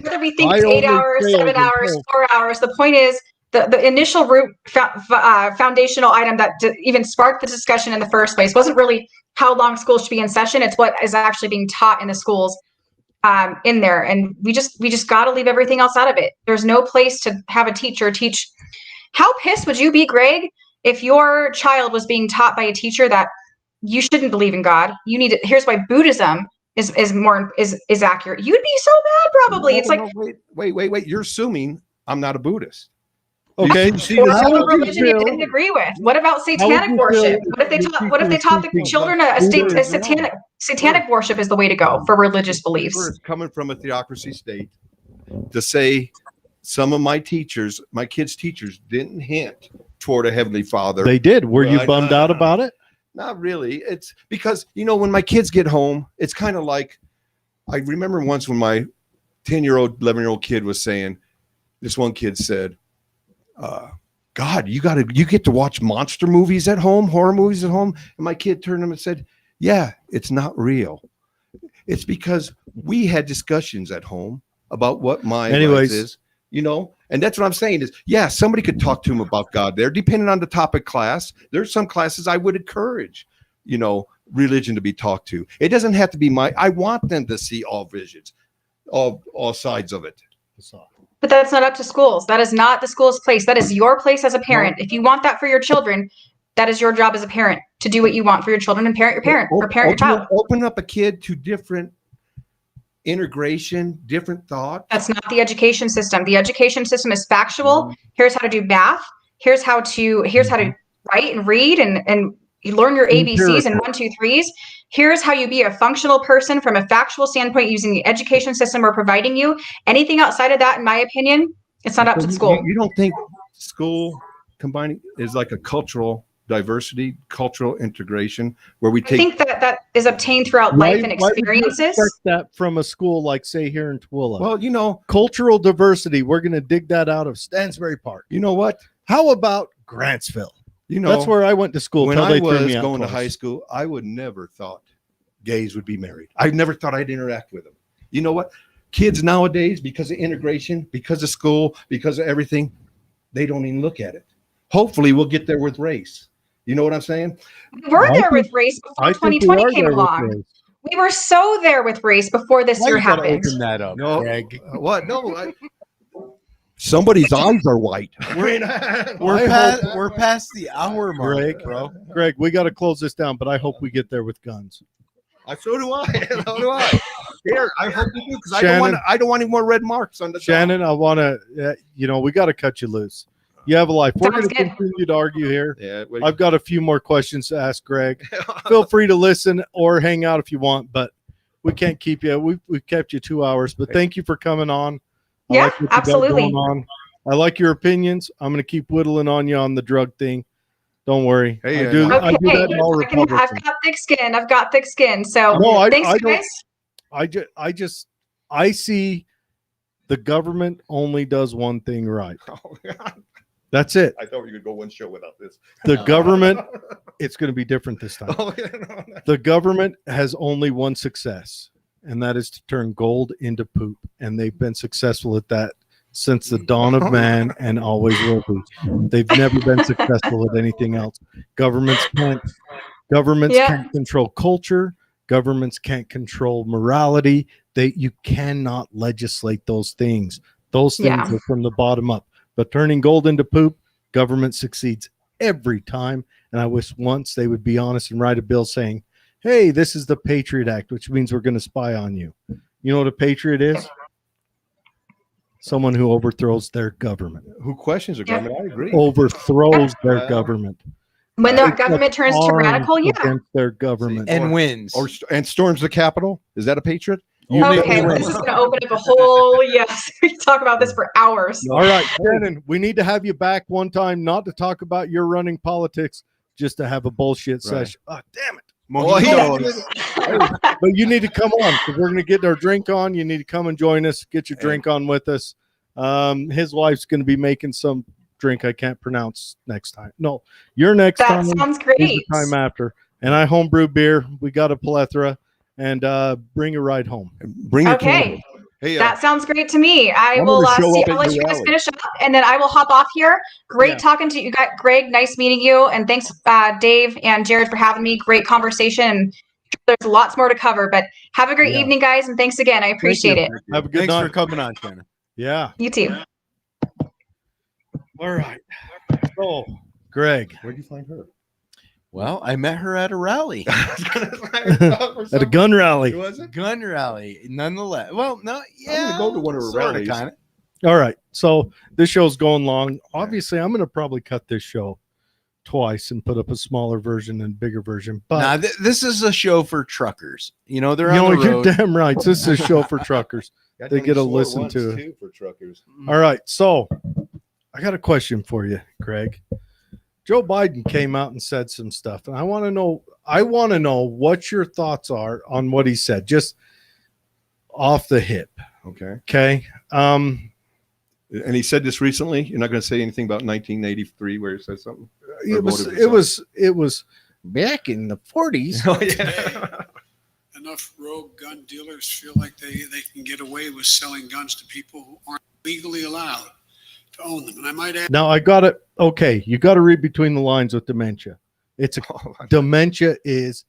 whether we think it's 8 hours, 7 hours, 4 hours, the point is the initial root foundational item that even sparked the discussion in the first place wasn't really how long school should be in session. It's what is actually being taught in the schools in there. And we just got to leave everything else out of it. There's no place to have a teacher teach. How pissed would you be, Greg, if your child was being taught by a teacher that you shouldn't believe in God? Here's why Buddhism is accurate. You'd be so mad, probably. It's like, wait. You're assuming I'm not a Buddhist. Okay. What religion you didn't agree with? What about satanic worship? What if they taught the children a satanic worship is the way to go for religious beliefs? Coming from a theocracy state, to say some of my kids' teachers didn't hint toward a heavenly Father. They did. Were you bummed out about it? Not really. It's because, when my kids get home, it's kind of like, I remember once when my 10-year-old, 11-year-old kid was saying, this one kid said, God, you get to watch monster movies at home, horror movies at home. And my kid turned to him and said, yeah, it's not real. It's because we had discussions at home about what my life is, and that's what I'm saying is, somebody could talk to him about God there, depending on the topic class. There's some classes I would encourage, religion to be talked to. It doesn't have to be I want them to see all visions, all sides of it. But that's not up to schools. That is not the school's place. That is your place as a parent. If you want that for your children, that is your job as a parent to do what you want for your children and parent your parent or parent your child. Open up a kid to different integration, different thought. That's not the education system. The education system is factual. Here's how to do math. Here's how to write and read and you learn your ABCs and 1, 2, 3s. Here's how you be a functional person from a factual standpoint using the education system we're providing you. Anything outside of that, in my opinion, it's not up to school. You don't think school combining is like a cultural diversity, cultural integration, where we I take? think that is obtained throughout life and Why would you experiences. expect that from a school like, say, here in Tooele? Well, you know, Cultural diversity, we're going to dig that out of Stansbury Park. you know what? How about Grantsville? You know, That's where I went to school. when till I they threw was me out going to twice. high school, I would never thought gays would be married. I never thought I'd interact with them. You know what? Kids nowadays, because of integration, because of school, because of everything, they don't even look at it. Hopefully, we'll get there with race. You know what I'm saying? We were I there think- with race before I think we 2020 are came there with along. race. We were so there with race before this Why year you gotta happened. open that up, No, Greg? What? No. Somebody's eyes are white. We're past the hour mark, Greg, bro. Greg, we got to close this down, but I hope we get there with guns. So do I. So do I. Here, I hope you do, because Shannon. I don't want any more red marks on the Shannon, I want to, we got to cut you loose. You have a life. We're Sounds going to good. continue to argue here. Yeah, I've got a few more questions to ask Greg. Feel free to listen or hang out if you want, but we can't keep you. We've kept you 2 hours, but thank you for coming on. I Yeah, like what you got absolutely. going on. I like your opinions. I'm going to keep whittling on you on the drug thing. Don't worry. Hey, I do Okay, that in all I've Republicans. got thick skin. I've got thick skin. So No, thanks, I don't. guys. I see the government only does one thing right. That's it. I thought we could go one show without this. The government, it's going to be different this time. Oh, yeah, no. The government has only one success, and that is to turn gold into poop. And they've been successful at that since the dawn of man and always will be. They've never been successful at anything else. Governments can't control culture. Governments can't control morality. You cannot legislate those things. Those things are from the bottom up. But turning gold into poop, government succeeds every time. And I wish once they would be honest and write a bill saying, hey, this is the Patriot Act, which means we're going to spy on you. You know what a patriot is? Someone who overthrows their government. Who questions the government? I agree. Overthrows their government. When the government turns tyrannical, against their government. And wins. And storms the Capitol. Is that a patriot? Okay, well, this is going to open up a whole, yes, we can talk about this for hours. All right, Shannon, we need to have you back one time, not to talk about your running politics, just to have a bullshit session. Oh, damn it. But you need to come on because we're going to get our drink on. You need to come and join us. Get your drink on with us. His wife's going to be making some drink I can't pronounce next time. No, your next time. That sounds great. The time after. And I homebrew beer. We got a plethora. And bring a ride home. Bring your candle. Hey, that sounds great to me. I'm I'll gonna let you guys finish up, and then I will hop off here. Great talking to you guys. Greg, nice meeting you. And thanks, Dave and Jared, for having me. Great conversation. There's lots more to cover, but have a great evening, guys. And thanks again. I appreciate it. Have a good night. Thanks for coming on, Shannon. Yeah. You too. All right. So, Greg. Where'd you find her? Well, I met her at a rally. At a gun rally. Was it? Gun rally, nonetheless. Well, no, yeah. I'm gonna go to one of her rallies. Kinda. All right. So this show's going long. Obviously, I'm going to probably cut this show twice and put up a smaller version and bigger version. But this is a show for truckers. You know, they're on the you're road. damn right. This is a show for truckers. They get to listen to it. Too, for truckers. All right. So I got a question for you, Greg. Joe Biden came out and said some stuff, and I want to know what your thoughts are on what he said, just off the hip. Okay. And he said this recently. You're not going to say anything about 1983 where he said something. It was back in the 40s. Oh, yeah. Enough rogue gun dealers feel like they can get away with selling guns to people who aren't legally allowed to own them. And I might add. Now I got it. Okay, you got to read between the lines with dementia. Dementia is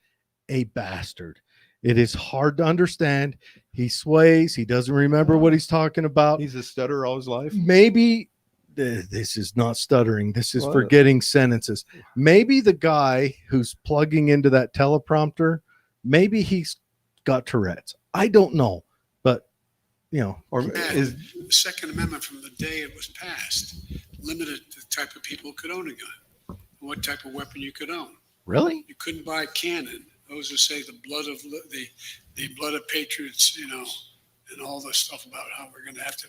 a bastard. It is hard to understand. He sways. He doesn't remember what he's talking about. He's a stutterer all his life. Maybe this is not stuttering. This is forgetting sentences. Maybe the guy who's plugging into that teleprompter, maybe he's got Tourette's. I don't know, but Or the Second Amendment from the day it was passed limited the type of people who could own a gun. what type of weapon you could own. Really? You couldn't buy a cannon. Those who say the blood of patriots, and all this stuff about how we're going to have to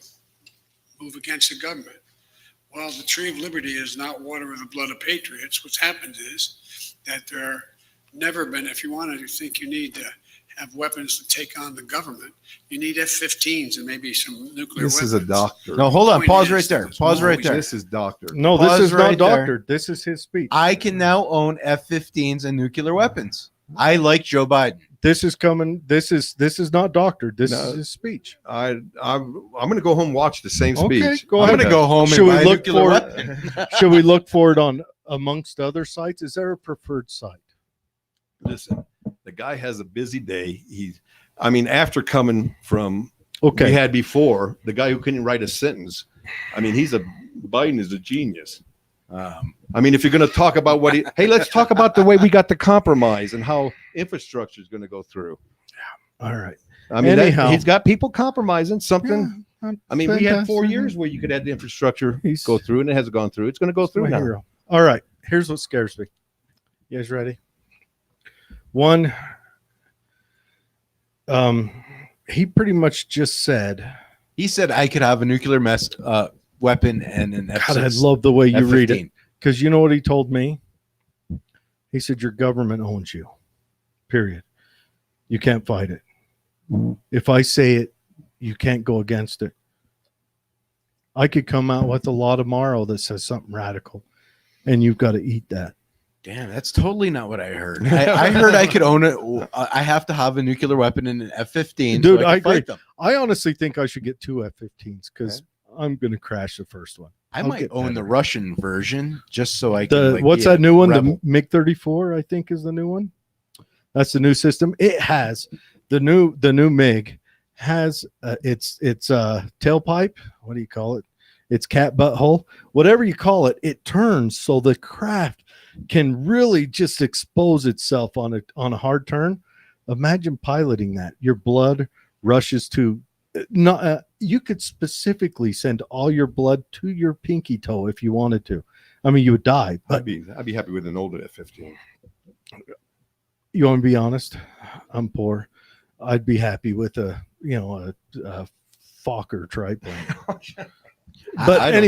move against the government. Well, the tree of liberty is not water with the blood of patriots. What's happened is that there never been, if you want to think you need to have weapons to take on the government, you need F-15s and maybe some nuclear weapons. This is a doctor. No, hold on. Point Pause is, right there. there's Pause no right reason- there. This is doctor. No, Pause this is right not there. doctored. This is his speech. I can now own F-15s and nuclear weapons. I like Joe Biden. This is coming. This is not doctored. This No. is his speech. I'm going to go home and watch the same speech. Okay, go I'm ahead. going to go home Should and we buy a look nuclear for- weapon. Should we look for it on amongst other sites? Is there a preferred site? Listen, the guy has a busy day. After coming from Okay. we had before, the guy who couldn't write a sentence. Biden is a genius. If you're going to talk about hey, let's talk about the way we got the compromise and how infrastructure is going to go through. All right. Anyhow, he's got people compromising something. Yeah, we had 4 fantastic. years where you could have the infrastructure He's go through, and it hasn't gone through. It's going to go through my now. hero. All right. Here's what scares me. You guys ready? One, he pretty much just said, He said I could have a nuclear weapon and an God, I love the way you read it. F-15. Because you know what he told me? He said, your government owns you. Period. You can't fight it. If I say it, you can't go against it. I could come out with a law tomorrow that says something radical, and you've got to eat that. Damn, that's totally not what I heard. I heard I could own it. I have to have a nuclear weapon and an F-15. Dude, so I I can fight agree. them. I honestly think I should get 2 F-15s because I'm going to crash the first one. I I'll might get own the better. Russian version just so I can. What's be a that new one? rebel. The MiG-34, I think, is the new one. That's the new system. It has the new MiG has its tailpipe. What do you call it? Its cat butthole. Whatever you call it, it turns so the craft can really just expose itself on a hard turn. Imagine piloting that. Your blood rushes to. You could specifically send all your blood to your pinky toe if you wanted to. You would die. But I'd be happy with an older F-15. you want to be honest? I'm poor. I'd be happy with a Fokker triplane. But I don't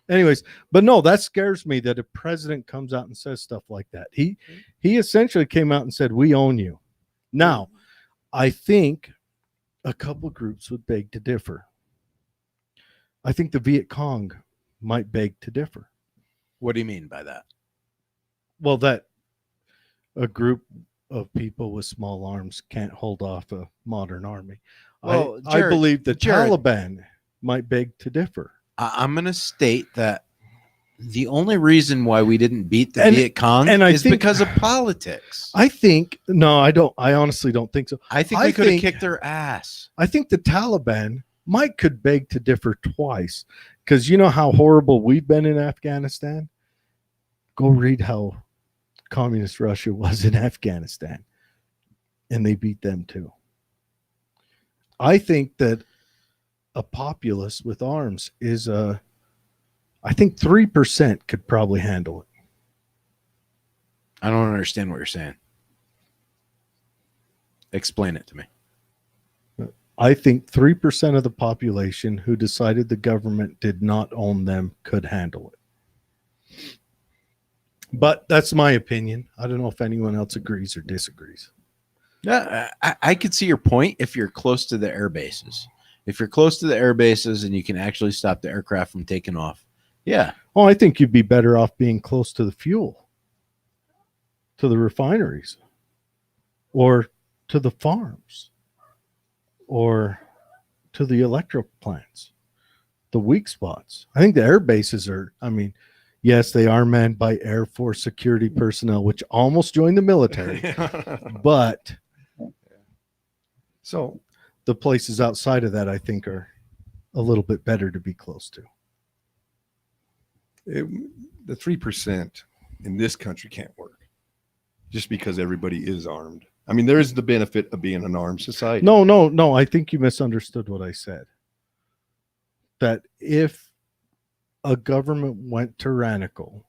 anyways, but no, that scares me that a president comes out and says stuff like that. He essentially came out and said, "We own you." Now, I think a couple groups would beg to differ. I think the Viet Cong might beg to differ. What do you mean by that? Well, that a group of people with small arms can't hold off a modern army. Well, I believe the Jared. Taliban might beg to differ. I'm going to state that the only reason why we didn't beat the Viet Cong I is think- because of politics. I think I don't. I honestly don't think so. I think I we could have think- kicked their ass. I think the Taliban could beg to differ twice because you know how horrible we've been in Afghanistan. Go read how communist Russia was in Afghanistan, and they beat them too. I think that a populace with arms is I think 3% could probably handle it. I don't understand what you're saying. Explain it to me. I think 3% of the population who decided the government did not own them could handle it. But that's my opinion. I don't know if anyone else agrees or disagrees. Yeah, I could see your point if you're close to the air bases. If you're close to the air bases and you can actually stop the aircraft from taking off. Yeah. Oh, I think you'd be better off being close to the fuel, to the refineries, or to the farms, or to the electric plants, the weak spots. I think the air bases are, yes, they are manned by Air Force security personnel, which almost joined the military, but So the places outside of that, I think, are a little bit better to be close to. the 3% in this country can't work just because everybody is armed. There is the benefit of being an armed society. No. I think you misunderstood what I said. That if a government went tyrannical,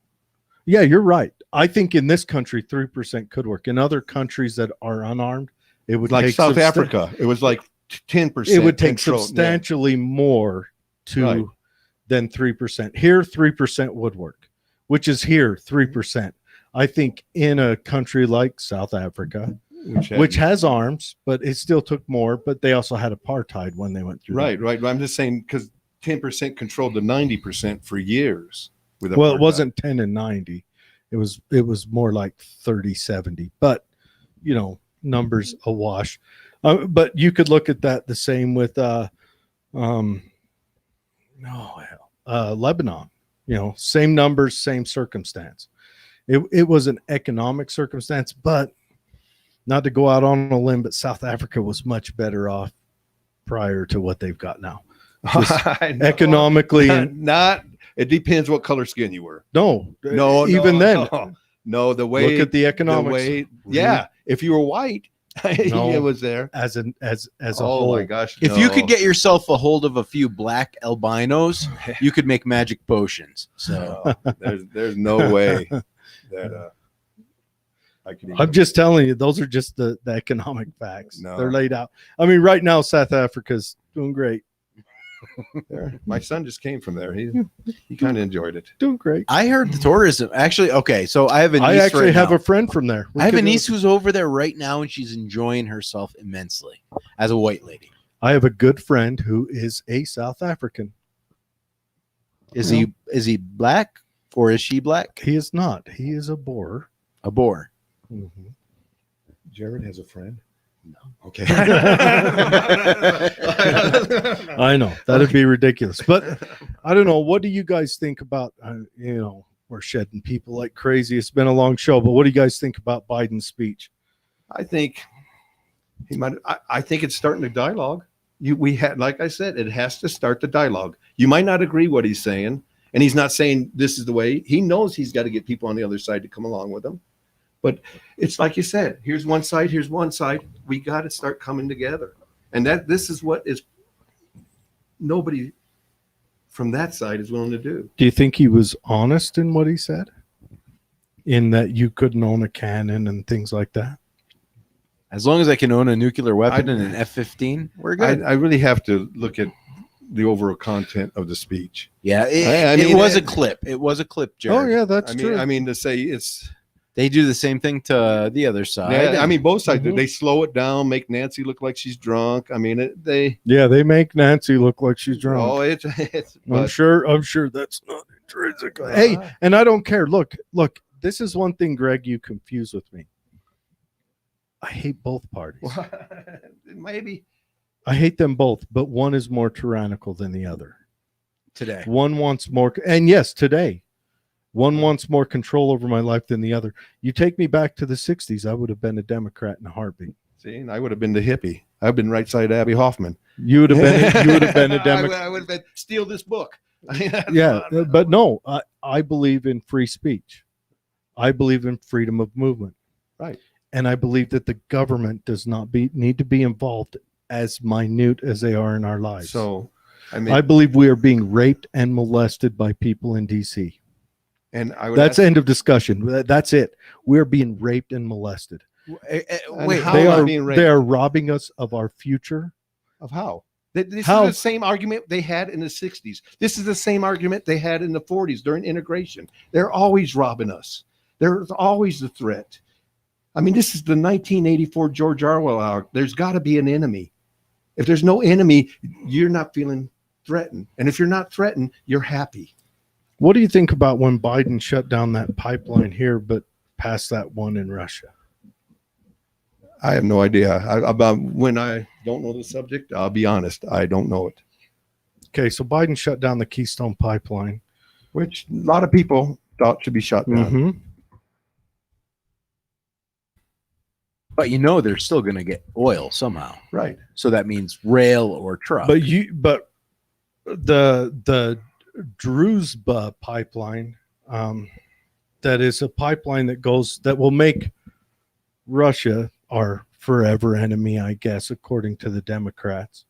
Yeah, you're right. I think in this country, 3% could work. In other countries that are unarmed, it would Like take South Africa, it was like 10%. It would take control. substantially more to Right. than 3%. Here, 3% would work, which is here 3%. I think in a country like South Africa, which has arms, but it still took more. But they also had apartheid when they went through. Right, that. right. I'm just saying because 10% controlled the 90% for years. With Well, apartheid. it wasn't 10 and 90. It was more like 30-70. But you know, numbers awash. But you could look at that the same with Lebanon. You know, same numbers, same circumstance. It was an economic circumstance, but not to go out on a limb, but South Africa was much better off prior to what they've got now. Economically, not. It depends what color skin you were. No, then, then, no. The way look at the economics. Yeah, if you were white, it was there as a oh whole. my gosh! If you could get yourself a hold of a few black albinos, you could make magic potions. So there's no way that I could. I'm just telling you, those are just the economic facts. No. They're laid out. I mean, right now South Africa's doing great. My son just came from there. He kind of enjoyed it. Doing great. I heard the tourism. Actually, okay, so I have a niece I actually right have now. a friend from there. I have a niece who's over there right now, and she's enjoying herself immensely as a white lady. I have a good friend who is a South African. Is he black or is she black? He is not. He is a Boer. A Boer. Mm-hmm. Jared has a friend. No. Okay. I know that'd be ridiculous, but I don't know. What do you guys think about? We're shedding people like crazy. It's been a long show, but what do you guys think about Biden's speech? I think he might. I think it's starting the dialogue. We had, like I said, it has to start the dialogue. You might not agree what he's saying, and he's not saying this is the way. He knows he's got to get people on the other side to come along with him. But it's like you said, here's one side, here's one side. We got to start coming together. And this is what is nobody from that side is willing to do. Do you think he was honest in what he said? In that you couldn't own a cannon and things like that? As long as I can own a nuclear weapon and an F-15, we're good. I really have to look at the overall content of the speech. Yeah, I mean, it was a clip. It was a clip, Jared. Oh, yeah, that's true. I mean, to say it's... They do the same thing to the other side. Yeah, I mean, both sides. Mhm. They slow it down, make Nancy look like she's drunk. I mean, they make Nancy look like she's drunk. Oh, it's I'm sure that's not intrinsic. Hey, and I don't care. Look, this is one thing, Greg, you confuse with me. I hate both parties. maybe I hate them both, but one is more tyrannical than the other. today. One wants more, and yes, today. One wants more control over my life than the other. You take me back to the 60s, I would have been a Democrat in a heartbeat. see, and I would have been the hippie. I've been right side Abby Hoffman. You would have been a Democrat. I would have been steal this book. Yeah, but no, I believe in free speech. I believe in freedom of movement. Right. And I believe that the government does not need to be involved as minute as they are in our lives. So, I mean, I believe we are being raped and molested by people in DC. and I would. That's ask, end of discussion. That's it. We're being raped and molested. Wait, how They am I are being raped? they are robbing us of our future. Of how? This How? is the same argument they had in the 60s. This is the same argument they had in the 40s during integration. They're always robbing us. There's always a threat. I mean, this is the 1984 George Orwell. There's got to be an enemy. If there's no enemy, you're not feeling threatened. And if you're not threatened, you're happy. What do you think about when Biden shut down that pipeline here, but passed that one in Russia? I have no idea. About when I don't know the subject, I'll be honest. I don't know it. Okay, so Biden shut down the Keystone Pipeline. Which a lot of people thought should be shut down. Mm-hmm. but they're still going to get oil somehow. Right. So that means rail or truck. But the Druzhba pipeline, that is a pipeline that will make Russia our forever enemy, I guess, according to the Democrats.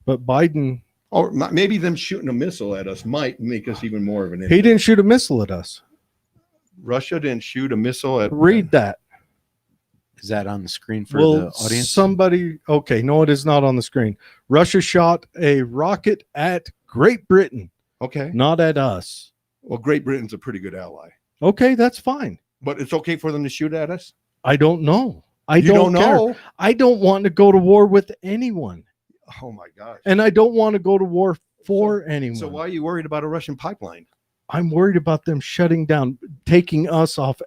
But Biden, Or maybe them shooting a missile at us might make us even more of an enemy. he didn't shoot a missile at us. Russia didn't shoot a missile at. Read that. Is that on the screen for Well, the audience? somebody. Okay, no, it is not on the screen. Russia shot a rocket at Great Britain, Okay. not at us. Well, Great Britain's a pretty good ally, Okay, that's fine. but it's okay for them to shoot at us. I don't know. I You don't care. know. I don't want to go to war with anyone, Oh my gosh. and I don't want to go to war for anyone. So why are you worried about a Russian pipeline? I'm worried about them shutting down, taking us off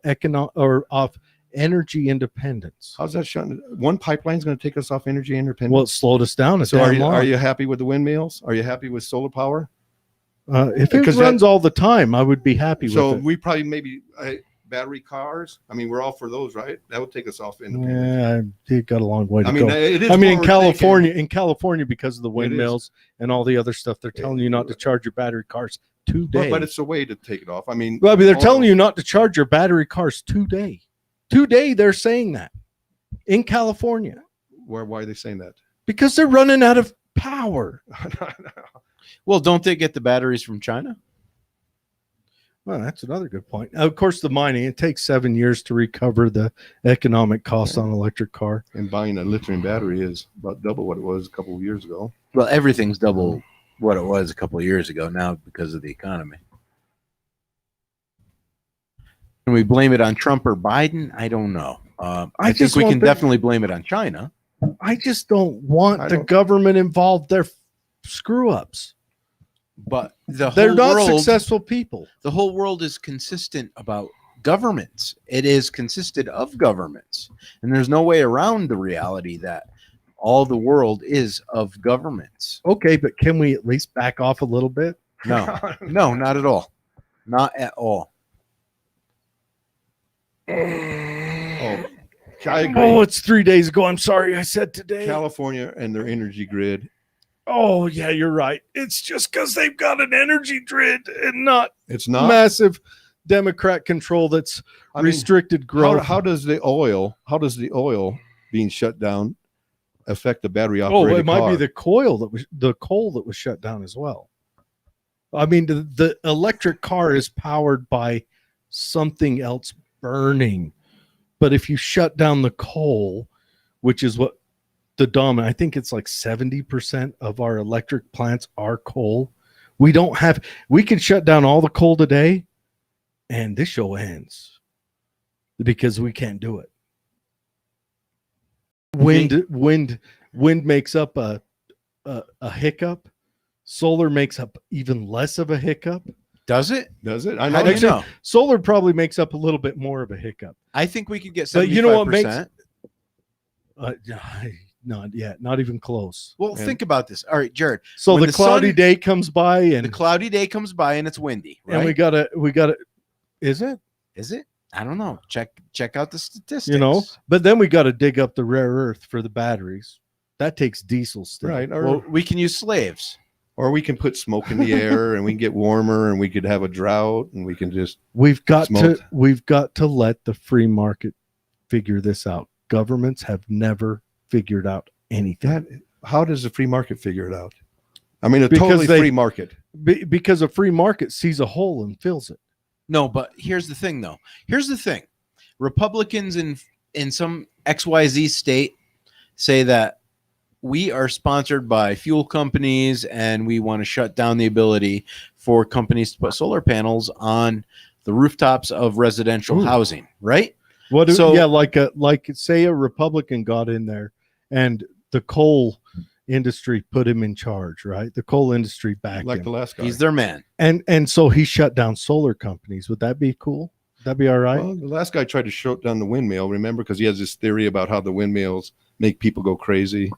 off energy independence. How's that shutting? One pipeline's going to take us off energy independence. Well, it slowed us down. so are you happy with the windmills? Are you happy with solar power? If it Because runs all the time, I would be happy So with it. we probably maybe battery cars. I mean, we're all for those, right? That would take us off independence. Yeah, it got a long way to I mean, go. it is. I mean, in forward thinking. California, because of the windmills and all the other stuff, they're telling you not to charge your battery cars today. But it's a way to take it off. I mean, Well, I mean, they're telling you not to charge your battery cars today. Today, they're saying that in California why are they saying that? because they're running out of power. Well, don't they get the batteries from China? Well, that's another good point. Of course, the mining, it takes 7 years to recover the economic cost on an electric car. And buying a lithium battery is about double what it was a couple of years ago. Well, everything's double what it was a couple of years ago now because of the economy. Can we blame it on Trump or Biden? I don't know. I think just we want can them- definitely blame it on China. I just don't want I the don't- government involved. They're screw ups. But the They're whole not world, successful people. the whole world is consistent about governments. It is consisted of governments. And there's no way around the reality that all the world is of governments. Okay, but can we at least back off a little bit? No, no, not at all. Not at all. Oh, I agree. Oh, it's 3 days ago. I'm sorry I said today. California and their energy grid. Oh, yeah, you're right. It's just because they've got an energy grid and not It's not. massive Democrat control that's I mean, restricted growth. how does the oil being shut down affect the battery Oh, operated it might car? be the coal that was shut down as well. I mean, the electric car is powered by something else burning. But if you shut down the coal, which is what the dominant, I think it's like 70% of our electric plants are coal. We can shut down all the coal today and this show ends because we can't do it. Wind makes up a hiccup. Solar makes up even less of a hiccup. Does it? Does it? I How know. do you Actually, know? Solar probably makes up a little bit more of a hiccup. I think we could get 75%. But you know what makes not yet, not even close. Well, And- think about this. All right, Jared. So When the the cloudy sun- day comes by and The cloudy day comes by and it's windy, right? and we gotta is it? Is it? I don't know. Check out the statistics. You know, but then we gotta dig up the rare earth for the batteries. That takes diesel still. Right. Or, Well, we can use slaves. or we can put smoke in the air and we can get warmer and we could have a drought and we can just We've got Smoked. to let the free market figure this out. Governments have never figured out anything. that. How does the free market figure it out? I mean, a Because totally they- free market. Because a free market sees a hole and fills it. No, but here's the thing, though. Here's the thing. Republicans in some XYZ state say that we are sponsored by fuel companies and we want to shut down the ability for companies to put solar panels on the rooftops of residential Ooh. housing, right? So So- like say a Republican got in there and the coal industry put him in charge, right? The coal industry backed Like him. the last guy. He's their man. And so he shut down solar companies. Would that be cool? That'd be all right. Well, the last guy tried to shut down the windmill, remember? Because he has this theory about how the windmills make people go crazy.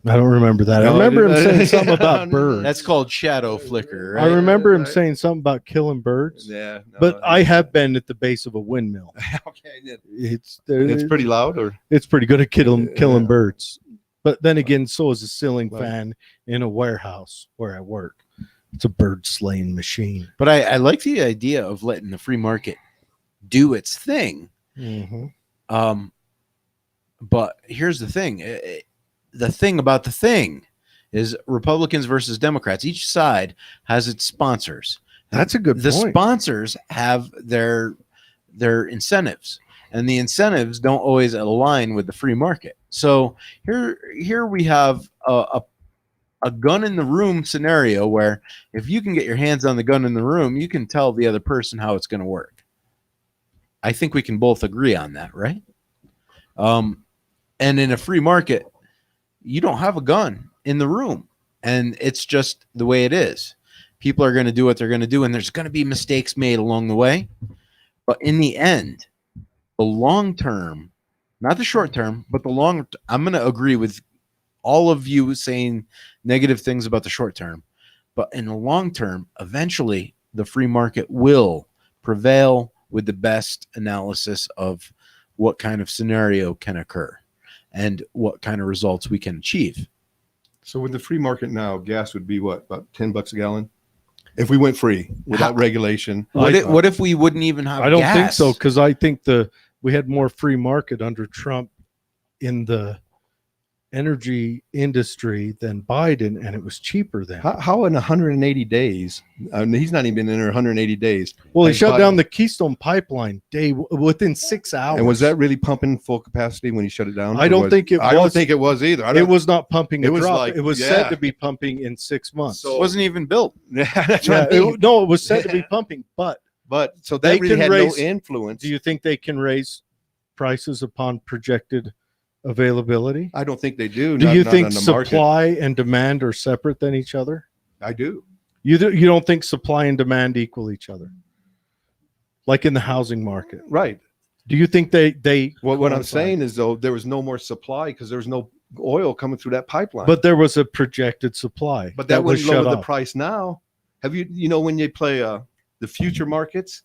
I don't remember that. I No, remember him I didn't- saying something about birds. That's called shadow flicker, I right? remember him right. saying something about killing birds. Yeah. no, But I have been at the base of a windmill. okay. It's Pretty loud, or it's pretty good at killing Yeah. birds. But then again, so is a ceiling Right. fan in a warehouse where I work. It's a bird slaying machine. But I like the idea of letting the free market do its thing. But here's the thing. The thing about the thing is Republicans versus Democrats. Each side has its sponsors. That's a good The point. sponsors have their they're incentives, and the incentives don't always align with the free market. So here we have a gun in the room scenario where if you can get your hands on the gun in the room, you can tell the other person how it's going to work. I think we can both agree on that, right? And in a free market, you don't have a gun in the room, and it's just the way it is. People are going to do what they're going to do, and there's going to be mistakes made along the way. But in the end, the long term, not the short term, but the long, I'm going to agree with all of you saying negative things about the short term. But in the long term, eventually the free market will prevail with the best analysis of what kind of scenario can occur and what kind of results we can achieve. So with the free market now, gas would be what, about $10 a gallon? If we went free without regulation. What if we wouldn't even have I don't gas? think so, because I think we had more free market under Trump in the energy industry than Biden, and it was cheaper then. How in 180 days? He's not even been in there 180 days. Well, he Has shut Biden- down the Keystone pipeline within 6 hours. And was that really pumping full capacity when he shut it down? I don't think it was. I don't think it was either. It was not pumping a It was drop. like- It was yeah. said to be pumping in 6 months. So- It wasn't even built. That's Yeah, what I mean. no, it was said to be pumping, but But so They that really can had raise- no influence. do you think they can raise prices upon projected availability? I don't think they do. Do not- you not think on the market. supply and demand are separate than each other? I do. You don't think supply and demand equal each other? Like in the housing market. Right. Do you think they What I'm coincide? saying is, though, there was no more supply because there was no oil coming through that pipeline. But there was a projected supply. But that was wouldn't lower shut the off. price now. Have you know when you play the future markets?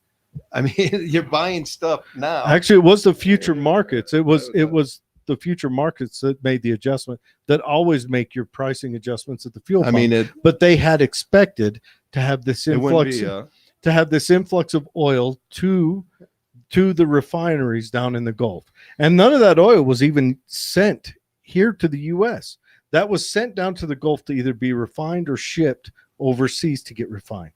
I mean, you're buying stuff now. Actually, it was the future markets. It was the future markets that made the adjustment, that always make your pricing adjustments at the fuel I pump. mean, But they had expected to have this it wouldn't influx of oil to the refineries down in the Gulf. And none of that oil was even sent here to the US. That was sent down to the Gulf to either be refined or shipped overseas to get refined.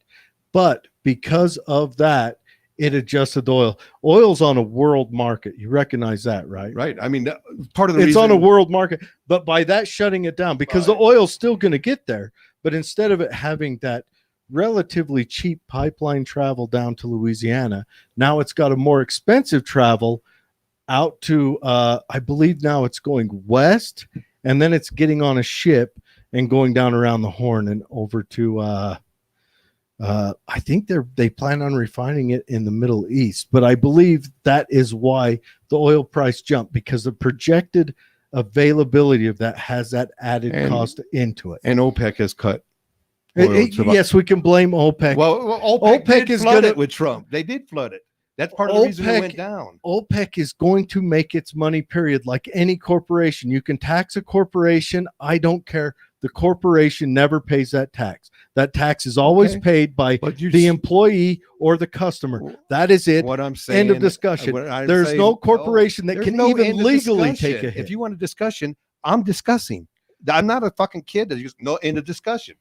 But because of that, it adjusted the oil. Oil's on a world market. You recognize that, right? right. I mean, part of the It's reason on a world market. But by that shutting it down, because the Right. oil's still going to get there, but instead of it having that relatively cheap pipeline travel down to Louisiana, now it's got a more expensive travel out to, I believe now it's going west, and then it's getting on a ship and going down around the Horn and over to, I think they plan on refining it in the Middle East, but I believe that is why the oil price jumped, because the projected availability of that has that added And- cost into it. and OPEC has cut. oil to about- Yes, we can blame OPEC. Well, OPEC OPEC is flood gonna- it with Trump. They did flood it. That's part of the reason it OPEC went down. OPEC is going to make its money, period, like any corporation. You can tax a corporation. I don't care. The corporation never pays that tax. That tax is always Okay. paid by But you the employee or the customer. That is it. What I'm saying. End of discussion. what I'm There's saying- no corporation that there's can no even end of legally discussion. take a hit. If you want a discussion, I'm discussing. I'm not a fucking kid that just no end of discussion.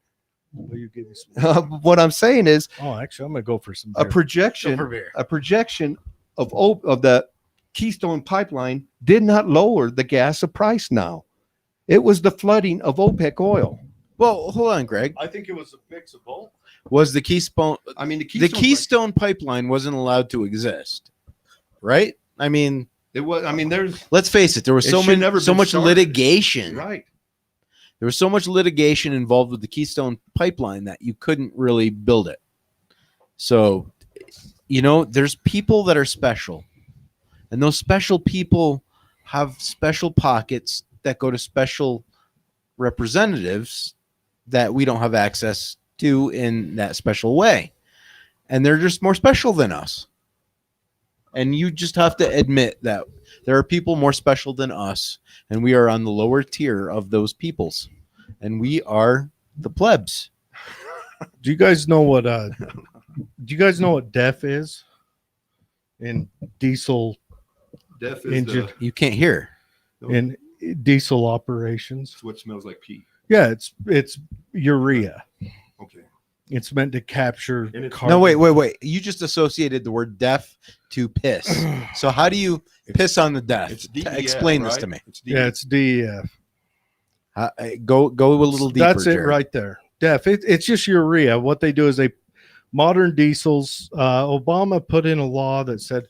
Will you give me some? What I'm saying is Oh, actually, I'm gonna go for some a beer. projection. Go for beer. A projection of the Keystone pipeline did not lower the gas price now. It was the flooding of OPEC oil. Well, hold on, Greg. I think it was a mix of both. Was the Keystone I mean, the Keystone pipeline wasn't allowed to exist, right? I mean, It was. I mean, there's let's face it. There was It so should never so been much started. litigation. right. There was so much litigation involved with the Keystone pipeline that you couldn't really build it. So, there's people that are special, and those special people have special pockets that go to special representatives that we don't have access to in that special way. And they're just more special than us. And you just have to admit that there are people more special than us, and we are on the lower tier of those peoples. And we are the plebs. Do you guys know what DEF is? In diesel Death Engine. You can't hear. in diesel operations. what smells like pee. Yeah, it's urea. Okay. It's meant to capture And it's- carbon. No, wait. You just associated the word deaf to piss. So how do you piss on the deaf? It's DEF, Explain this right? to me. It's Yeah, DEF. it's DEF. Go a little deeper. That's it Jared. right there. DEF. It's just urea. What they do is modern diesels. Obama put in a law that said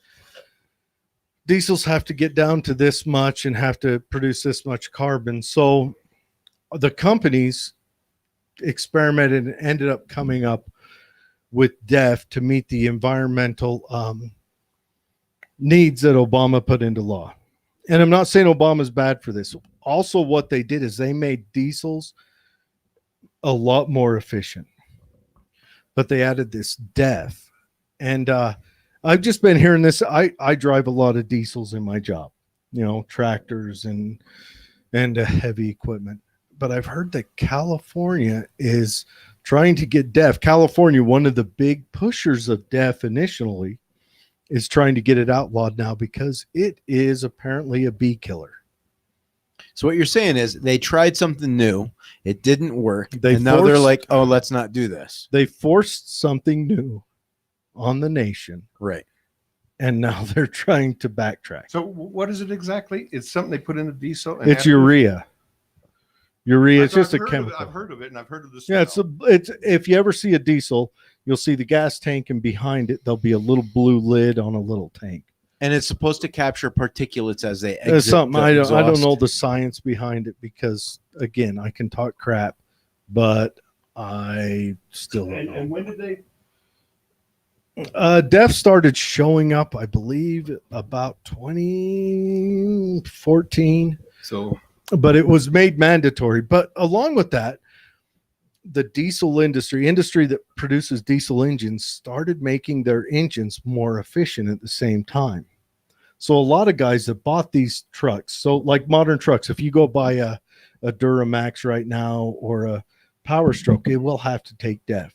diesels have to get down to this much and have to produce this much carbon. So the companies experimented and ended up coming up with DEF to meet the environmental needs that Obama put into law. And I'm not saying Obama's bad for this. Also, what they did is they made diesels a lot more efficient, but they added this DEF. And I've just been hearing this. I drive a lot of diesels in my job, tractors and heavy equipment. But I've heard that California is trying to get DEF. California, one of the big pushers of DEF initially, is trying to get it outlawed now because it is apparently a bee killer. So what you're saying is they tried something new, it didn't work, And now they're like, oh, let's not do this. They forced something new on the nation, Right. and now they're trying to backtrack. So what is it exactly? It's something they put in the diesel. And It's urea. Urea. It's just a I've chemical. heard of it, and I've heard of the Yeah, smell. it's if you ever see a diesel, you'll see the gas tank, and behind it there'll be a little blue lid on a little tank. And it's supposed to capture particulates as they There's exit something the I don't exhaust. know the science behind it because again I can talk crap, but I still don't know. And when did they? DEF started showing up, I believe, about 2014. So But it was made mandatory. But along with that, the diesel industry that produces diesel engines started making their engines more efficient at the same time. So a lot of guys that bought these trucks, so like modern trucks, if you go buy a Duramax right now or a Power Stroke, it will have to take DEF.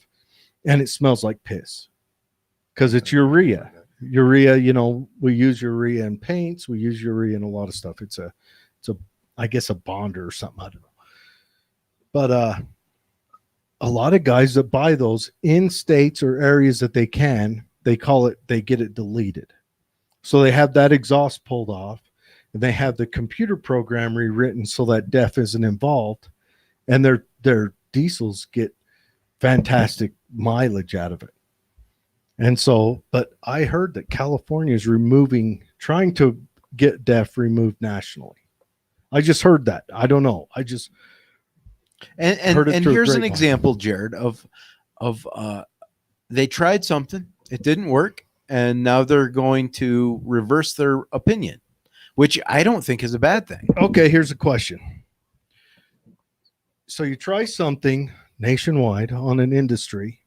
And it smells like piss because it's urea. Urea, we use urea in paints. We use urea in a lot of stuff. It's I guess a bonder or something. I don't know. But a lot of guys that buy those in states or areas that they get it deleted. So they have that exhaust pulled off and they have the computer program rewritten so that DEF isn't involved, and their diesels get fantastic mileage out of it. And so, but I heard that California is trying to get DEF removed nationally. I just heard that. I don't know. I just And heard it through a here's an grapevine. example, Jared, of they tried something, it didn't work, and now they're going to reverse their opinion, which I don't think is a bad thing. Okay, here's a question. So you try something nationwide on an industry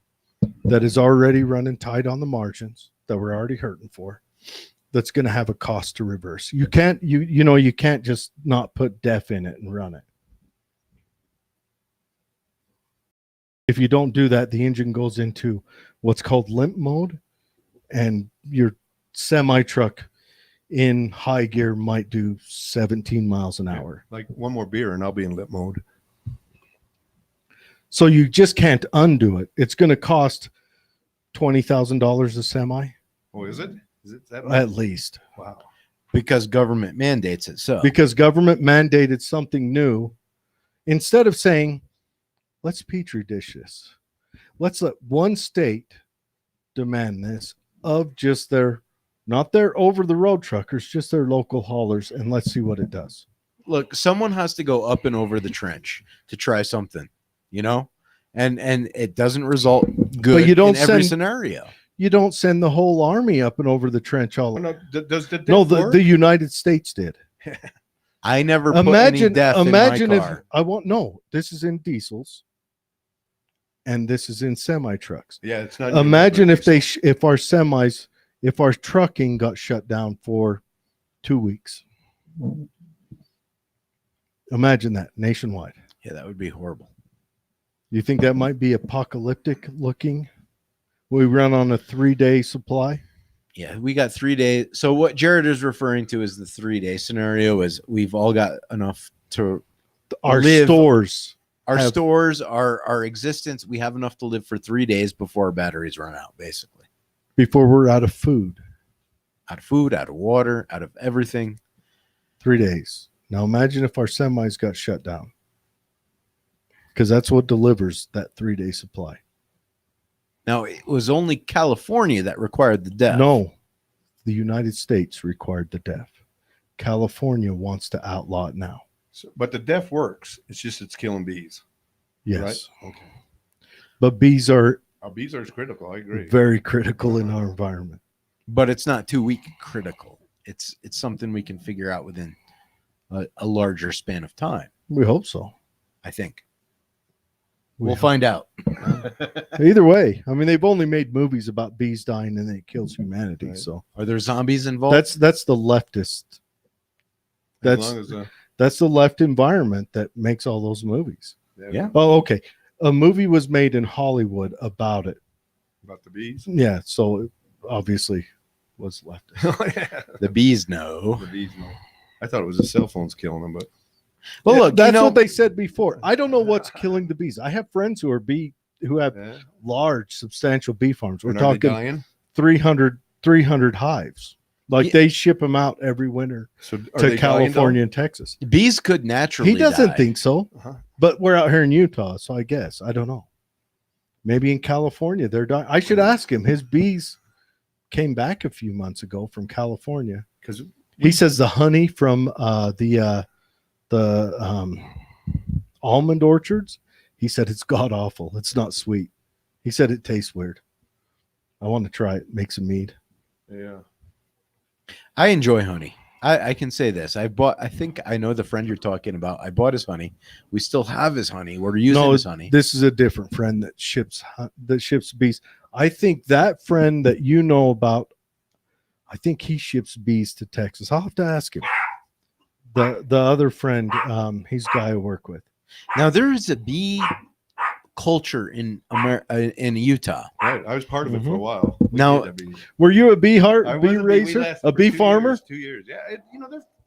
that is already running tight on the margins that we're already hurting for, that's going to have a cost to reverse. You can't you can't just not put DEF in it and run it. If you don't do that, the engine goes into what's called limp mode, and your semi truck in high gear might do 17 miles an hour. like one more beer, and I'll be in lit mode. So you just can't undo it. It's going to cost $20,000 a semi Oh, is it? Is it that? at least, Wow. Because government mandates it. So because government mandated something new. Instead of saying, let's petri dish this, let's let one state demand this of just not their over the road truckers, just their local haulers, and let's see what it does. look, someone has to go up and over the trench to try something, and it doesn't result good you don't in every send- scenario. You don't send the whole army up and over the trench all. No, does the No, DEF work? the United States did. I never put any DEF in my Imagine car. this is in diesels and this is in semi trucks. Yeah, it's not. Imagine if if our trucking got shut down for 2 weeks. Imagine that nationwide. Yeah, that would be horrible. You think that might be apocalyptic looking? We run on a 3-day supply. Yeah, we got 3 days. So what Jared is referring to is the 3-day scenario is we've all got enough to Our live stores. Our have- stores, our existence, we have enough to live for 3 days before our batteries run out, basically. before we're out of food. Out of food, out of water, out of everything. 3 days. Now imagine if our semis got shut down, because that's what delivers that 3-day supply. Now, it was only California that required the DEF. No, the United States required the DEF. California wants to outlaw it now. So, but the DEF works. It's just it's killing bees. Yes. Right? Okay. But bees are Our bees are critical. I agree. very critical in our environment. But it's not 2 week critical. It's something we can figure out within a larger span of time, We hope so. I think. We We'll hope- find out. Either way, I mean, they've only made movies about bees dying and then it kills humanity. Right. So Are there zombies involved? that's the leftist. As That's long as that's the left environment that makes all those movies. Yeah. Oh, okay. A movie was made in Hollywood about it. about the bees. Yeah, so it obviously was leftist. Oh, yeah. The bees know. The bees. No. I thought it was the cell phones killing them, but Well, Yeah, look, that's you know, what they said before. I don't know what's killing the bees. I have friends who have yeah. large, substantial bee farms. We're And are they talking dying? 300 hives. Like Yeah. they ship them out every winter So are to they dying, California and Texas. bees could naturally He doesn't die. think so, Uh-huh. but we're out here in Utah, so I guess I don't know. Maybe in California they're dying. I should ask him. His bees came back a few months ago from California. Because He says the honey from the almond orchards. He said it's god awful. It's not sweet. He said it tastes weird. I want to try it. Make some mead. yeah. I enjoy honey. I can say this. I think I know the friend you're talking about. I bought his honey. We still have his honey. We're using his honey. This is a different friend that ships bees. I think that friend that you know about, I think he ships bees to Texas. I'll have to ask him. The other friend, he's a guy I work with. Now there is a bee culture in Utah. Right. I was part of it for a Mhm. while. We Now- did have bees. Were you a bee I was bee we raiser, lasted a for bee 2 farmer? years, 2 years. Yeah.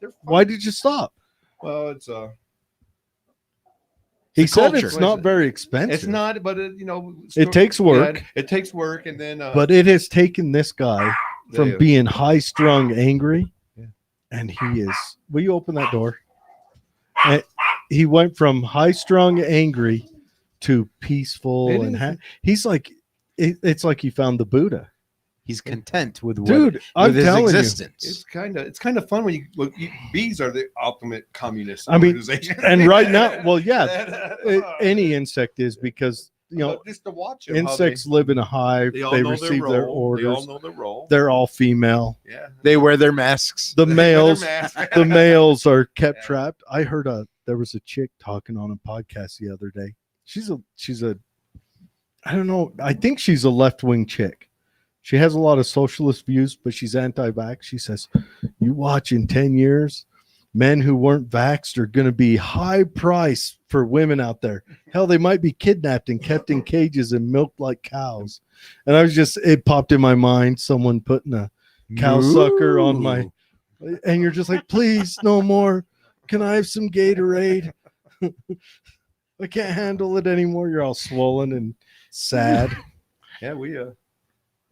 They're fun. Why did you stop? Well, it's He a said culture. it's not very expensive. it's not, but It takes work. Yeah, it takes work, and then But it has taken this guy from yeah. being high strung, angry, Yeah. and he is. Will you open that door? And he went from high strung, angry to peaceful, It and is. he's like, it's like he found the Buddha, He's content with what, dude. I'm with his telling existence. It's kind of fun when bees are the ultimate communist I mean, organization. you. And right now, well, yeah, any insect is, because just to watch them, insects live in a hive. they all They know receive their their role. They all orders. know their role. They're all female. Yeah, They wear their masks. The They wear their males. mask. The males are kept Yeah. trapped. I heard there was a chick talking on a podcast the other day. She's a I don't know. I think she's a left-wing chick. She has a lot of socialist views, but she's anti-vax. She says, you watch in 10 years, men who weren't vaxxed are going to be high price for women out there. Hell, they might be kidnapped and kept in cages and milked like cows. And it popped in my mind, someone putting a cow sucker on my, and you're just like, please, no more. Can I have some Gatorade? I can't handle it anymore. You're all swollen and sad. Yeah,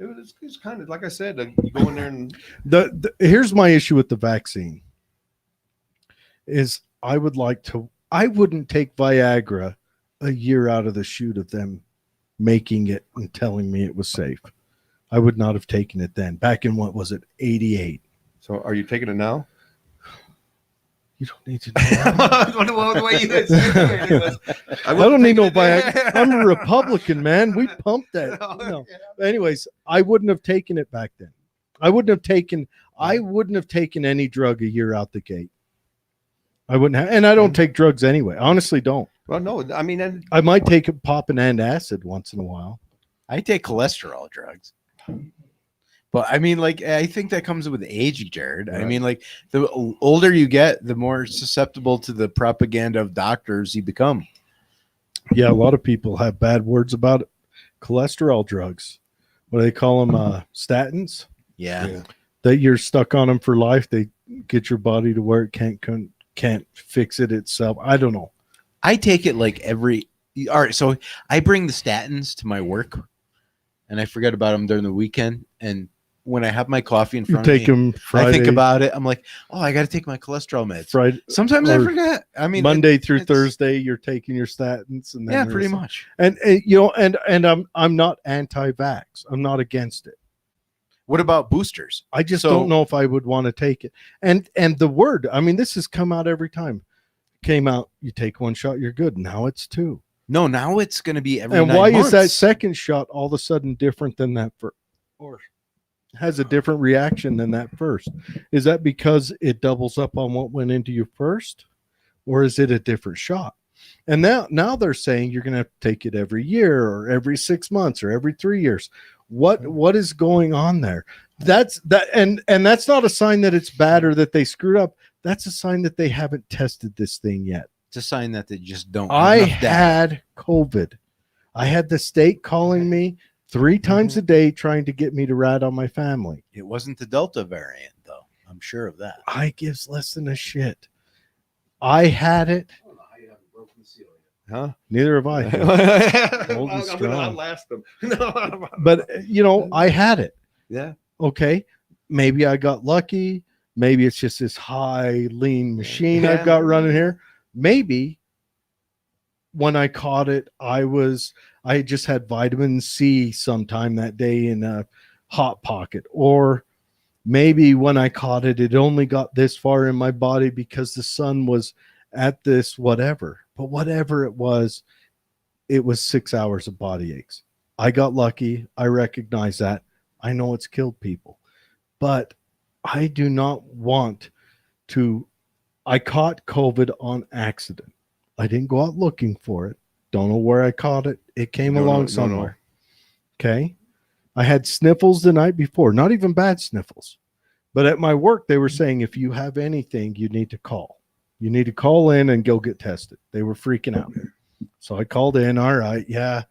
it's kind of like I said, you go in there and Here's my issue with the vaccine is I wouldn't take Viagra a year out of the shoot of them making it and telling me it was safe. I would not have taken it then. Back in, what was it, 88? So are you taking it now? You don't need to know that. The way you said it, I don't need no Viagra. I'm a Republican, man. We pumped that. No. Anyways, I wouldn't have taken it back then. I wouldn't have taken any drug a year out the gate. I wouldn't have, and I don't take drugs anyway. Honestly, don't. Well, no, I mean, and I might take a poppin' and acid once in a while. I take cholesterol drugs. But I mean, like, I think that comes with age, Jared. I Right. mean, like, the older you get, the more susceptible to the propaganda of doctors you become. Yeah, a lot of people have bad words about cholesterol drugs. What do they call them? Statins. Yeah. That you're stuck on them for life. They get your body to where it can't fix it itself. I don't know. I take it like every. All right, so I bring the statins to my work, and I forget about them during the weekend. And when I have my coffee in You front of take me, them Friday, I think about it. I'm like, oh, I got to take my cholesterol meds. Friday, Sometimes I or forget. I mean, Monday through it's- Thursday, you're taking your statins, and then Yeah, there's- pretty much. And you know, and I'm not anti-vax. I'm not against it. What about boosters? I just So- don't know if I would want to take it. And the word, I mean, this has come out every time. Came out, you take one shot, you're good. Now it's two. No, now it's going to be every. And 9 why is that months. second shot all of a sudden different than that first, or has a different reaction than that first? Is that because it doubles up on what went into you first, or is it a different shot? And now they're saying you're going to have to take it every year, or every 6 months, or every 3 years. What is going on there? That's that, and that's not a sign that it's bad or that they screwed up. That's a sign that they haven't tested this thing yet. It's a sign that they just don't. have I enough data. had COVID. I had the state calling me 3 times a day trying to get me to rat on my family. It wasn't the Delta variant, though. I'm sure of that. I gives less than a shit. I had it. Huh? Neither have I. I'm Old and gonna strong. outlast them. No. But you know, I had it. Yeah. Okay. Maybe I got lucky. Maybe it's just this high lean machine I've Yeah. got running here. Maybe when I caught it, I just had vitamin C sometime that day in a hot pocket. Or maybe when I caught it, it only got this far in my body because the sun was at this whatever. But whatever it was 6 hours of body aches. I got lucky. I recognize that. I know it's killed people. But I do not want to. I caught COVID on accident. I didn't go out looking for it. Don't know where I caught it. It came along somewhere. Okay. I had sniffles the night before, not even bad sniffles. But at my work, they were saying if you have anything, you need to call. You need to call in and go get tested. They were freaking out. So I called in. All right. Yeah.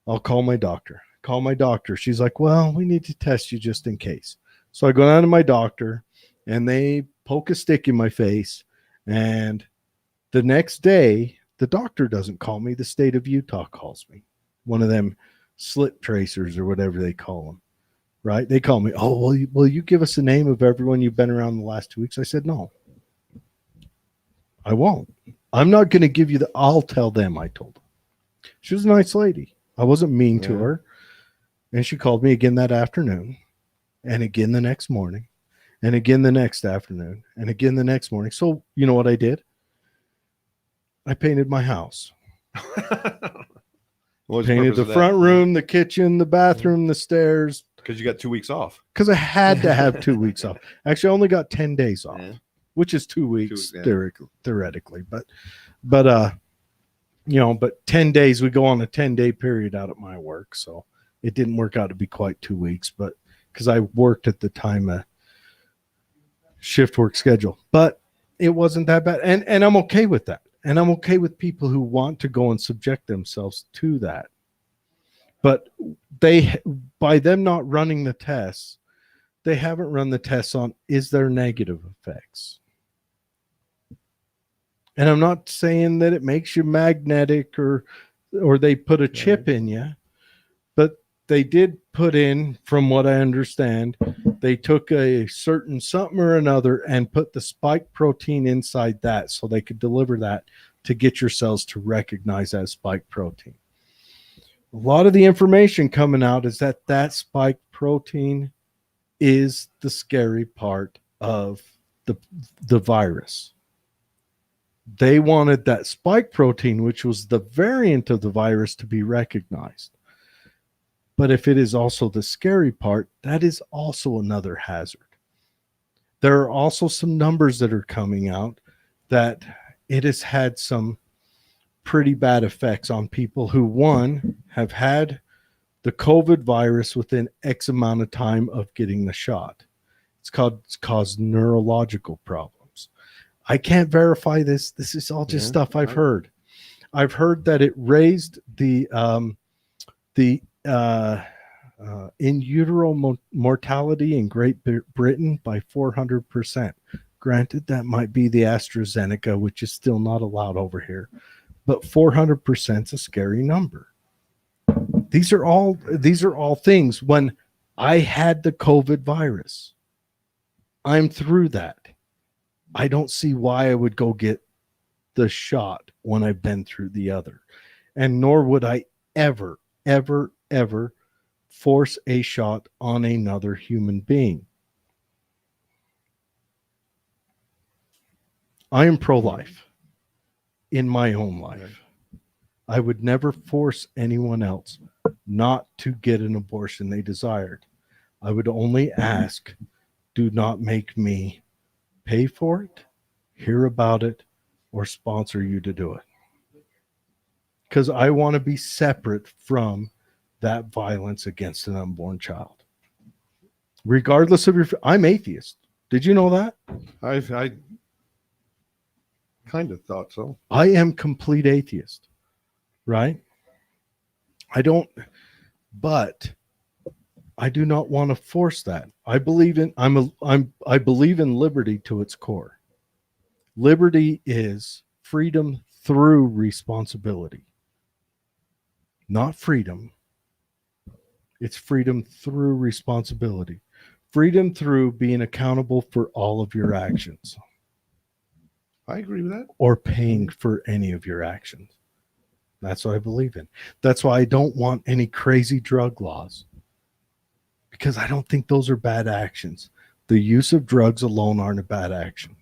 I'll call my doctor. Call my doctor. She's like, well, we need to test you just in case. So I go down to my doctor and they poke a stick in my face. And the next day, the doctor doesn't call me. The state of Utah calls me. One of them slip tracers or whatever they call them, right? They call me. Oh, will you give us the name of everyone you've been around the last 2 weeks? I said, no, I won't. I'm not going to give you I'll tell them, I told them. She was a nice lady. I wasn't mean to her. And she called me again that afternoon and again the next morning and again the next afternoon and again the next morning. So you know what I did? I painted my house. Painted the front room, the kitchen, the bathroom, the stairs. Because you got 2 weeks off. Because I had to have 2 weeks off. Actually, I only got 10 days off, Yeah. which is 2 weeks yeah. theoretically. But 10 days, we go on a 10-day period out at my work. So it didn't work out to be quite 2 weeks, but because I worked at the time a shift work schedule, but it wasn't that bad. And I'm okay with that. And I'm okay with people who want to go and subject themselves to that. But by them not running the tests, they haven't run the tests on, is there negative effects? And I'm not saying that it makes you magnetic or they put a chip in you, but they did put in, from what I understand, they took a certain something or another and put the spike protein inside that so they could deliver that to get your cells to recognize that spike protein. A lot of the information coming out is that spike protein is the scary part of the virus. They wanted that spike protein, which was the variant of the virus, to be recognized. But if it is also the scary part, that is also another hazard. There are also some numbers that are coming out that it has had some pretty bad effects on people who, one, have had the COVID virus within X amount of time of getting the shot. It's caused neurological problems. I can't verify this. This is all just stuff I've heard. I've heard that it raised the in utero mortality in Great Britain by 400%. Granted, that might be the AstraZeneca, which is still not allowed over here. but 400% is a scary number. These are all things. When I had the COVID virus, I'm through that. I don't see why I would go get the shot when I've been through the other. And nor would I ever, ever, ever force a shot on another human being. I am pro-life in my own life. I would never force anyone else not to get an abortion they desired. I would only ask, do not make me pay for it, hear about it, or sponsor you to do it. Because I want to be separate from that violence against an unborn child. Regardless of I'm atheist. Did you know that? I kind of thought so. I am complete atheist, right? I do not want to force that. I believe in I believe in liberty to its core. Liberty is freedom through responsibility. Not freedom. It's freedom through responsibility. Freedom through being accountable for all of your actions. I agree with that. Or paying for any of your actions. That's what I believe in. That's why I don't want any crazy drug laws. Because I don't think those are bad actions. The use of drugs alone aren't a bad action.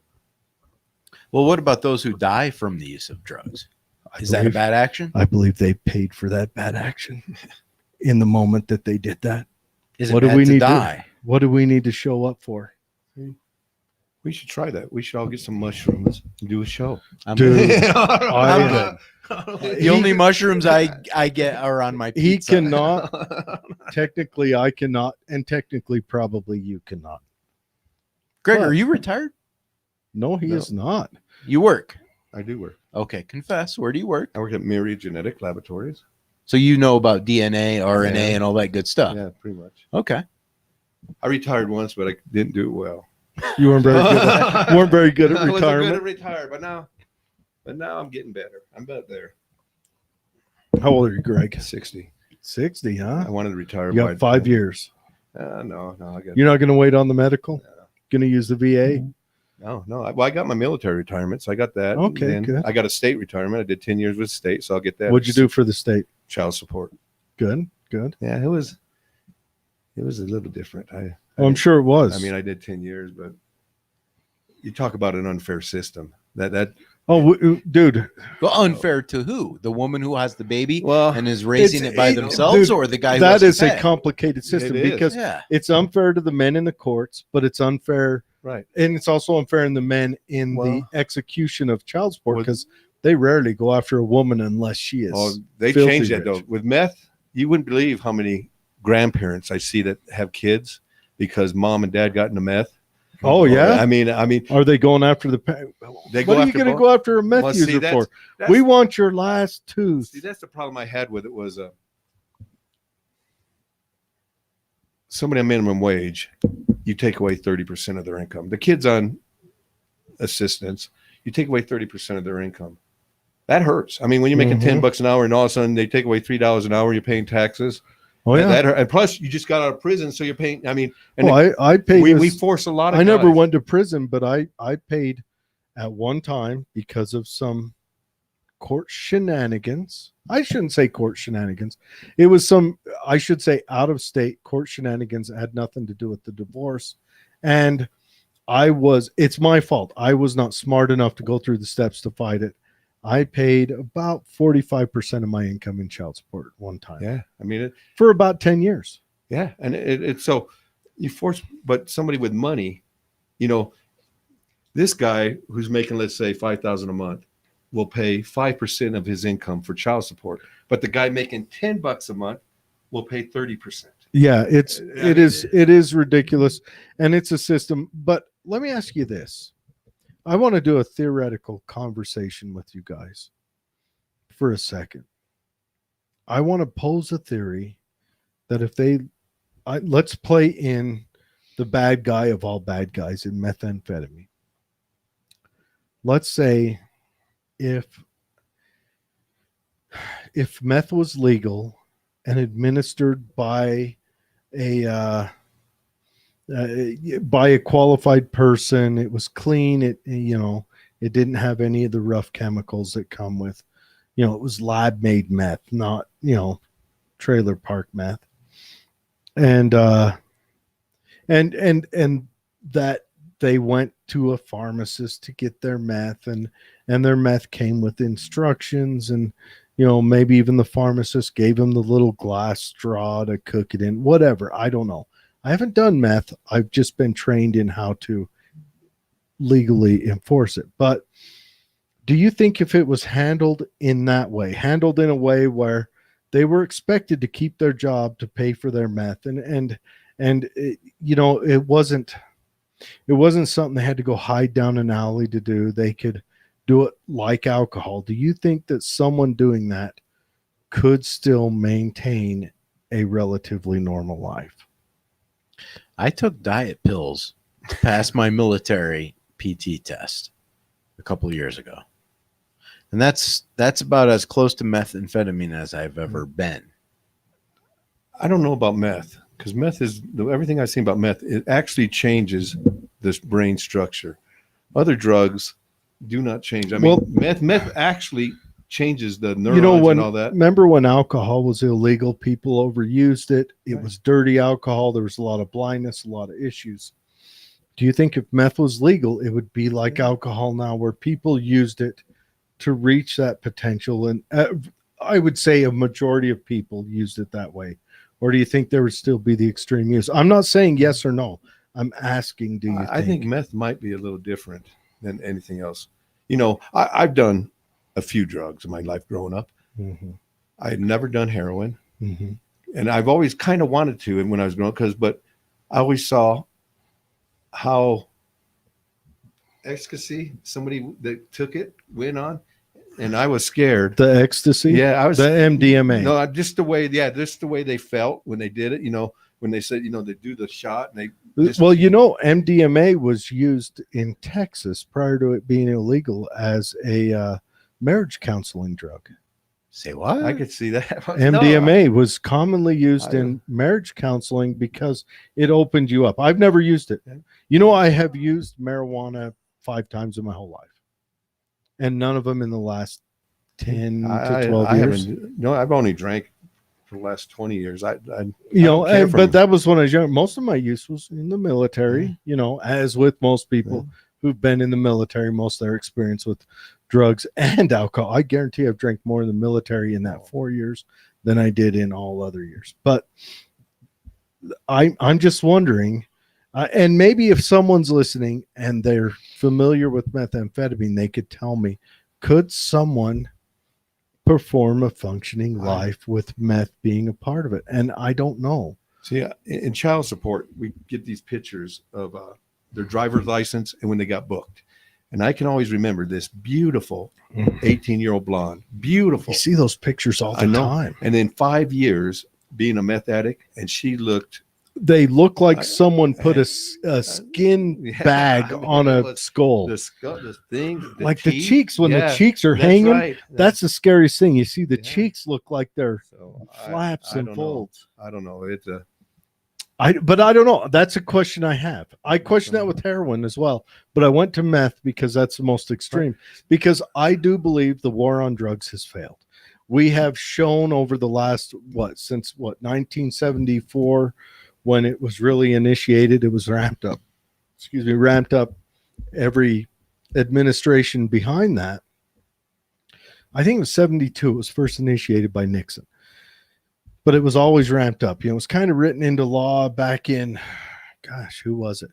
Well, what about those who die from the use of drugs? Is that a bad action? I believe they paid for that bad action in the moment that they did that. Is it bad to die? What do we need to show up for? We should try that. We should all get some mushrooms and do a show. Dude, the only mushrooms I get are on my pizza. He cannot. Technically, I cannot. And technically, probably you cannot. Greg, are you retired? No, he is not. You work? I do work. Okay, confess. Where do you work? I work at Myriad Genetic Laboratories. So you know about DNA, RNA, and all that good stuff. Yeah, pretty much. Okay. I retired once, but I didn't do it well. You weren't very good. Weren't very good at I wasn't retirement. good at retire, but now I'm getting better. I'm about there. How old are you, Greg? 60. 60, huh? I wanted to retire. You got 5 years. No. I got. You're not going to wait on the medical? Going to use the VA? No. I got my military retirement, so I got that. Okay, good. I got a state retirement. I did 10 years with state, so I'll get that. What'd you do for the state? Child support. Good. Yeah, it was a little different. I'm sure it was. I mean, I did 10 years, but you talk about an unfair system. Dude. Well, unfair to who? The woman who has the baby Well, and is raising it by themselves, dude, or the guy who that is a a complicated system It is. because it's unfair to the men in the courts, but it's unfair, right? And it's also unfair in the men in the execution of child support because they rarely go after a woman unless she is. Oh, they changed that though. With meth, you wouldn't believe how many grandparents I see that have kids because mom and dad got into meth. Oh yeah, I mean, are they going after the? What are you going to go after a meth user for? We want your last tooth. See, that's the problem I had with it was somebody on minimum wage. You take away 30% of their income. The kids on assistance, you take away 30% of their income. That hurts. I mean, when you're making $10 an hour and all of a sudden they take away $3 an hour, you're paying taxes. Oh yeah, and plus you just got out of prison, so you're paying. I mean, and I paid. We force a lot of. I never went to prison, but I paid at one time because of some court shenanigans. I shouldn't say court shenanigans. It was some, I should say, out of state court shenanigans. It had nothing to do with the divorce, and it's my fault. I was not smart enough to go through the steps to fight it. I paid about 45% of my income in child support one time. Yeah. I mean, for about 10 years. Yeah. And it's so you force, but somebody with money, this guy who's making, let's say, $5,000 a month will pay 5% of his income for child support. But the guy making $10 a month will pay 30%. Yeah. It is ridiculous. And it's a system. But let me ask you this. I want to do a theoretical conversation with you guys for a second. I want to pose a theory that let's play in the bad guy of all bad guys in methamphetamine. Let's say if if meth was legal and administered by a qualified person, it was clean. It it didn't have any of the rough chemicals that come with, it was lab made meth, not trailer park meth, and that they went to a pharmacist to get their meth, and their meth came with instructions, and maybe even the pharmacist gave them the little glass straw to cook it in, whatever. I don't know. I haven't done meth. I've just been trained in how to legally enforce it. But do you think if it was handled in that way, handled in a way where they were expected to keep their job to pay for their meth, and it, it wasn't something they had to go hide down an alley to do, they could do it like alcohol, do you think that someone doing that could still maintain a relatively normal life? I took diet pills to pass my military PT test a couple of years ago. And that's about as close to methamphetamine as I've ever been. I don't know about meth, because meth is everything I've seen about meth. It actually changes this brain structure. Other drugs do not change. I mean, meth actually changes the neurons and all that. Remember when alcohol was illegal, people overused it. It was dirty alcohol. There was a lot of blindness, a lot of issues. Do you think if meth was legal, it would be like alcohol now, where people used it to reach that potential? And I would say a majority of people used it that way. Or do you think there would still be the extreme use? I'm not saying yes or no. I'm asking, do you think? I think meth might be a little different than anything else. I've done a few drugs in my life growing up. Mm-hmm. I had never done heroin. Mm-hmm. And I've always kind of wanted to, and when I was growing up, but I always saw how ecstasy, somebody that took it went on, and I was scared. The ecstasy? Yeah, I was. The MDMA. No, just the way they felt when they did it, when they said, they do the shot and they. MDMA was used in Texas prior to it being illegal as a marriage counseling drug. Say what? I could see that. MDMA was commonly used in marriage counseling because it opened you up. I've never used it. I have used marijuana 5 times in my whole life, and none of them in the last 10 to 12 years. I've only drank for the last 20 years. But that was when I was young. Most of my use was in the military, as with most people who've been in the military, most of their experience with drugs and alcohol. I guarantee I've drank more in the military in that 4 years than I did in all other years. But I'm just wondering, and maybe if someone's listening and they're familiar with methamphetamine, they could tell me, could someone perform a functioning life with meth being a part of it? And I don't know. See, in child support, we get these pictures of their driver's license and when they got booked. And I can always remember this beautiful 18-year-old blonde. Beautiful. You see those pictures all the time. And in 5 years being a meth addict, and she looked. They look like someone put a skin bag on a skull. The thing. The cheeks, when the cheeks are hanging, right. That's the scariest thing. You see the cheeks look like they're flaps and folds. I don't know. It's a. But I don't know. That's a question I have. I question that with heroin as well. But I went to meth because that's the most extreme. Because I do believe the war on drugs has failed. We have shown over the last, since 1974, when it was really initiated, it was ramped up. Ramped up every administration behind that. I think it was 72. It was first initiated by Nixon. But it was always ramped up. It was kind of written into law back in, who was it?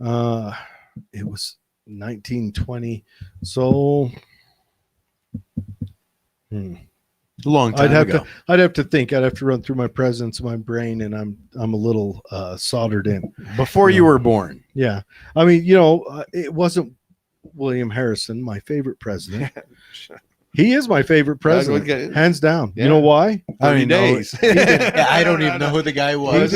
It was 1920. So, a long time ago. I'd have to think. I'd have to run through my presidents in my brain, and I'm a little soldered in. Before you were born. Yeah. I mean, it wasn't William Harrison, my favorite president. He is my favorite president, hands down. Yeah. You know why? How many days? I don't even know who the guy was.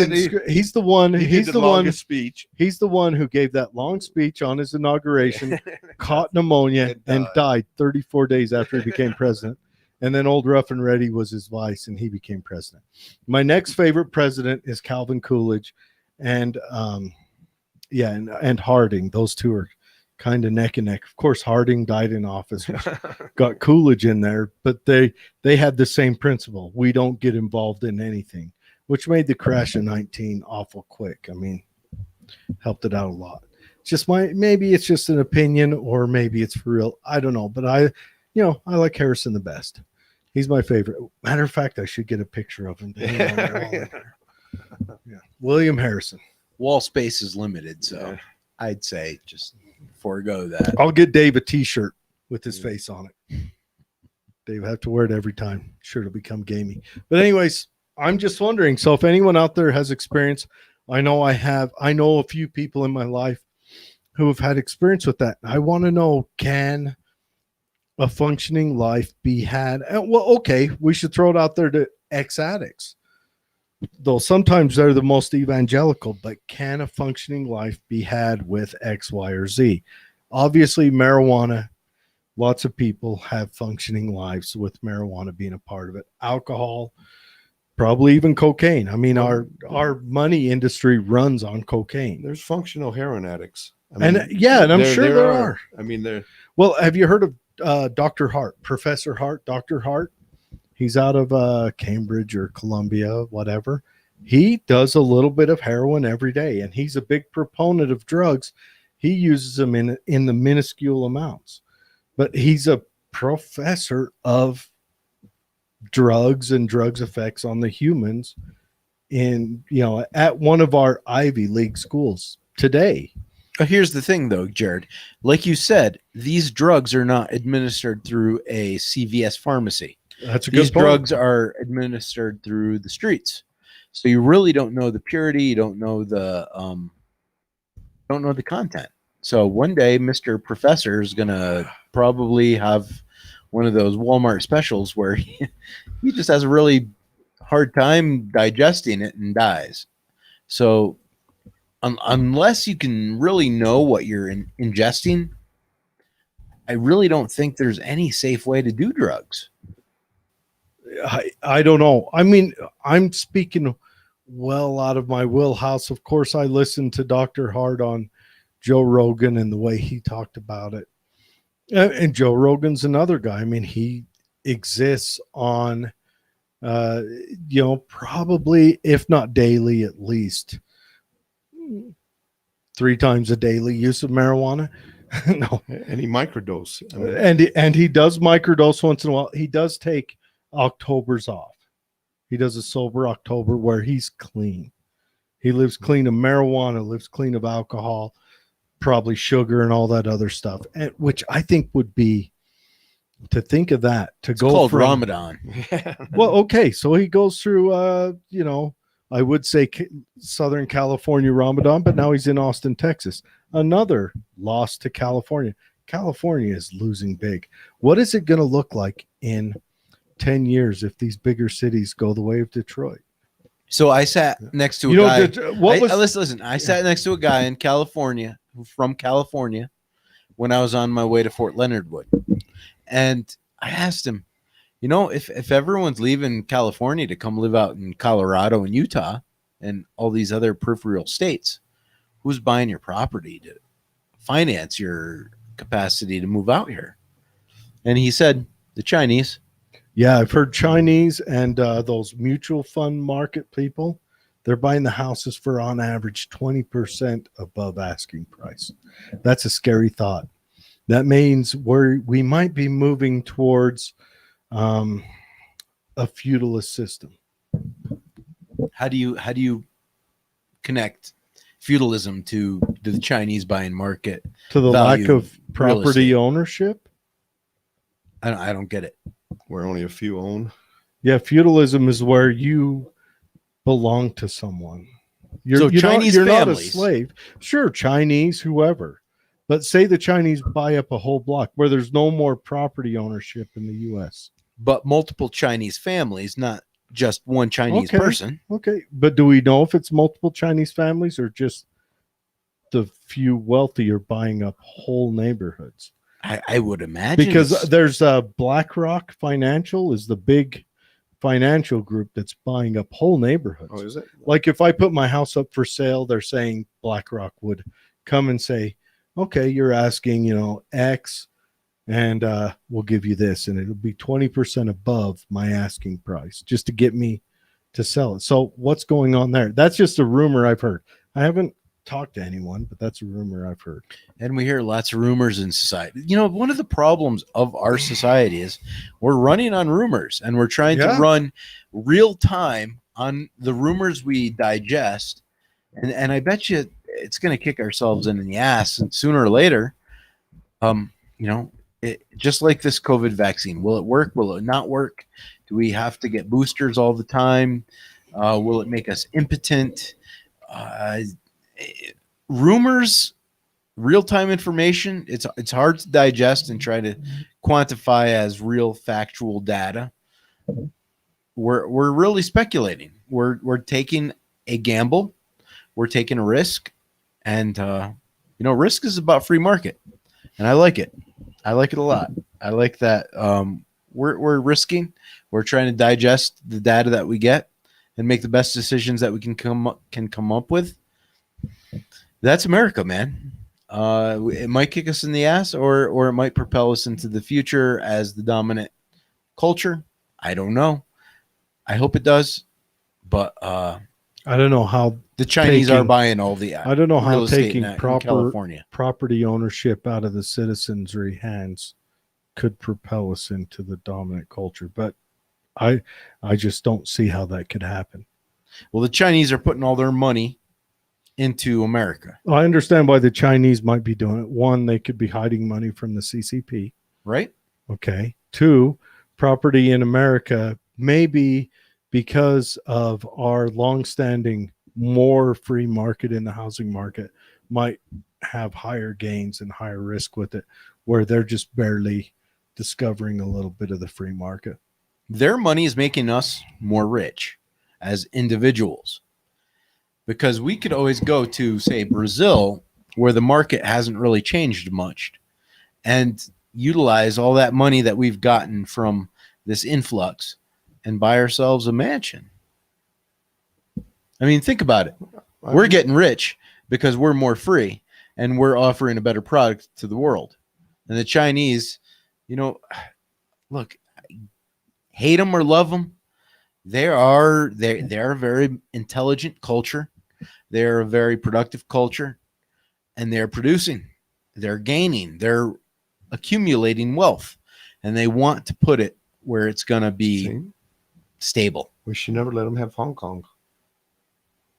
He's the one. He's the longest speech. He's the one who gave that long speech on his inauguration, caught pneumonia, and died 34 days after he became president. And then old Rough and Ready was his vice, and he became president. My next favorite president is Calvin Coolidge, and and Harding. Those two are kind of neck and neck. Of course, Harding died in office, got Coolidge in there, but they had the same principle. We don't get involved in anything, which made the crash of 19 awful quick. I mean, helped it out a lot. Just maybe it's just an opinion, or maybe it's for real. I don't know, but I like Harrison the best. He's my favorite. Matter of fact, I should get a picture of him. Yeah. William Harrison. Wall space is limited, so I'd say just forego that. I'll get Dave a T-shirt with his face on it. Dave have to wear it every time. Sure, it'll become gamey. But anyways, I'm just wondering. So if anyone out there has experience, I know a few people in my life who have had experience with that. I want to know, can a functioning life be had? Well, okay, we should throw it out there to ex-addicts. Though sometimes they're the most evangelical, but can a functioning life be had with X, Y, or Z? Obviously, marijuana, lots of people have functioning lives with marijuana being a part of it. Alcohol, probably even cocaine. I mean, our money industry runs on cocaine. There's functional heroin addicts. I mean, and I'm sure there are. I mean, well, have you heard of Dr. Hart, Professor Hart, Dr. Hart? He's out of Cambridge or Columbia, whatever. He does a little bit of heroin every day, and he's a big proponent of drugs. He uses them in the minuscule amounts, but he's a professor of drugs and drugs effects on the humans at one of our Ivy League schools today. Here's the thing, though, Jared. Like you said, these drugs are not administered through a CVS pharmacy. That's a good point. These drugs are administered through the streets, so you really don't know the purity. You don't know the content. So one day, Mr. Professor is gonna probably have one of those Walmart specials where he just has a really hard time digesting it and dies. So unless you can really know what you're ingesting, I really don't think there's any safe way to do drugs. I don't know. I mean, I'm speaking well out of my wheelhouse. Of course, I listened to Dr. Hart on Joe Rogan and the way he talked about it. And Joe Rogan's another guy. I mean, he exists on, probably, if not daily, at least 3 times a daily use of marijuana. No, and he microdose. I mean, and he does microdose once in a while. He does take Octobers off. He does a sober October where he's clean. He lives clean of marijuana, lives clean of alcohol, probably sugar and all that other stuff, which I think would be, to think of that, it's called Ramadan. Well, okay, so he goes through, I would say Southern California Ramadan, but now he's in Austin, Texas. Another loss to California. California is losing big. What is it going to look like in 10 years if these bigger cities go the way of Detroit? So I sat next to a guy. Listen. I sat next to a guy in California, from California, when I was on my way to Fort Leonard Wood, and I asked him, if everyone's leaving California to come live out in Colorado and Utah and all these other peripheral states, who's buying your property to finance your capacity to move out here? And he said, the Chinese. Yeah, I've heard Chinese and those mutual fund market people, they're buying the houses for on average 20% above asking price. That's a scary thought. That means we might be moving towards a feudalist system. How do you connect feudalism to the Chinese buying market, to the lack of property ownership? I don't get it. Where only a few own. Yeah, feudalism is where you belong to someone. You're Chinese you're not a families. slave. Sure, Chinese, whoever. But say the Chinese buy up a whole block where there's no more property ownership in the U.S. But multiple Chinese families, not just one Chinese person. Okay, but do we know if it's multiple Chinese families or just the few wealthy are buying up whole neighborhoods? I would imagine because it's- there's BlackRock Financial is the big financial group that's buying up whole neighborhoods. Oh, is it? Like if I put my house up for sale, they're saying BlackRock would come and say, okay, you're asking, X, and we'll give you this, and it'll be 20% above my asking price just to get me to sell it. So what's going on there? That's just a rumor I've heard. I haven't talked to anyone, but that's a rumor I've heard. and we hear lots of rumors in society. One of the problems of our society is we're running on rumors, and we're trying to run real time on the rumors we digest. And I bet you it's going to kick ourselves in the ass, and sooner or later, just like this COVID vaccine, will it work? Will it not work? Do we have to get boosters all the time? Will it make us impotent? Rumors, real-time information, it's hard to digest and try to quantify as real factual data. We're really speculating. We're taking a gamble. We're taking a risk, and risk is about free market, and I like it. I like it a lot. I like that we're risking. We're trying to digest the data that we get and make the best decisions that we can come up with. That's America, man. It might kick us in the ass, or it might propel us into the future as the dominant culture. I don't know. I hope it does, but I don't know how the Chinese are buying all the. I don't know how taking California property ownership out of the citizenry hands could propel us into the dominant culture, but I just don't see how that could happen. Well, the Chinese are putting all their money into America. I understand why the Chinese might be doing it. One, they could be hiding money from the CCP. Right. Okay. Two, property in America, maybe because of our longstanding more free market in the housing market, might have higher gains and higher risk with it, where they're just barely discovering a little bit of the free market. Their money is making us more rich as individuals, because we could always go to, say, Brazil, where the market hasn't really changed much, and utilize all that money that we've gotten from this influx and buy ourselves a mansion. I mean, think about it. We're getting rich because we're more free and we're offering a better product to the world. And the Chinese, look, hate them or love them, they're a very intelligent culture. They're a very productive culture, and they're producing, they're gaining, they're accumulating wealth, and they want to put it where it's going to be stable. We should never let them have Hong Kong.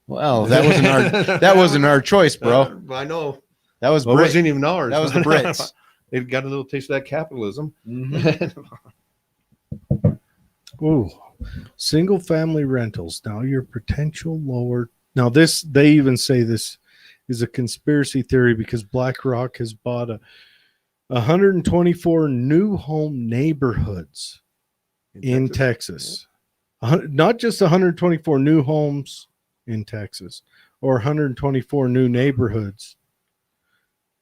Well, that wasn't our choice, bro. I know. That was it wasn't even ours. That was the Brits. They got a little taste of that capitalism. Mm-hmm. Ooh, single family rentals. Now your potential lower. Now this, they even say this is a conspiracy theory because BlackRock has bought 124 new home neighborhoods in Texas. Not just 124 new homes in Texas or 124 new neighborhoods.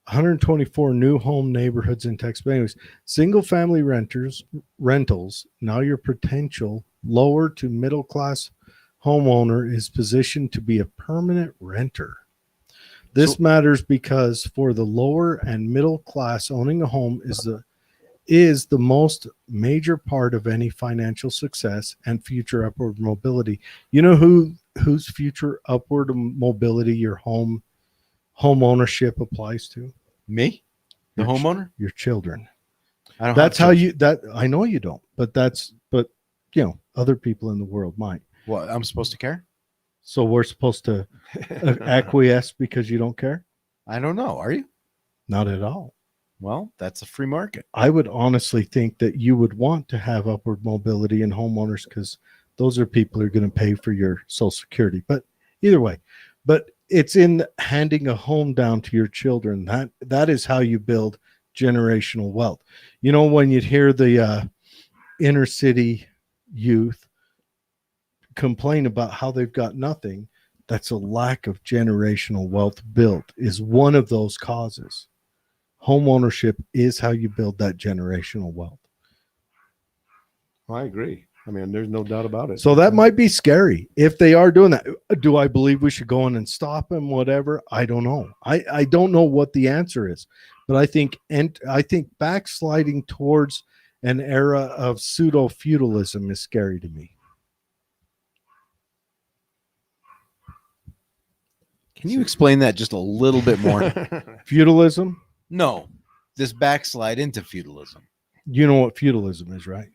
124 new home neighborhoods in Texas. But anyways, single family rentals. Now your potential lower to middle class homeowner is positioned to be a permanent renter. This matters because for the lower and middle class, owning a home is the most major part of any financial success and future upward mobility. You know whose future upward mobility your home ownership applies to? Me, the homeowner, your children. I don't. That's how I know you don't, but other people in the world might. What, I'm supposed to care? So we're supposed to acquiesce because you don't care? I don't know. Are you? Not at all. Well, that's a free market. I would honestly think that you would want to have upward mobility in homeowners because those are people who are going to pay for your Social Security. But either way, it's in handing a home down to your children. That is how you build generational wealth. When you hear the inner city youth complain about how they've got nothing, that's a lack of generational wealth built, is one of those causes. home ownership is how you build that generational wealth. I agree. I mean, there's no doubt about it. So that might be scary if they are doing that. Do I believe we should go in and stop them? Whatever. I don't know. I don't know what the answer is, but I think backsliding towards an era of pseudo feudalism is scary to me. Can you explain that just a little bit more? Feudalism? No, this backslide into feudalism. You know what feudalism is, right?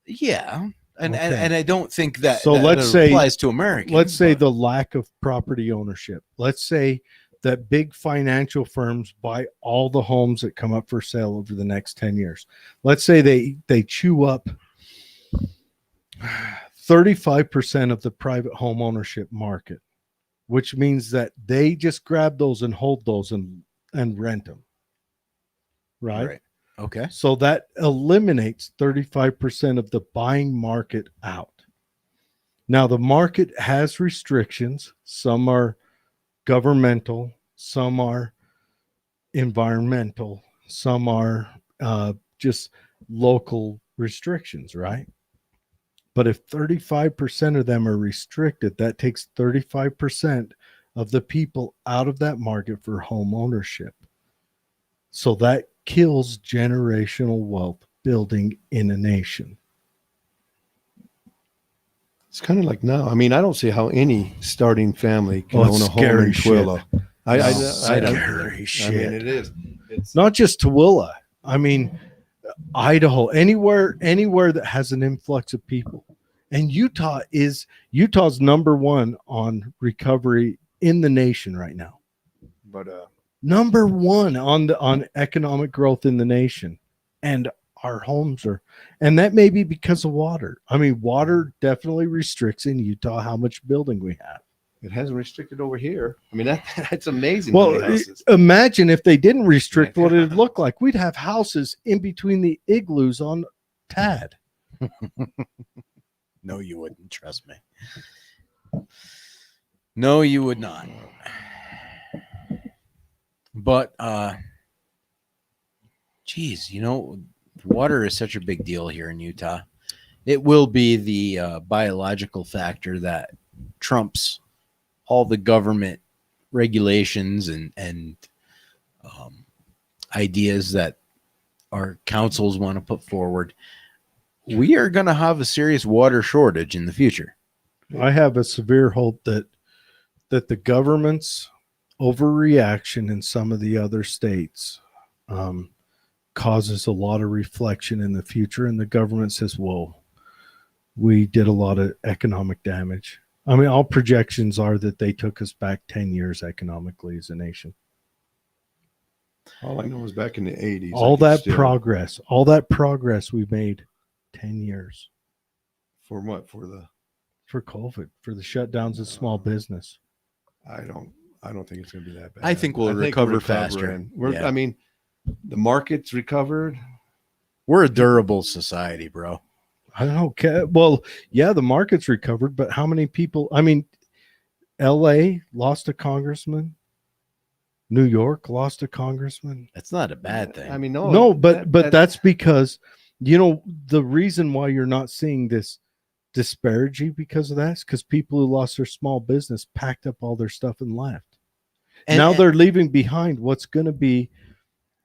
Yeah, and Okay. and I don't think that So that let's say- applies to Americans. Let's say but- the lack of property ownership. Let's say that big financial firms buy all the homes that come up for sale over the next 10 years. Let's say they chew up 35% of the private home ownership market, which means that they just grab those and hold those and rent them. Right? Okay. So that eliminates 35% of the buying market out. Now, the market has restrictions. Some are governmental, some are environmental, some are just local restrictions, right? But if 35% of them are restricted, that takes 35% of the people out of that market for home ownership. So that kills generational wealth building in a nation. It's kind of like now. I mean, I don't see how any starting family can Oh, it's own a home in scary shit. Twilla. I don't. Scary shit. I mean, it is. It's Not just Tooele. I mean, Idaho, anywhere that has an influx of people. And Utah's number one on recovery in the nation right now. but Number one on economic growth in the nation. And our homes are, and that may be because of water. I mean, water definitely restricts in Utah how much building we have. it hasn't restricted over here. I mean, that's amazing. Well, how many houses. imagine if they didn't restrict what it'd look like. We'd have houses in between the igloos on Tad. No, you wouldn't. Trust me. No, you would not. But geez, water is such a big deal here in Utah. It will be the biological factor that trumps all the government regulations and ideas that our councils want to put forward. We are going to have a serious water shortage in the future. I have a severe hope that the government's overreaction in some of the other states causes a lot of reflection in the future, and the government says, whoa, we did a lot of economic damage. I mean, all projections are that they took us back 10 years economically as a nation. All I know is back in the 80s. All that progress we made 10 years For what? For the. for COVID, for the shutdowns of small business. I don't think it's going to be that bad. I think we'll we're recover faster. recovering. Yeah. I mean, the market's recovered. We're a durable society, bro. I don't know. Well, yeah, the market's recovered, but how many people? I mean, LA lost a congressman. New York lost a congressman. That's not a bad thing. I mean, No, but that's because, the reason why you're not seeing this disparity because of that is because people who lost their small business packed up all their stuff and left. Now they're leaving behind what's going to be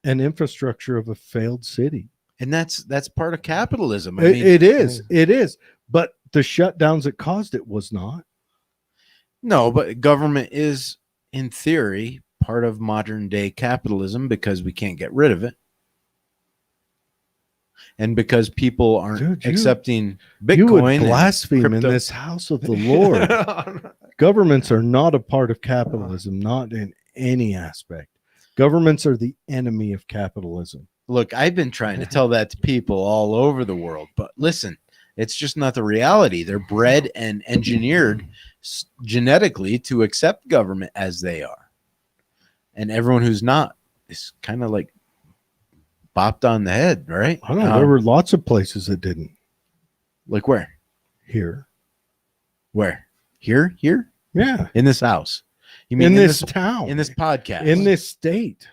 an infrastructure of a failed city. and that's part of capitalism. It is. But the shutdowns that caused it was not. No, but government is, in theory, part of modern day capitalism because we can't get rid of it. And because people aren't Dude, accepting Bitcoin. You would and blaspheme in crypto. this house of the Lord. Governments are not a part of capitalism, not in any aspect. Governments are the enemy of capitalism. Look, I've been trying to tell that to people all over the world, but listen, it's just not the reality. They're bred and engineered genetically to accept government as they are. And everyone who's not is kind of like bopped on the head, right? I don't know. There were lots of places that didn't. Like where? Here. Where? Here? Yeah. In this house. You mean In this town. in this podcast? In this state.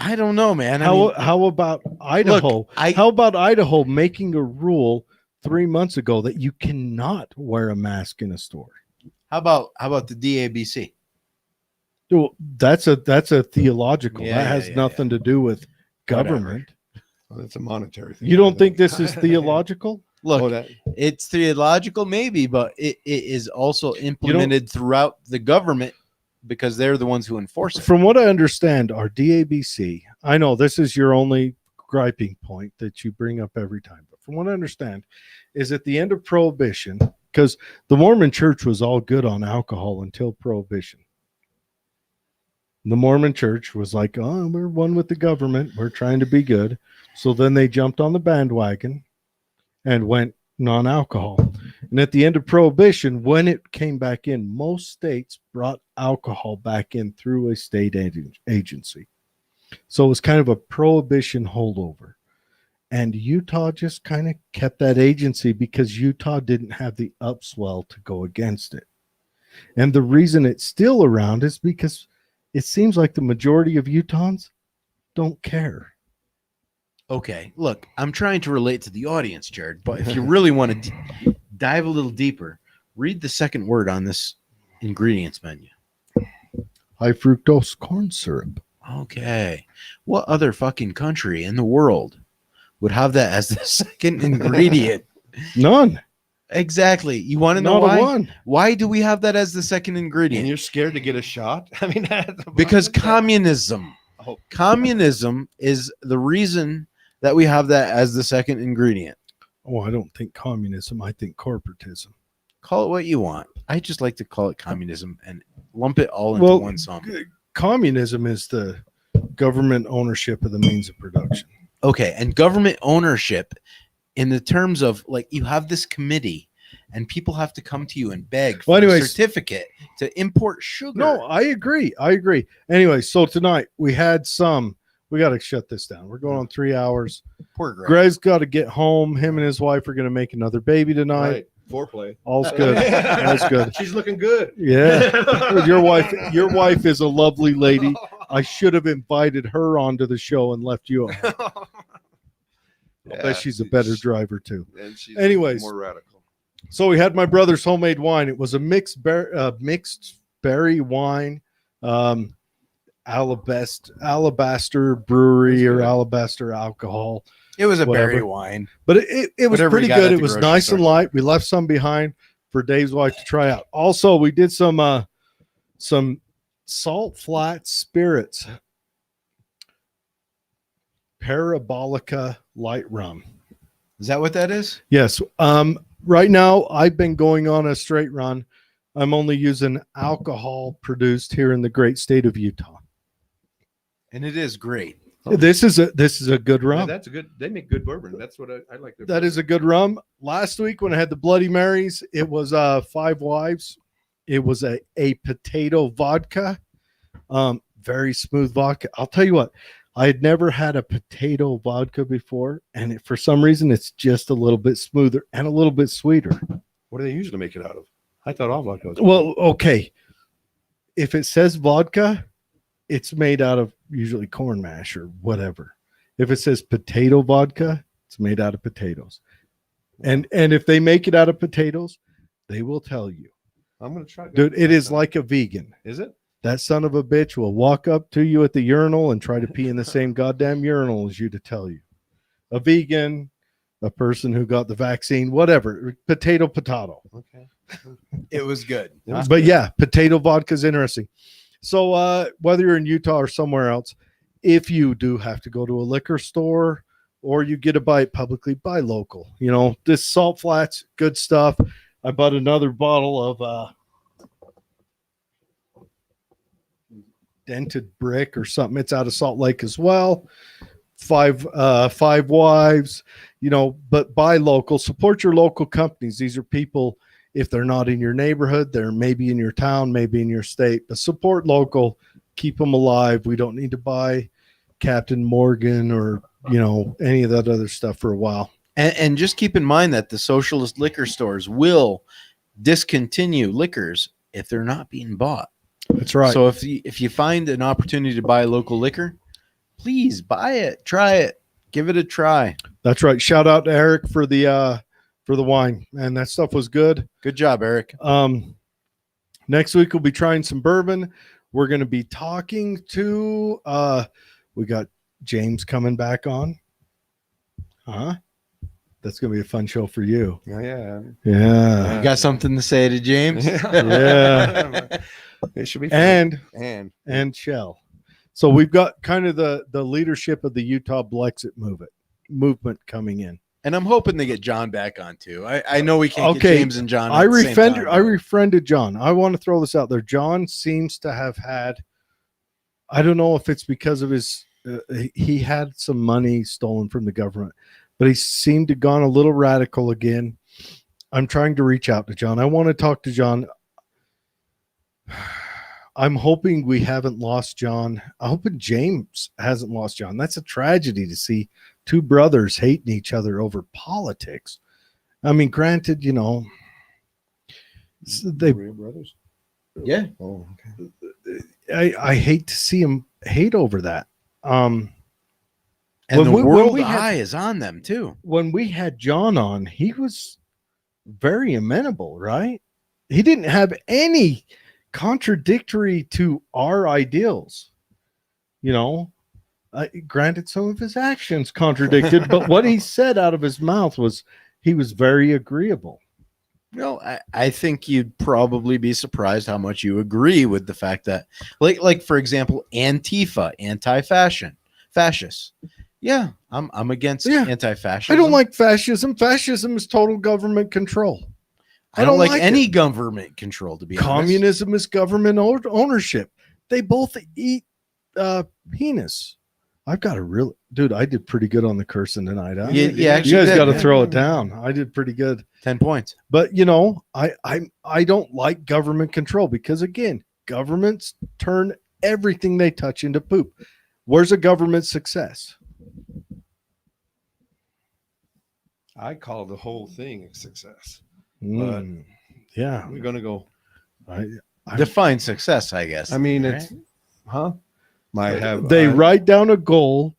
I don't know, man. How about Idaho? Look, How about Idaho making a rule 3 months ago that you cannot wear a mask in a store? how about the DABC? Well, that's a theological. Yeah, that yeah, has yeah, nothing to do with Whatever. government. Well, that's a monetary thing. You don't think this is theological? Look, Oh, that, it's theological, maybe, but it is also implemented throughout the government because they're the ones who enforce it. From what I understand, our DABC, I know this is your only griping point that you bring up every time, but from what I understand, is at the end of Prohibition, because the Mormon Church was all good on alcohol until Prohibition. The Mormon Church was like, oh, we're one with the government. We're trying to be good. So then they jumped on the bandwagon and went non-alcohol. And at the end of Prohibition, when it came back in, most states brought alcohol back in through a state agency. So it was kind of a Prohibition holdover. And Utah just kind of kept that agency because Utah didn't have the upswell to go against it. And the reason it's still around is because it seems like the majority of Utahns don't care. Okay, look, I'm trying to relate to the audience, Jared, but if you really want to dive a little deeper, read the second word on this ingredients menu. High fructose corn syrup. Okay. What other fucking country in the world would have that as the second ingredient? None. Exactly. You want to know Not why? a one. Why do we have that as the second and ingredient? you're scared to get a shot? I mean, Because communism. Oh. Communism is the reason that we have that as the second ingredient. Oh, I don't think communism. I think corporatism. Call it what you want. I just like to call it communism and lump it all into one sum. Communism is the government ownership of the means of production. Okay, and government ownership in the terms of like you have this committee and people have to come to you and beg for a certificate to import sugar. No, I agree. Anyway, so tonight we got to shut this down. We're going on 3 hours. Poor Greg. Greg's got to get home. Him and his wife are going to make another baby tonight. Right. Foreplay. All's good. All's good. She's looking good. Yeah. Your wife is a lovely lady. I should have invited her onto the show and left you at home. I bet she's a better driver too. And she's Anyways. more radical. So we had my brother's homemade wine. It was a mixed berry wine, Alabaster brewery or Alabaster alcohol. It was a Whatever. berry wine. But it was Whatever pretty you got good. at It the was grocery nice store. and light. We left some behind for Dave's wife to try out. Also, we did some salt flat spirits. Parabolica light rum. Is that what that is? Yes. Right now, I've been going on a straight run. I'm only using alcohol produced here in the great state of Utah. And it is great. Oh. This is a good Yeah, rum. that's a good. They make good bourbon. That's what I like. Their That is a good rum. Last week when I had the Bloody Marys, it was 5 Wives. It was a potato vodka. Very smooth vodka. I'll tell you what, I had never had a potato vodka before, and for some reason it's just a little bit smoother and a little bit sweeter. What do they usually make it out of? I thought all vodka was. Well, okay. If it says vodka, it's made out of usually corn mash or whatever. If it says potato vodka, it's made out of potatoes. And if they make it out of potatoes, they will tell you. I'm gonna try. Dude, it is like a vegan. Is it? That son of a bitch will walk up to you at the urinal and try to pee in the same goddamn urinal as you to tell you. A vegan, a person who got the vaccine, whatever. Potato. Okay. It was good. But yeah, potato vodka is interesting. So whether you're in Utah or somewhere else, if you do have to go to a liquor store or you get a bite publicly, buy local. You know, this Salt Flats, good stuff. I bought another bottle of Dented Brick or something. It's out of Salt Lake as well. 5 Wives, you know, but buy local. Support your local companies. These are people, if they're not in your neighborhood, they're maybe in your town, maybe in your state, but support local, keep them alive. We don't need to buy Captain Morgan or, you know, any of that other stuff for a while. And just keep in mind that the socialist liquor stores will discontinue liquors if they're not being bought. That's right. So if you find an opportunity to buy local liquor, please buy it, try it, give it a try. That's right. Shout out to Eric for the wine, and that stuff was good. Good job, Eric. Next week we'll be trying some bourbon. We're going to be talking to we got James coming back on. That's going to be a fun show for you. Yeah. You got something to say to James? Yeah. It should be fun. And Shell. So we've got kind of the leadership of the Utah Blexit movement coming in. And I'm hoping to get John back on too. I know we can't get James and John. I refriended John. I want to throw this out there. John seems to have had, I don't know if it's because of his, he had some money stolen from the government, but he seemed to have gone a little radical again. I'm trying to reach out to John. I want to talk to John. I'm hoping we haven't lost John. I hope James hasn't lost John. That's a tragedy to see two brothers hating each other over politics. I mean, granted, you know, they real brothers. Yeah. Oh, okay. I hate to see them hate over that. And the world eye is on them too. When we had John on, he was very amenable, right? He didn't have any contradictory to our ideals, you know. Granted, some of his actions contradicted, but what he said out of his mouth was he was very agreeable. Well, I think you'd probably be surprised how much you agree with the fact that, like for example, Antifa, fascist. Yeah, I'm against anti-fascism. I don't like fascism. Fascism is total government control. I don't like any government control, to be honest. Communism is government ownership. They both eat penis. I've got a real dude. I did pretty good on the cursing tonight. Huh? Yeah, you guys got to throw it down. I did pretty good. 10 points. But you know, I don't like government control because again, governments turn everything they touch into poop. Where's a government success? I call the whole thing a success. Yeah, We're gonna go. I Define success, I guess. I mean, right? it's Might have they write down a goal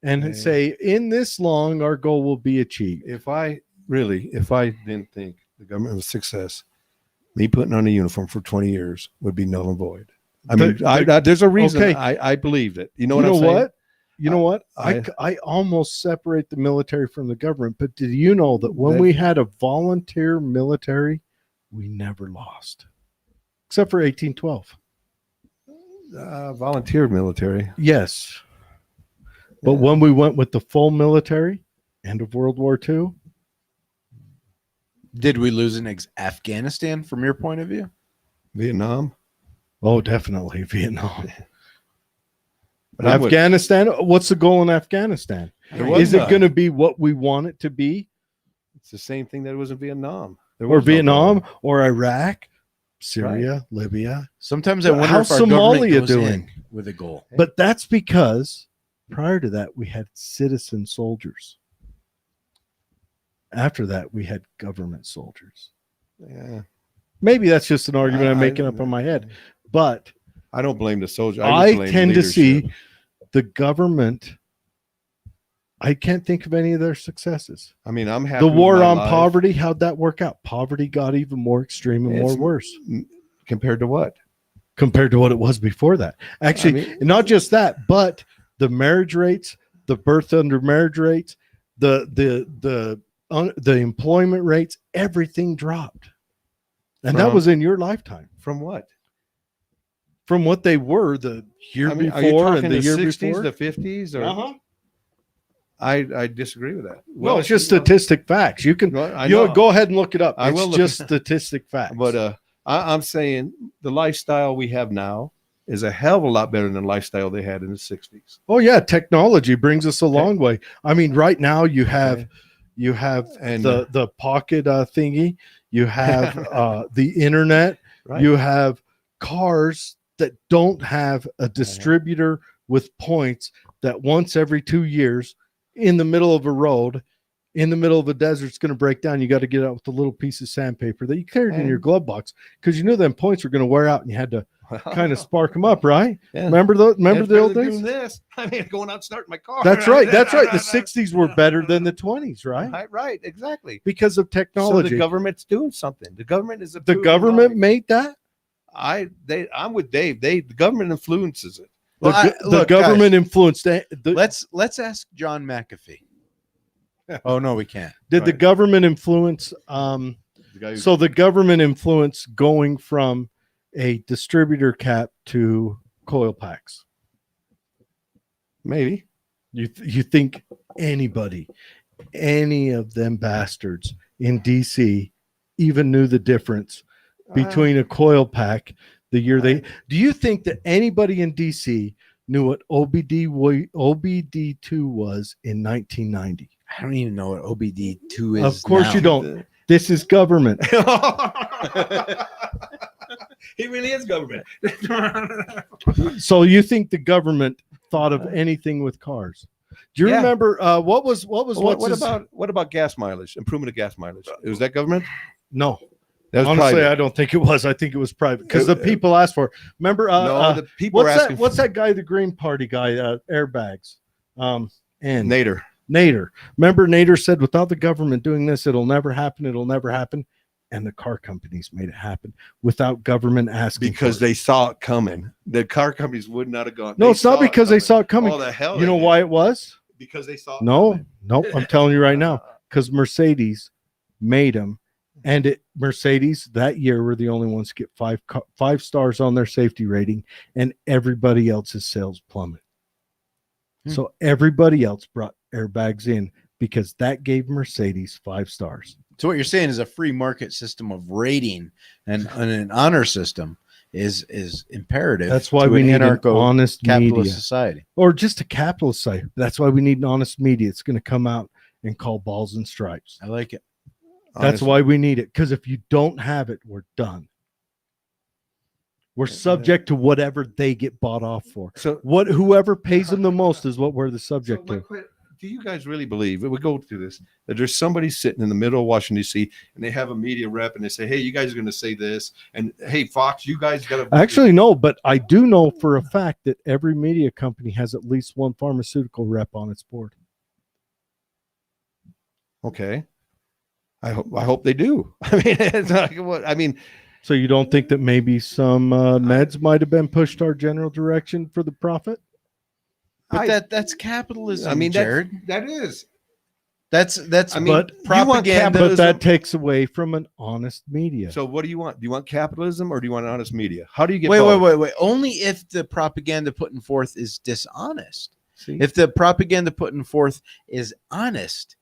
and say, in this long, our goal will be achieved. If I didn't think the government was success, me putting on a uniform for 20 years would be null and void. I mean, there's a reason I believed it. You know what I'm saying? You know what? I almost separate the military from the government, but did you know that when we had a volunteer military, we never lost, except for 1812. Volunteer military. Yes. But when we went with the full military, end of World War II. Did we lose in Afghanistan from your point of view? Vietnam? Oh, definitely Vietnam. But Afghanistan, what's the goal in Afghanistan? Is it going to be what we want it to be? It's the same thing that it was in Vietnam. Or Vietnam or Iraq, Syria, Libya. Sometimes I wonder how if our Somalia goes doing with a goal. But that's because prior to that, we had citizen soldiers. After that, we had government soldiers. Yeah. Maybe that's just an argument I'm making up in my head. But I don't blame the soldier. I tend to see the government. I can't think of any of their successes. I mean, I'm happy. The war on life. poverty, how'd that work out? Poverty got even more extreme and more worse. Compared to what? Compared to what it was before that. Actually, not just that, but the marriage rates, the birth under marriage rates, the employment rates, everything dropped. And that was in your lifetime. From what? From what they were the year before and the year 60s, before. The 50s? Or I disagree with that. Well, it's just statistic facts. You can go ahead and look it up. It's just statistic facts. But I'm saying the lifestyle we have now is a hell of a lot better than the lifestyle they had in the 60s. Oh yeah, technology brings us a long way. I mean, right now you have the pocket thingy, you have the internet, you have cars that don't have a distributor with points that once every 2 years in the middle of a road, in the middle of a desert, it's going to break down. You got to get out with a little piece of sandpaper that you carried in your glove box because you knew them points were going to wear out and you had to kind of spark them up, right? Yeah. Remember the old days? Doing this. I mean, going out and starting my car. That's right. That's right. The 60s were better than the 20s, right? Right, exactly. Because of So technology. the government's doing something. The government is The government made that? I'm with Dave. The government influences it. The government influenced it. Let's ask John McAfee. Oh no, we can't. Did the government influence The guy who- so the government influence going from a distributor cap to coil packs? maybe. You think any of them bastards in DC even knew the difference between a coil pack the year they do you think that anybody in DC knew what OBD2 was in 1990? I don't even know what OBD2 is. Of course now. you don't. This is government. He really is government. So you think the government thought of anything with cars? Do you Yeah. remember what was What about gas mileage? Improvement of gas mileage. Was that government? no? That was Honestly, private. I don't think it was. I think it was private because the people asked for it. Remember, No, the people were asking. what's that guy, the Green Party guy, airbags? And Nader. Nader. Remember, Nader said, without the government doing this, it'll never happen. It'll never happen. And the car companies made it happen without government asking. Because for it. they saw it coming. The car companies would not have gone. No, it's not because they saw it coming. Oh, the hell. You know why it was? Because they saw it No, coming. nope. I'm telling you right now, because Mercedes made them, and Mercedes that year were the only ones to get five stars on their safety rating, and everybody else's sales plummeted. So everybody else brought airbags in because that gave Mercedes 5 stars. So what you're saying is a free market system of rating and an honor system is imperative. That's why to we an need an honest capitalist media, society. or just a capitalist site. That's why we need an honest media. It's going to come out and call balls and stripes. I like it. That's Honestly. why we need it. Because if you don't have it, we're done. We're subject to whatever they get bought off for. So Whoever pays them the most is what we're the subject to. do you guys really believe, we go through this, that there's somebody sitting in the middle of Washington, D.C., and they have a media rep and they say, hey, you guys are going to say this. And hey, Fox, you guys got to. Actually, no, but I do know for a fact that every media company has at least one pharmaceutical rep on its board. Okay. I hope they do. I mean, it's not what I mean. So you don't think that maybe some meds might have been pushed our general direction for the profit? But that's capitalism. I mean, Jared. that is. That's I mean, but you want propaganda. But that takes away from an honest media. So what do you want? Do you want capitalism or do you want honest media? How do you get Wait. Only if the propaganda putting forth is dishonest. See? If the propaganda putting forth is honest,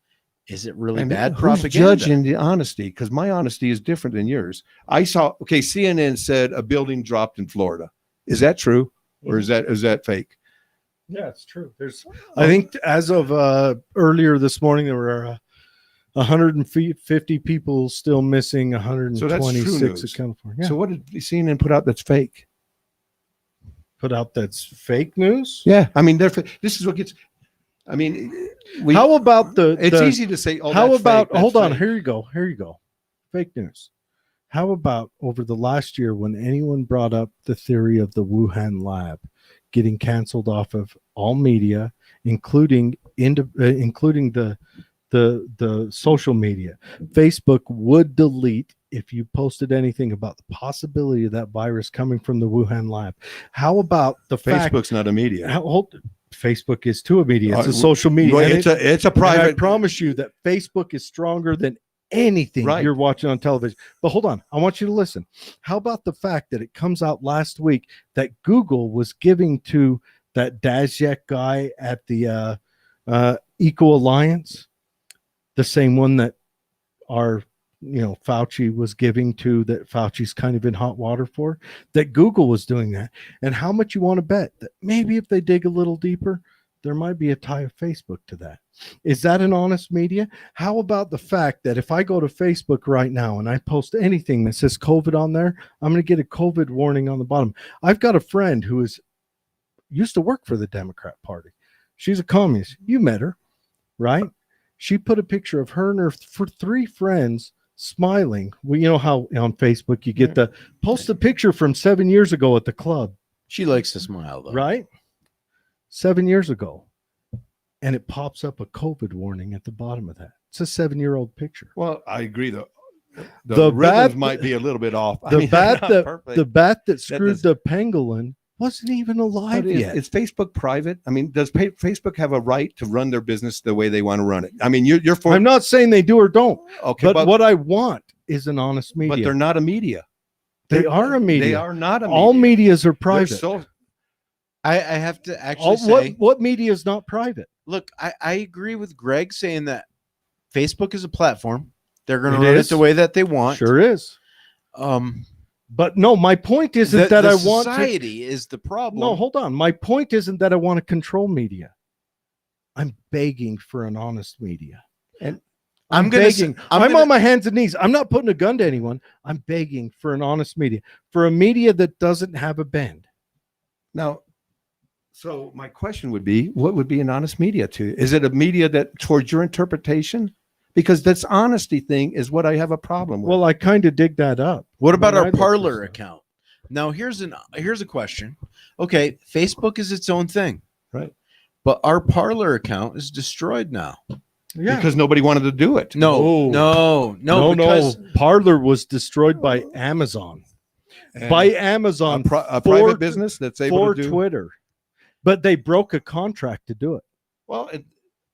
is it really And bad who's propaganda? judging the honesty? Because my honesty is different than yours. I saw, CNN said a building dropped in Florida. Is that true? Or is that fake? Yeah, it's true. I think as of earlier this morning, there were 150 people still missing, So that's true 126 news. accounted for. Yeah. So what did CNN put out that's fake? Put out that's fake news? Yeah. I mean, this is what gets, I mean, How about it's easy to say, oh, how that's about, fake, that's hold on, fake. here you go. Fake news. How about over the last year when anyone brought up the theory of the Wuhan lab getting canceled off of all media, including the social media? Facebook would delete if you posted anything about the possibility of that virus coming from the Wuhan lab. How about the fact Facebook's not a media. Facebook is too a media. It's a Uh, social media. Well, And it's a and I private. promise you that Facebook is stronger than anything Right. you're watching on television. But hold on, I want you to listen. How about the fact that it comes out last week that Google was giving to that Daszak guy at the Eco Alliance, the same one that our Fauci was giving to, that Fauci's kind of in hot water for, that Google was doing that. And how much you want to bet that maybe if they dig a little deeper, there might be a tie of Facebook to that. Is that an honest media? How about the fact that if I go to Facebook right now and I post anything that says COVID on there, I'm going to get a COVID warning on the bottom. I've got a friend who used to work for the Democrat Party. She's a communist. You met her, right? She put a picture of her and her 3 friends smiling. Well, you know how on Facebook you get the post a picture from 7 years ago at the club, She likes to smile though. right? 7 years ago. And it pops up a COVID warning at the bottom of that. It's a 7-year-old picture. Well, I agree though. The The rhythms bat- might be a little bit off. I The mean, they're bat not that perfect. the bat that screwed does- the pangolin wasn't even alive But is, yet. is Facebook private? I mean, does Facebook have a right to run their business the way they want to run it? I mean, you're for I'm not saying they do or don't, okay, but what I want is an honest media. but they're not a media. They are a media. They are not a media. All medias are They're private. so I have to actually All, say, what media is not private? look, I agree with Greg saying that Facebook is a platform. They're going to It run is. it the way that they want. Sure is. But no, my point isn't that I want to. Society is the problem. No, hold on. My point isn't that I want to control media. I'm begging for an honest media. And I'm gonna begging. say- I'm gonna- on my hands and knees. I'm not putting a gun to anyone. I'm begging for an honest media, for a media that doesn't have a bend. now. So my question would be, what would be an honest media to you? Is it a media that towards your interpretation? Because this honesty thing is what I have a problem with. Well, I kind of dig that up. What about When I our look at Parlor this. account? Now here's a question. Okay, Facebook is its own thing, Right. But our Parlor account is destroyed now. Yeah. because nobody wanted to do it. No, Oh. no, because Parlor was destroyed by Amazon. And By a, Amazon a for- private business that's able for to do. Twitter. But they broke a contract to do it. Well,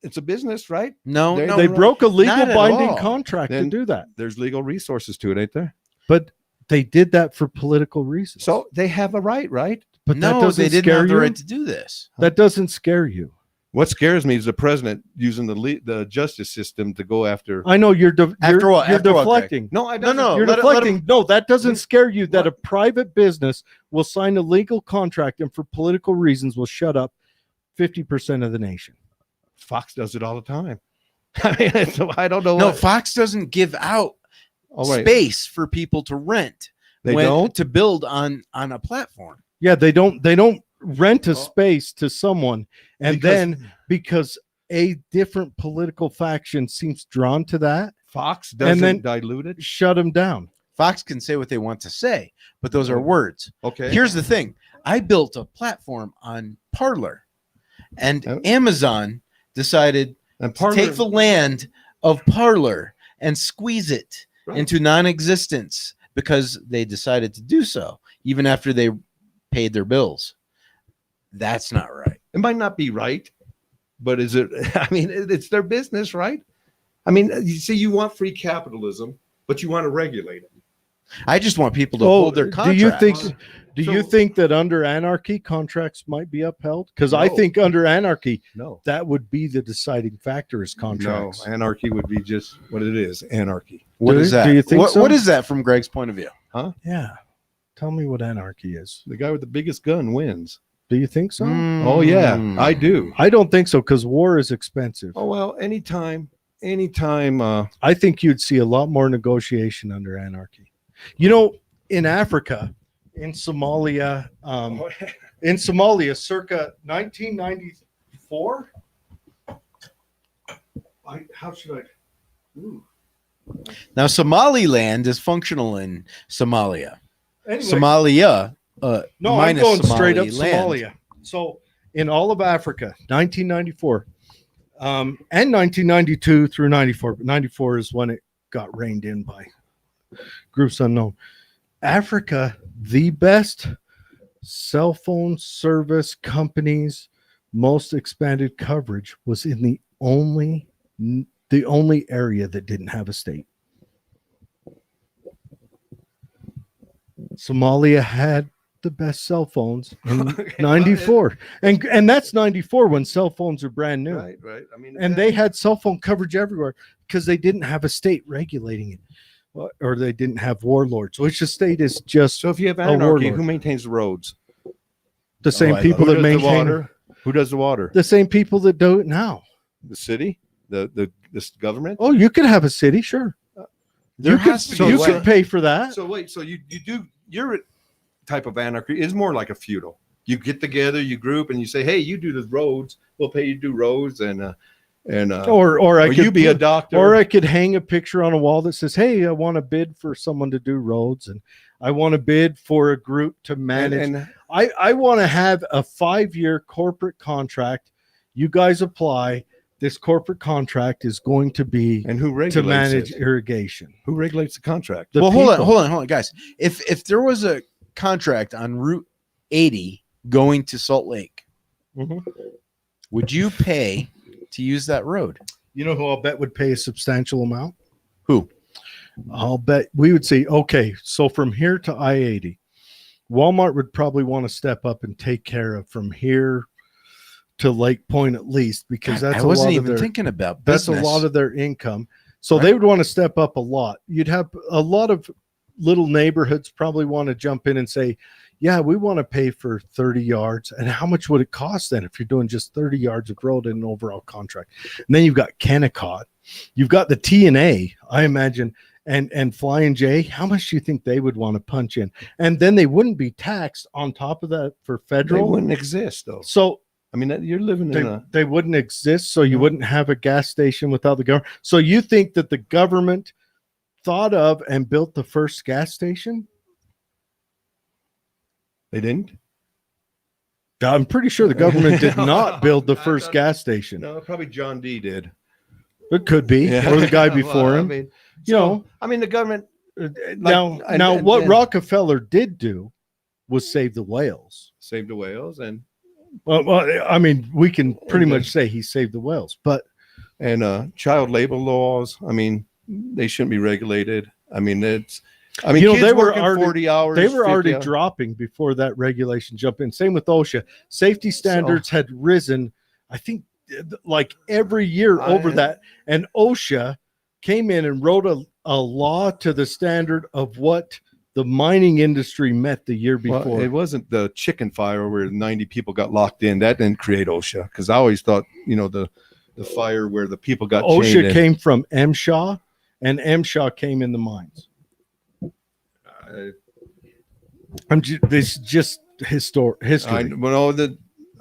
it's a business, right? no, They- no, They no. broke a legal not at binding all. contract Then- to do that. There's legal resources to it, ain't there? But they did that for political reasons. So they have a right, right? but that No, doesn't they didn't scare have the you. right to do this. That doesn't scare you. What scares me is the president using the justice system to go after. I know you're After what? you're After what, Greg? deflecting. No, I No, no. You're let it- deflecting. No, that doesn't scare you that What? a private business will sign a legal contract and for political reasons will shut up 50% of the nation. Fox does it all the time. I mean, so I don't know. No, what, Fox doesn't give out oh, wait, space for people to rent. They don't? to build on a platform. Yeah, they don't rent a space to someone and Because then because a different political faction seems drawn to that, Fox doesn't then- dilute it. shut them down. Fox can say what they want to say, but those are words. Okay. Here's the thing. I built a platform on Parlor, and Oh. Amazon decided and to take the land of Parlor and squeeze it Right. into non-existence because they decided to do so, even after they paid their bills. That's not right. It might not be right, but is it? I mean, it's their business, right? I mean, you see, you want free capitalism, but you want to regulate it. I just want people to hold their do contracts. you think you So- think that under anarchy contracts might be upheld? Because I No. think under anarchy No, that would be the deciding factor is contracts. no, anarchy would be just what it is. Anarchy. What Do- is that? do you think so? What is that from Greg's point of view? Yeah. Tell me what anarchy is. The guy with the biggest gun wins. Do you think so? Oh yeah, Mm. I do. I don't think so because war is expensive. Oh well, anytime. I think you'd see a lot more negotiation under anarchy. You know, in Africa, in Somalia, circa 1994. How should I? Ooh. Now, Somaliland is functional in Somalia. Anyway, Somalia, no, I'm minus going straight up Somaliland. Somalia. So in all of Africa, 1994, and 1992 through 94, but 94 is when it got reined in by groups unknown. Africa, the best cell phone service companies, most expanded coverage was in the only area that didn't have a state. Somalia had the best cell phones in 94. And that's 94 when cell phones are brand new. Right. I mean, And they had cell phone coverage everywhere because they didn't have a state regulating it, or they didn't have warlords, which the state is just So if you have a anarchy, warlord. who maintains the roads? the same I people Who that does the maintain water? Who does the water? the same people that do it now. The city? This government? Oh, you could have a city, sure. There You could, has to be you a could way. pay for that. So wait, so you do your type of anarchy is more like a feudal. You get together, you group, and you say, "Hey, you do the roads. We'll pay you to do roads, and And or I or could you be a doctor. or I could hang a picture on a wall that says, "Hey, I want to bid for someone to do roads, and I want to bid for a group to manage." and I want to have a 5-year corporate contract. You guys apply. This corporate contract is going to be and who regulates to manage it? irrigation. Who regulates the contract? The Well, people. hold on, guys. If there was a contract on Route 80 going to Salt Lake, Mhm. would you pay to use that road? You know who I'll bet would pay a substantial amount? Who? I'll bet we would say, okay, so from here to I-80, Walmart would probably want to step up and take care of from here to Lake Point at least, because God, that's I wasn't a lot even of their, thinking about that's business. a lot of their income. So Right. they would want to step up a lot. You'd have a lot of little neighborhoods probably want to jump in and say, yeah, we want to pay for 30 yards. And how much would it cost then if you're doing just 30 yards of road in an overall contract? And then you've got Kennecott. You've got the TNA, I imagine, and Flying J. How much do you think they would want to punch in? And then they wouldn't be taxed on top of that for They federal. wouldn't exist though. So I mean, you're living in a they wouldn't exist. So you No. wouldn't have a gas station without the government. So you think that the government thought of and built the first gas station? they didn't. I'm pretty sure the government did not build the first gas station. No, probably John D. did. It could be, Yeah. or the guy before Well, him. You know, I mean, the government. now and- what and- Rockefeller did do was save the whales. Saved the whales Well, I mean, we can pretty And, much say he saved the whales, but and child labor laws. I mean, they shouldn't be regulated. I mean, it's. I mean, You know, kids they were working already- 40 hours. they were 50 already hours. dropping before that regulation jumped in. Same with OSHA. Safety standards had risen, I think, like every year over that. And OSHA came in and wrote a law to the standard of what the mining industry met the year Well, before. it wasn't the chicken fire where 90 people got locked in. That didn't create OSHA, because I always thought, the fire where the people got chained OSHA in. came from MSHA, and MSHA came in the mines. This is just history.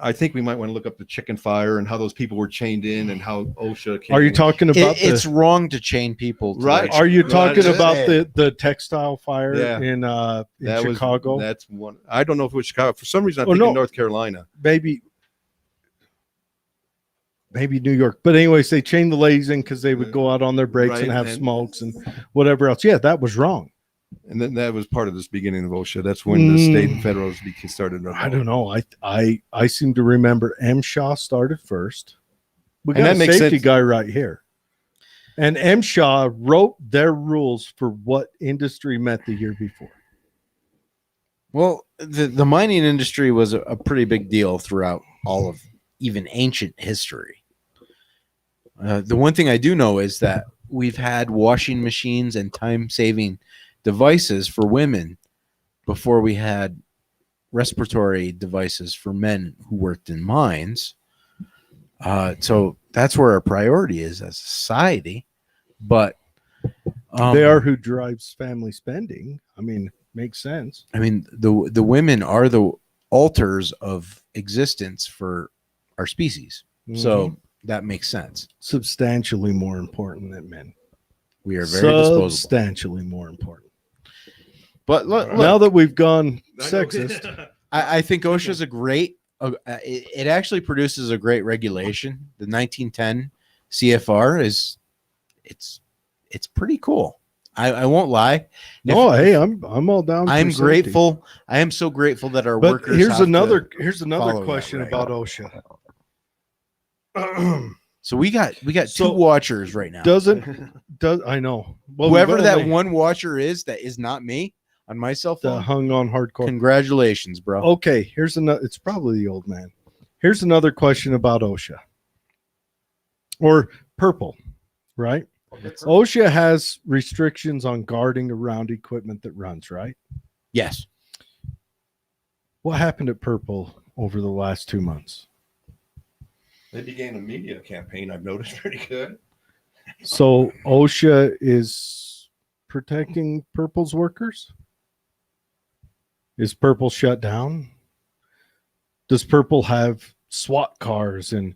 I think we might want to look up the chicken fire and how those people were chained in and how OSHA came Are you in. talking about It's wrong to chain people. To Right. their- Are you talking Right. about the textile fire Yeah. in That was- Chicago? That's one. I don't know if it was Chicago. For some reason, I'm Oh, thinking no. North Carolina. maybe New York. But anyways, they chained the ladies in because they would go out on their breaks Right, and have and- smokes and whatever else. Yeah, that was wrong. And then that was part of this beginning of OSHA. That's when the state and federal started. I don't know. I seem to remember MSHA started first. We And got that a makes safety sense. guy right here. And MSHA wrote their rules for what industry met the year before. Well, the mining industry was a pretty big deal throughout all of even ancient history. The one thing I do know is that we've had washing machines and time-saving devices for women before we had respiratory devices for men who worked in mines. So that's where our priority is as a society. But They are who drives family spending. I mean, makes sense. I mean, the women are the altars of existence for our species. So that makes sense. Substantially more important than men. We are very disposable. Substantially more important. But look, Now that we've gone sexist, I think OSHA is a great. It actually produces a great regulation. The 1910 CFR it's pretty cool. I won't lie. no, hey, I'm all down. for I'm safety. grateful. I am so grateful that our But workers. here's have to another follow that question reg. about OSHA. So we got So, two watchers right now. Does I know? Well, Whoever we've that only one watcher is that is not me on my cell phone. hung on hardcore. Congratulations, bro. Okay, here's another. It's probably the old man. Here's another question about OSHA or purple, right? OSHA has restrictions on guarding around equipment that runs, right? Yes. What happened at Purple over the last 2 months? They began a media campaign. I've noticed pretty good. So OSHA is protecting Purple's workers? Is Purple shut down? Does Purple have SWAT cars and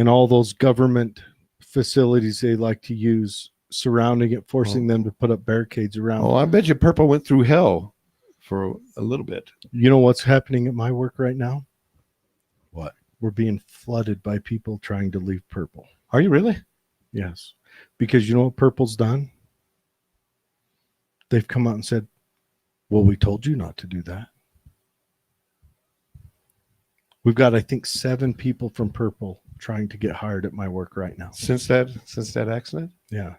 all those government facilities they like to use surrounding it, forcing them to put up barricades around. Oh, I bet you Purple went through hell for a little bit. You know what's happening at my work right now? What? We're being flooded by people trying to leave Purple. Are you really? Yes. Because you know what Purple's done? They've come out and said, well, we told you not to do that. We've got, I think, 7 people from Purple trying to get hired at my work right now. Since that accident? Yeah.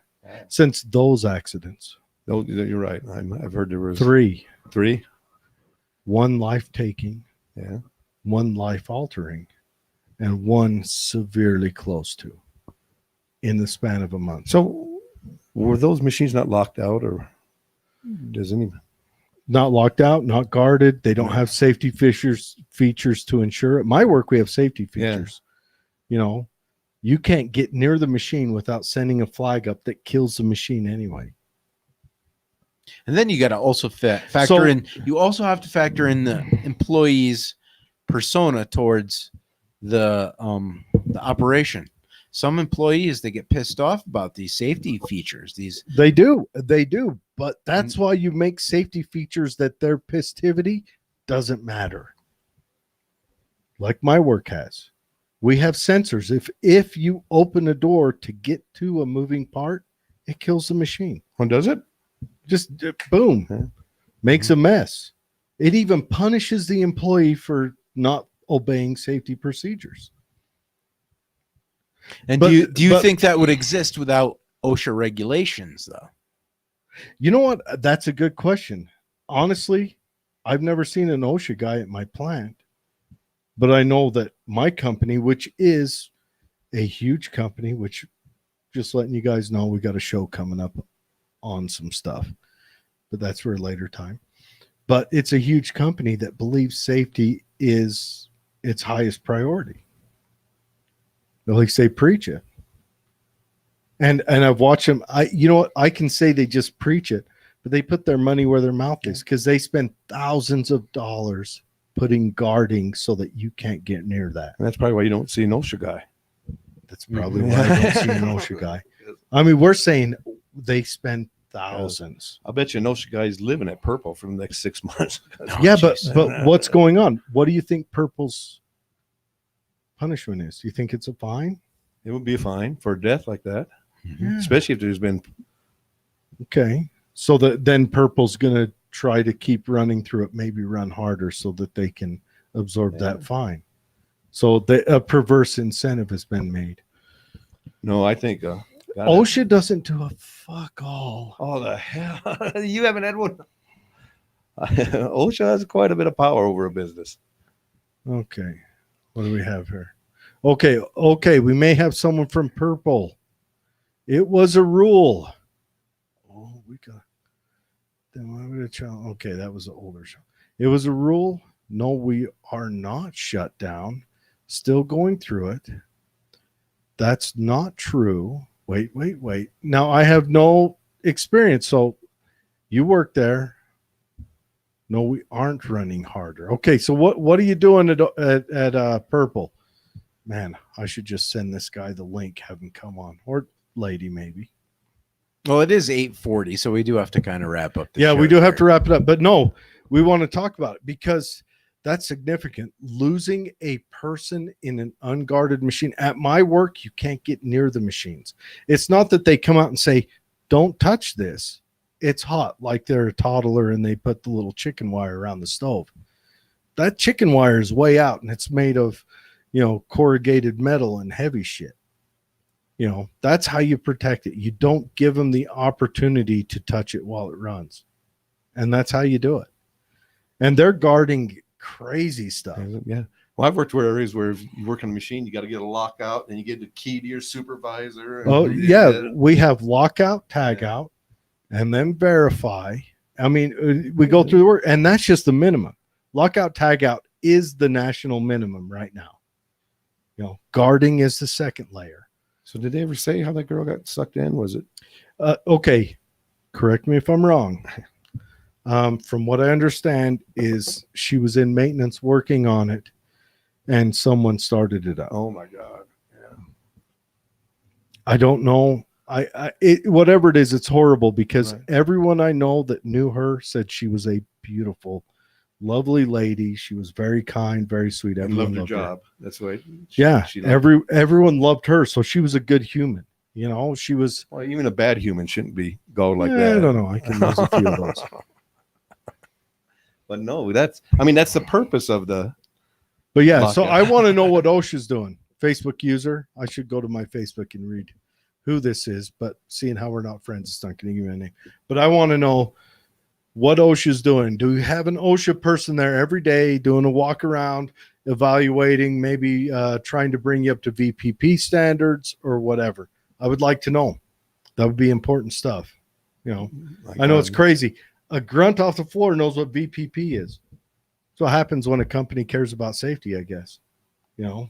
Since those accidents. No, you're right. I've heard there was 3. 3. 1 life-taking. Yeah. 1 life-altering. And 1 severely close to in the span of a month. So were those machines not locked out, or does any? Not locked out, not guarded. They don't have safety features to ensure it. My work, we have safety features. You know, you can't get near the machine without sending a flag up that kills the machine anyway. And then you got to also factor in. You also have to factor in the employee's persona towards the operation. Some employees, they get pissed off about these safety features. They do, but that's why you make safety features that their pistivity doesn't matter. Like my work has. We have sensors. If you open a door to get to a moving part, it kills the machine. When does it? Just boom, makes a mess. It even punishes the employee for not obeying safety procedures. And do you think that would exist without OSHA regulations, though? You know what? That's a good question. Honestly, I've never seen an OSHA guy at my plant, but I know that my company, which is a huge company, which just letting you guys know, we got a show coming up on some stuff, but that's for a later time. But it's a huge company that believes safety is its highest priority. At least they preach it. And I've watched them. You know what? I can say they just preach it, but they put their money where their mouth is, because they spend thousands of dollars putting guarding so that you can't get near that. And that's probably why you don't see an OSHA guy. That's probably why I don't see an OSHA guy. I mean, we're saying they spend thousands. I bet you an OSHA guy is living at Purple for the next 6 months. Yeah, but what's going on? What do you think Purple's punishment is? Do you think it's a fine? It would be a fine for a death like that, Yeah. especially if there's been. Okay. So then Purple's going to try to keep running through it, maybe run harder so that they can absorb that fine. So a perverse incentive has been made. No, I think OSHA doesn't do a fuck all. Oh, the hell. You haven't had one. OSHA has quite a bit of power over a business. Okay. What do we have here? Okay. We may have someone from Purple. It was a rule. Oh, we got. Then why would a child? Okay, that was an older show. It was a rule. No, we are not shut down. Still going through it. That's not true. Wait. Now I have no experience. So you work there. No, we aren't running harder. Okay, so what are you doing at Purple? Man, I should just send this guy the link, have him come on, or lady maybe. Well, it is 8:40, so we do have to kind of wrap up. Yeah, we do have to wrap it up, but no, we want to talk about it because that's significant. Losing a person in an unguarded machine. At my work, you can't get near the machines. It's not that they come out and say, "Don't touch this." It's hot, like they're a toddler and they put the little chicken wire around the stove. That chicken wire is way out and it's made of, corrugated metal and heavy shit. That's how you protect it. You don't give them the opportunity to touch it while it runs. And that's how you do it. And they're guarding crazy stuff. Yeah. Well, I've worked where areas where if you work on a machine, you got to get a lockout and you get the key to your supervisor. Oh, yeah. We have lockout, tag out. And then verify. I mean, we go through the work, and that's just the minimum. Lockout, tag out is the national minimum right now. Guarding is the second layer. So did they ever say how that girl got sucked in? Was it? Okay. Correct me if I'm wrong. From what I understand is she was in maintenance working on it, and someone started it up. Oh, my God. Yeah. I don't know. Whatever it is, it's horrible because Right. everyone I know that knew her said she was a beautiful, lovely lady. She was very kind, very sweet. And Everyone loved her loved her. job. That's why. Yeah, She loved everyone loved her, so she was a good human. You know, she was. Well, even a bad human shouldn't be go like I that. don't know. I can use a few of those. But no, that's the purpose of the. But yeah, so Lockout. I want to know what OSHA's doing. Facebook user. I should go to my Facebook and read who this is, but seeing how we're not friends, it's not going to give me a name. But I want to know what OSHA's doing. Do we have an OSHA person there every day doing a walk around, evaluating, maybe trying to bring you up to VPP standards or whatever? I would like to know. That would be important stuff. You know, I know it's crazy. A grunt off the floor knows what VPP is. That's what happens when a company cares about safety, I guess. You know,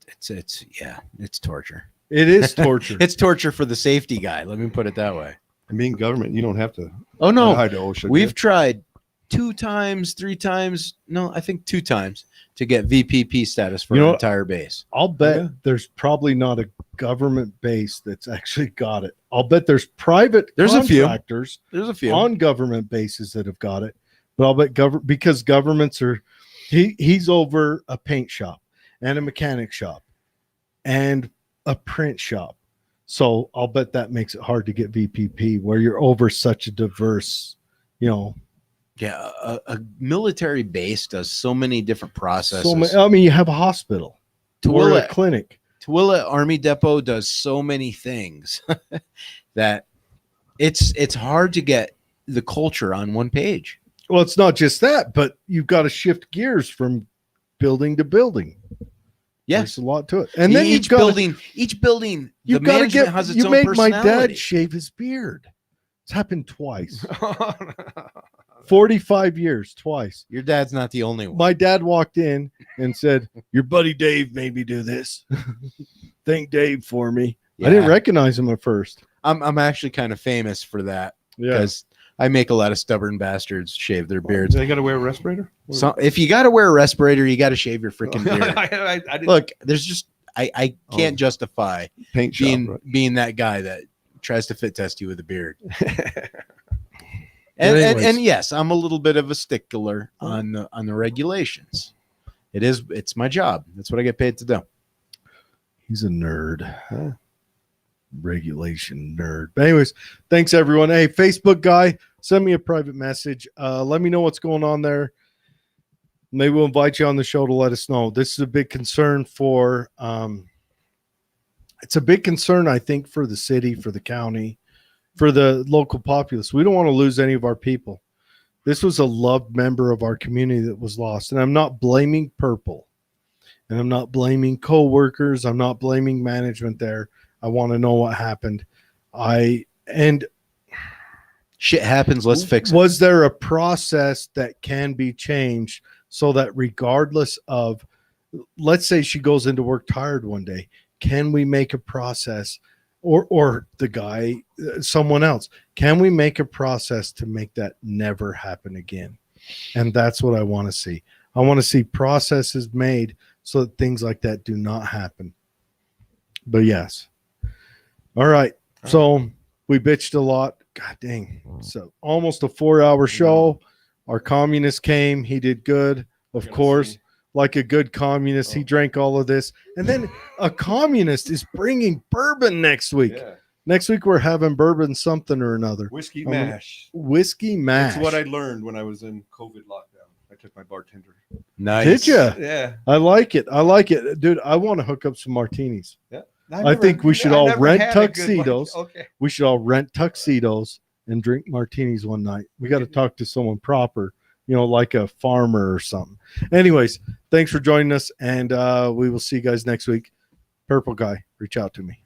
it's torture. it is torture. It's torture for the safety guy. Let me put it that way. And being government, you don't have to. Oh no, hide to OSHA. we've tried 2 times, 3 times. No, I think 2 times to get VPP status for an entire base. I'll bet yeah. there's probably not a government base that's actually got it. I'll bet there's private There's a few. contractors There's a few. on government bases that have got it. But I'll bet because governments are he's over a paint shop and a mechanic shop and a print shop. So I'll bet that makes it hard to get VPP where you're over such a diverse, you know. Yeah, a military base does so many different processes. I mean, you have a hospital or a Tooele, clinic. Tooele Army Depot does so many things that it's hard to get the culture on one page. Well, it's not just that, but you've got to shift gears from building to building. Yeah. There's a lot to it. And then each building, the you've got to management has its you own made my personality. dad shave his beard. It's happened twice. 45 years, twice. Your dad's not the only one. My dad walked in and said, "Your buddy Dave made me do this." Thank Dave for me. I didn't recognize him at first. I'm actually kind of famous for that because I make a lot of stubborn bastards shave their beards. They got to wear a respirator. So if you got to wear a respirator, you got to shave your freaking beard. I didn't. Look, there's just I can't justify Paint shop, being that guy that tries to fit test you with a beard. But anyways. And yes, I'm a little bit of a stickler on the regulations. It's my job. That's what I get paid to do. He's a nerd. Regulation nerd. But anyways, thanks everyone. Hey, Facebook guy, send me a private message. Let me know what's going on there. Maybe we'll invite you on the show to let us know. This is a big concern for it's a big concern, I think, for the city, for the county, for the local populace. We don't want to lose any of our people. This was a loved member of our community that was lost. And I'm not blaming Purple. And I'm not blaming co-workers. I'm not blaming management there. I want to know what happened. Shit happens. Let's fix it. Was there a process that can be changed so that regardless of, let's say she goes into work tired one day, can we make a process or the guy, someone else, can we make a process to make that never happen again? And that's what I want to see. I want to see processes made so that things like that do not happen. But yes. All right. So we bitched a lot. God dang. So almost a 4-hour show. Our communist came. He did good. Of course, like a good communist, he drank all of this. And then a communist is bringing bourbon next week. Yeah. Next week, we're having bourbon something or another. Whiskey mash. Whiskey mash. That's what I learned when I was in COVID lockdown. I took my bartender. Nice. Did you? Yeah. I like it. I like it. Dude, I want to hook up some martinis. Yeah. I think we should all rent tuxedos. Okay. We should all rent tuxedos and drink martinis one night. We got to talk to someone proper, like a farmer or something. Anyways, thanks for joining us, and we will see you guys next week. Purple guy, reach out to me.